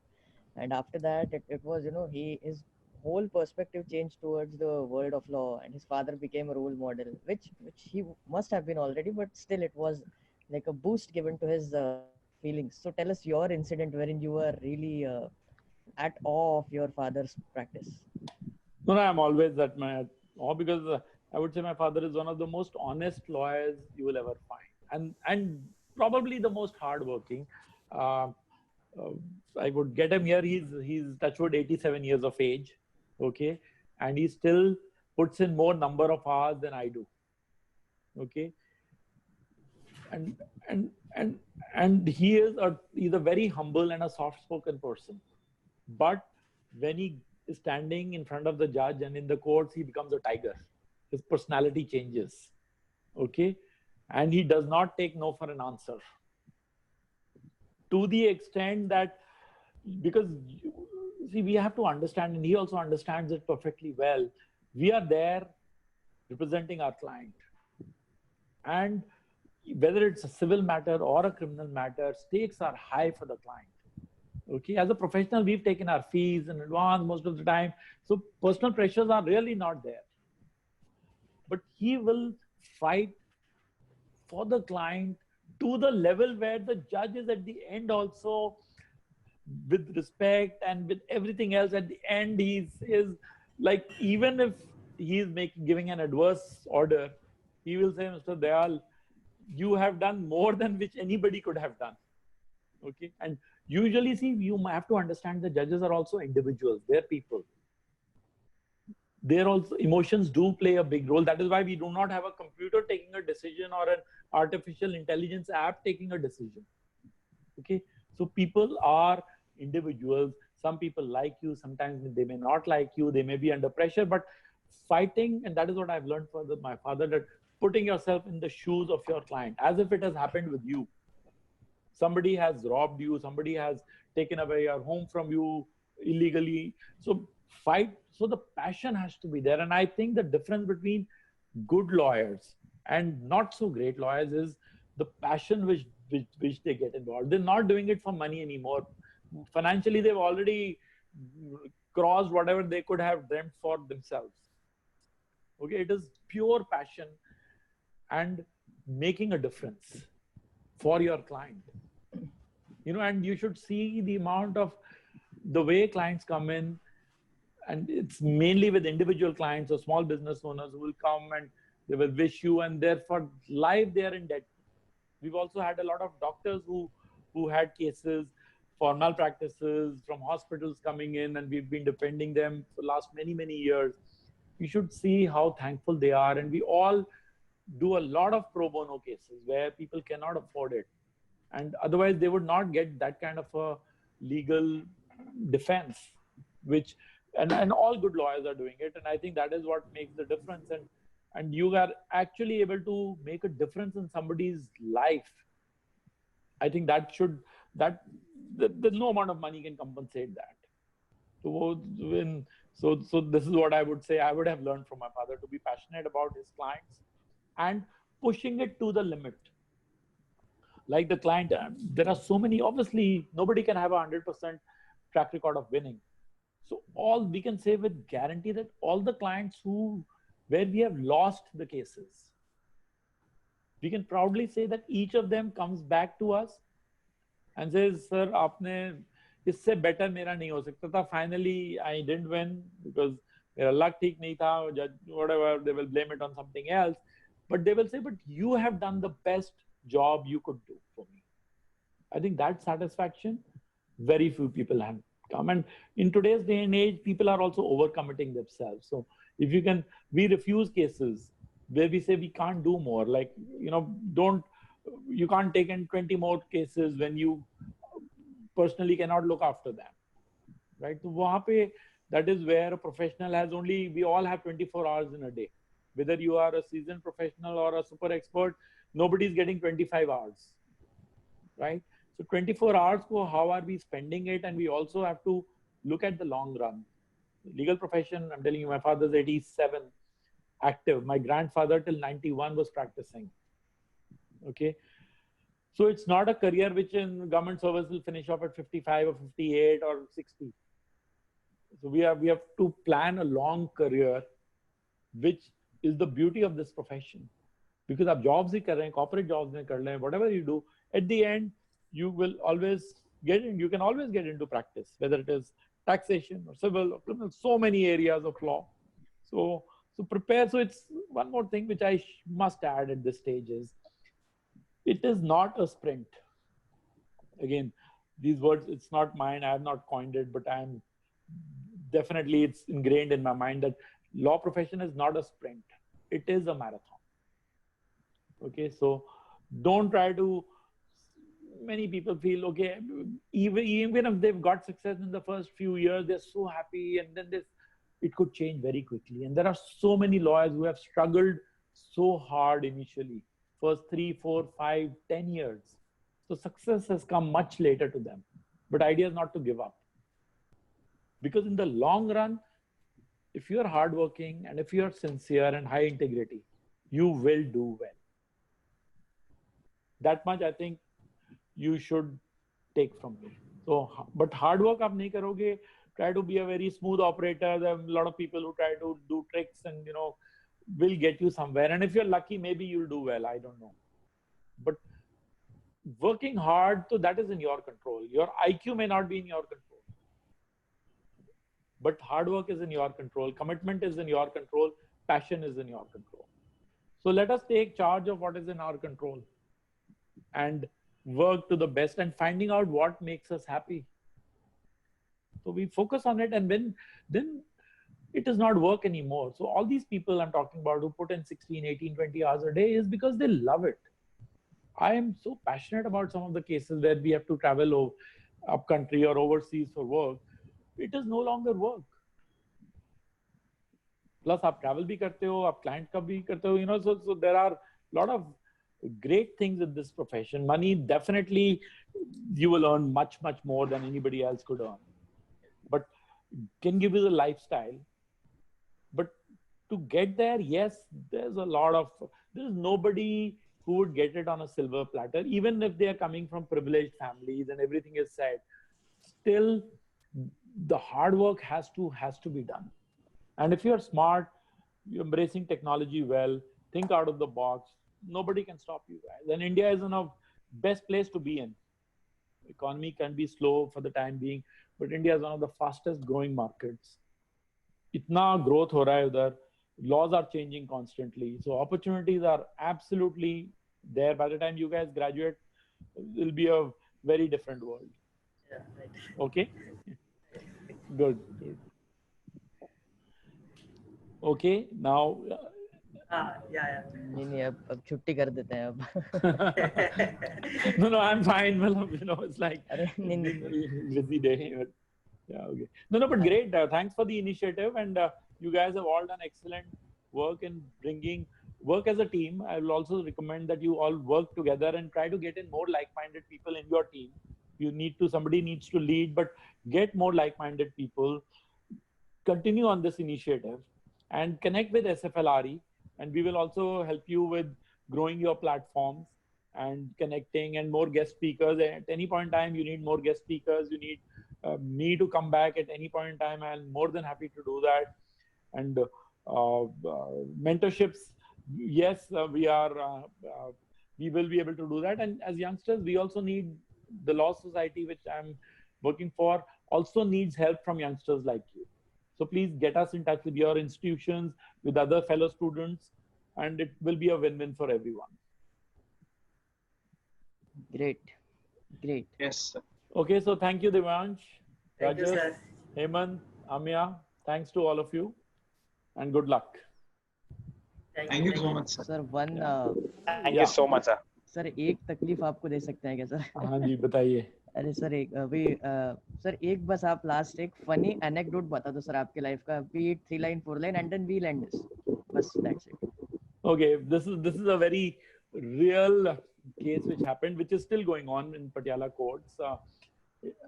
And after that, it was, you know, his whole perspective changed towards the world of law, and his father became a role model, which he must have been already, but still it was like a boost given to his feelings. So tell us your incident wherein you were really at awe of your father's practice. No, I'm always at my awe, because I would say my father is one of the most honest lawyers you will ever find, and probably the most hardworking. I would get him here. He's touchwood 87 years of age, okay, and he still puts in more number of hours than I do, okay, and he's a very humble and a soft-spoken person, but when he is standing in front of the judge and in the courts, he becomes a tiger. His personality changes, okay, and he does not take no for an answer. To the extent that, because see, we have to understand, and he also understands it perfectly well, we are there representing our client, and whether it's a civil matter or a criminal matter, stakes are high for the client. Okay, as a professional, we've taken our fees in advance most of the time, so personal pressures are really not there. But he will fight for the client to the level where the judge is at the end also, with respect and with everything else. At the end, he is like, even if he is giving an adverse order, he will say, Mr. Dayal, you have done more than which anybody could have done. Okay. And usually, see, you have to understand the judges are also individuals, they're people. Their also emotions do play a big role. That is why we do not have a computer taking a decision or an artificial intelligence app taking a decision. Okay. So people are individuals. Some people like you, sometimes they may not like you, they may be under pressure, but fighting, and that is what I've learned from my father, that putting yourself in the shoes of your client as if it has happened with you. Somebody has robbed you, somebody has taken away your home from you illegally. So fight. So the passion has to be there. And I think the difference between good lawyers and not so great lawyers is the passion which they get involved. They're not doing it for money anymore. Financially, they've already crossed whatever they could have dreamt for themselves. Okay, it is pure passion and making a difference for your client. You know, and you should see the amount of the way clients come in, and it's mainly with individual clients or small business owners who will come and they will wish you, and therefore life they are in debt. We've also had a lot of doctors who had cases for malpractices from hospitals coming in, and we've been defending them for the last many years. You should see how thankful they are, and we all do a lot of pro bono cases where people cannot afford it, and otherwise they would not get that kind of a legal defense, which and all good lawyers are doing it. And I think that is what makes the difference. And you are actually able to make a difference in somebody's life. I think there's no amount of money can compensate that. So this is what I would say I would have learned from my father, to be passionate about his clients and pushing it to the limit. Like the client, there are so many, obviously nobody can have 100% track record of winning. So all we can say with guarantee that all the clients where we have lost the cases, we can proudly say that each of them comes back to us and says, sir, aapne isse better mera nahi ho sakta tha. Finally, I didn't win because mera luck theek nahi tha, whatever, they will blame it on something else. But they will say, but you have done the best job you could do for me. I think that satisfaction, very few people have come. And in today's day and age, people are also overcommitting themselves. So if you can, we refuse cases where we say we can't do more. Like, you know, you can't take in 20 more cases when you personally cannot look after them, right? So wahan pe, that is where a professional has we all have 24 hours in a day. Whether you are a seasoned professional or a super expert, nobody's getting 25 hours, right? So 24 hours, how are we spending it? And we also have to look at the long run. Legal profession, I'm telling you, my father's 87, active. My grandfather till 91 was practicing. Okay. So it's not a career which in government service will finish off at 55 or 58 or 60. So we have to plan a long career, which is the beauty of this profession. Because आप jobs ही कर रहे हैं, corporate jobs में कर रहे हैं, whatever you do, at the end, you will always you can always get into practice, whether it is taxation or civil or criminal, so many areas of law. So prepare. So it's one more thing which I must add at this stage is, it is not a sprint. Again, these words, it's not mine. I have not coined it, but definitely it's ingrained in my mind that law profession is not a sprint. It is a marathon. Okay, so don't try to. Many people feel, okay, even if they've got success in the first few years, they're so happy, and then it could change very quickly. And there are so many lawyers who have struggled so hard initially, first 3, 4, 5, 10 years. So success has come much later to them. But idea is not to give up. Because in the long run, if you're hardworking and if you're sincere and high integrity, you will do well. That much I think you should take from me. So, but hard work aap nahi karoge, try to be a very smooth operator. There are a lot of people who try to do tricks and, you know, will get you somewhere. And if you're lucky, maybe you'll do well. I don't know. But working hard, so that is in your control. Your IQ may not be in your control. But hard work is in your control. Commitment is in your control. Passion is in your control. So let us take charge of what is in our control. and work to the best and finding out what makes us happy. So we focus on it, and then it does not work anymore. So all these people I'm talking about who put in 16, 18, 20 hours a day is because they love it. I am so passionate about some of the cases where we have to travel up country or overseas for work. It is no longer work. Plus आप travel भी करते हो, आप client का भी करते हो, so there are a lot of great things in this profession. Money, definitely you will earn much, much more than anybody else could earn. But can give you the lifestyle. But to get there, yes, there's nobody who would get it on a silver platter, even if they are coming from privileged families and everything is said. Still, the hard work has to be done. And if you're smart, you're embracing technology well, think out of the box, nobody can stop you guys. And India is in a best place to be in. Economy can be slow for the time being, but India is one of the fastest growing markets. Itna growth ho raha hai udhar. Laws are changing constantly. So opportunities are absolutely there. By the time you guys graduate, it will be a very different world. Yeah, right. Okay? Good. Okay, now. Yeah. नहीं अब छुट्टी कर देते हैं अब. No, I'm fine. It's like अरे नहीं. busy day. But yeah, okay. No, but great. Thanks for the initiative, and you guys have all done excellent work in bringing work as a team. I will also recommend that you all work together and try to get in more like-minded people in your team. Somebody needs to lead, but get more like-minded people. Continue on this initiative and connect with SFLRE, and we will also help you with growing your platforms and connecting and more guest speakers. At any point in time, you need more guest speakers. You need me to come back at any point in time. I'm more than happy to do that. And mentorships, yes, we will be able to do that. And as youngsters, we also need the Law Society, which I'm working for, also needs help from youngsters like you. So please get us in touch with your institutions, with other fellow students, and it will be a win-win for everyone. Great. Yes, sir. Okay, so thank you, Devansh, Thank you, Rajesh, sir. Hemant, Amya. Thanks to all of you, and good luck. Thank you so much, sir. Sir one Thank you so much, sir. Sir एक तकलीफ आपको दे सकते हैं क्या sir? हाँ जी, बताइए. अरे sir sir एक बस आप लास्ट एक फनी एनेक्डोट बता दो सर आपके लाइफ का. B it 3 line 4 line and then we'll end this. बस that's it. Okay, this is a very real case which happened, which is still going on in Patiala courts,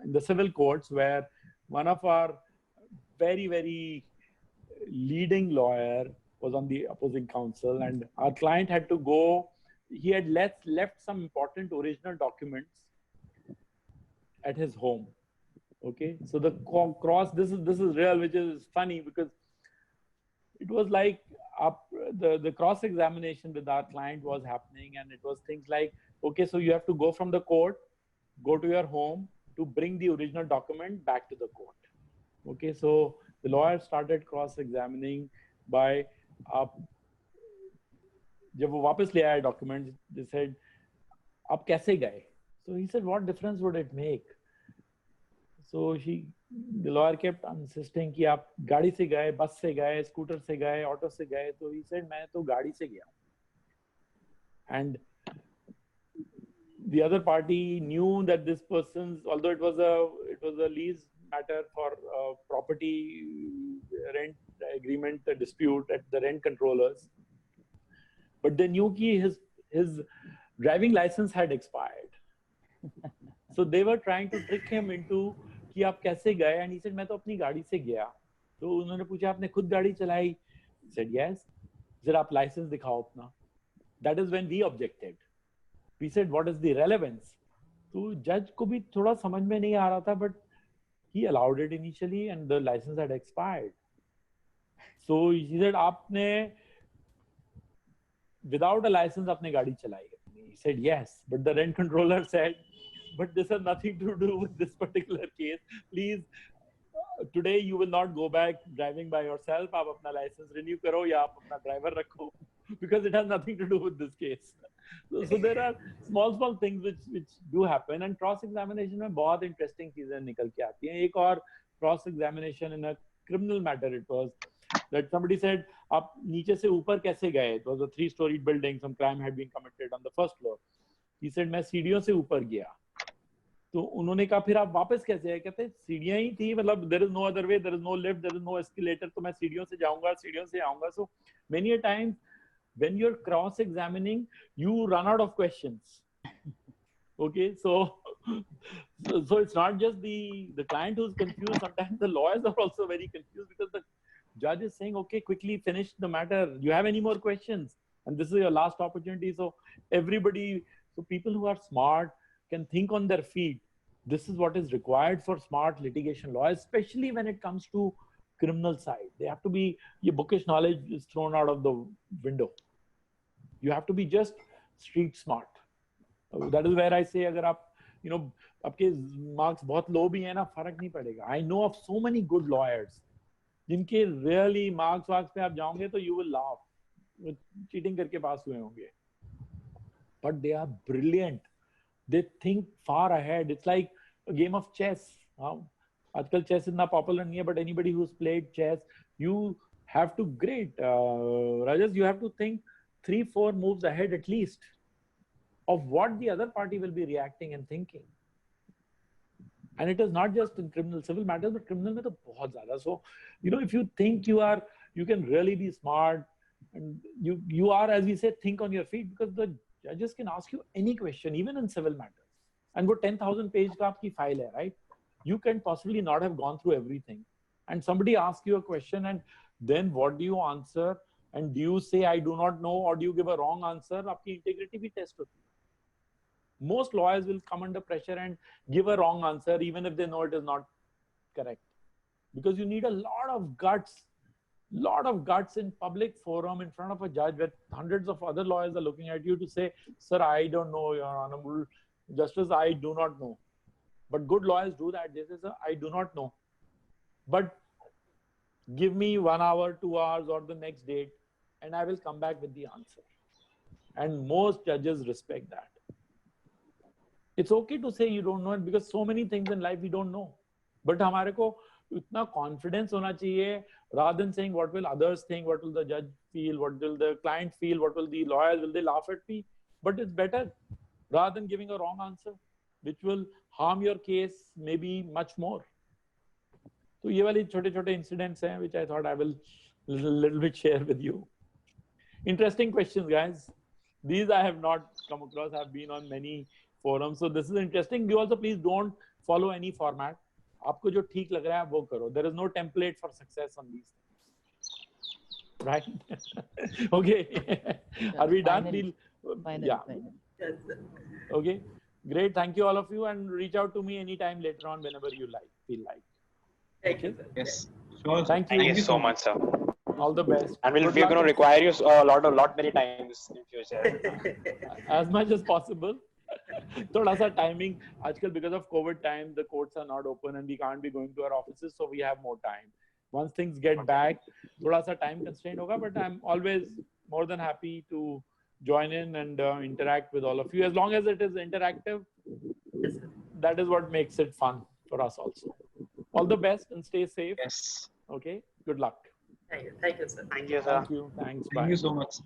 in the civil courts, where one of our very, very leading lawyer was on the opposing counsel, and our client had to go. He had left some important original documents at his home. Okay, so the cross. This is real, which is funny because it was like the cross examination with our client was happening, and it was things like, okay, so you have to go from the court, go to your home to bring the original document back to the court. Okay, so the lawyer started cross examining by जब वो वापस ले आए documents, they said, आप कैसे गए? So he said, what difference would it make? So the lawyer kept insisting कि आप गाड़ी से गए, बस से गए, स्कूटर से गए, ऑटो से गए. So he said, मैं तो गाड़ी से गया. And the other party knew that this person's, although it was a lease matter for property rent agreement dispute at the rent controllers, but they knew that his driving license had expired. So they were trying to trick him into कि आप कैसे गए, and he said मैं तो अपनी गाड़ी से गया. तो उन्होंने पूछा आपने खुद गाड़ी चलाई? He said yes. He said आप लाइसेंस दिखाओ अपना. That is when we objected. We said what is the relevance? तो जज को भी थोड़ा समझ में नहीं आ रहा था, but he allowed it initially and the license had expired. So he said आपने without a license आपने गाड़ी चलाई? He said yes, but the rent controller said, but this has nothing to do with this particular case. Please, today you will not go back driving by yourself. आप अपना license renew करो या आप अपना driver रखो, because it has nothing to do with this case. So there are small things which do happen, and cross examination में बहुत interesting चीजें निकल के आती हैं. एक और cross examination in a criminal matter it was that somebody said आप नीचे से ऊपर कैसे गए? It was a 3-storied building, some crime had been committed on the first floor. He said मैं सीढ़ियों से ऊपर गया. तो उन्होंने कहा फिर आप वापस कैसे आए? कहते सीढ़ियां ही थी, मतलब there is no other way, there is no lift, there is no escalator, तो मैं सीढ़ियों से जाऊंगा, सीढ़ियों से आऊंगा. So many a times when you're cross examining, you run out of questions. Okay, so it's not just the client who's confused. Sometimes the lawyers are also very confused because the judge is saying, okay, quickly finish the matter. Do you have any more questions? And this is your last opportunity. So people who are smart can think on their feet. This is what is required for smart litigation law, especially when it comes to criminal side. They have to be, your bookish knowledge is thrown out of the window. You have to be just street smart. That is where I say, अगर आप, आपके marks बहुत low भी हैं ना, फर्क नहीं पड़ेगा. I know of so many good lawyers, जिनके really marks पे आप जाओगे तो you will laugh. Cheating करके पास हुए होंगे. But they are brilliant. They think far ahead. It's like a game of chess. आजकल chess इतना popular नहीं है, but anybody who's played chess, you have to Rajas, you have to think 3-4 moves ahead at least of what the other party will be reacting and thinking. And it is not just in criminal, civil matters, but criminal mein to bahut zyada. So, if you think you can really be smart, and you are, as we say, think on your feet, because the judges can ask you any question, even in civil matters. And wo 10,000 page ka aapki file hai, right? You can possibly not have gone through everything. And somebody asks you a question, and then what do you answer? And do you say, I do not know, or do you give a wrong answer? Aapki integrity bhi test hoti hai. Most lawyers will come under pressure and give a wrong answer, even if they know it is not correct. Because you need a lot of guts in public forum in front of a judge where hundreds of other lawyers are looking at you to say, sir, I don't know, Your Honorable Justice, I do not know. But good lawyers do that. They say, sir, I do not know. But give me 1 hour, 2 hours, or the next date, and I will come back with the answer. And most judges respect that. It's okay to say you don't know it, because so many things in life we don't know. But हमारे को इतना confidence होना चाहिए, rather than saying what will others think, what will the judge feel, what will the client feel, what will the lawyers, will they laugh at me? But it's better rather than giving a wrong answer, which will harm your case maybe much more. So ये वाली छोटे-छोटे incidents हैं, which I thought I will little bit share with you. Interesting questions, guys. These I have not come across. I've been on many forums, so this is interesting. You also please don't follow any format. आपको जो ठीक लग रहा है वो करो. There is no template for success on these things, right? Okay. Are we done? Finally. Yeah. Yes, sir. Okay. Great. Thank you all of you, and reach out to me anytime later on whenever you feel like. Thank you, sir. Yes. Sure. Thank you. Thank you so much, sir. All the best. And Good we're luck. going to require you a lot many times in future. As much as possible. थोड़ा सा timing, आजकल because of COVID time, the courts are not open and we can't be going to our offices, so we have more time. Once things get back, थोड़ा सा time constraint होगा, but I'm always more than happy to join in and interact with all of you. As long as it is interactive, Yes, sir. that is what makes it fun for us also. All the best and stay safe. Yes. Okay. Good luck. Thank you, sir. Thank you, sir. Thank you. Thanks. Bye. Thank you so much.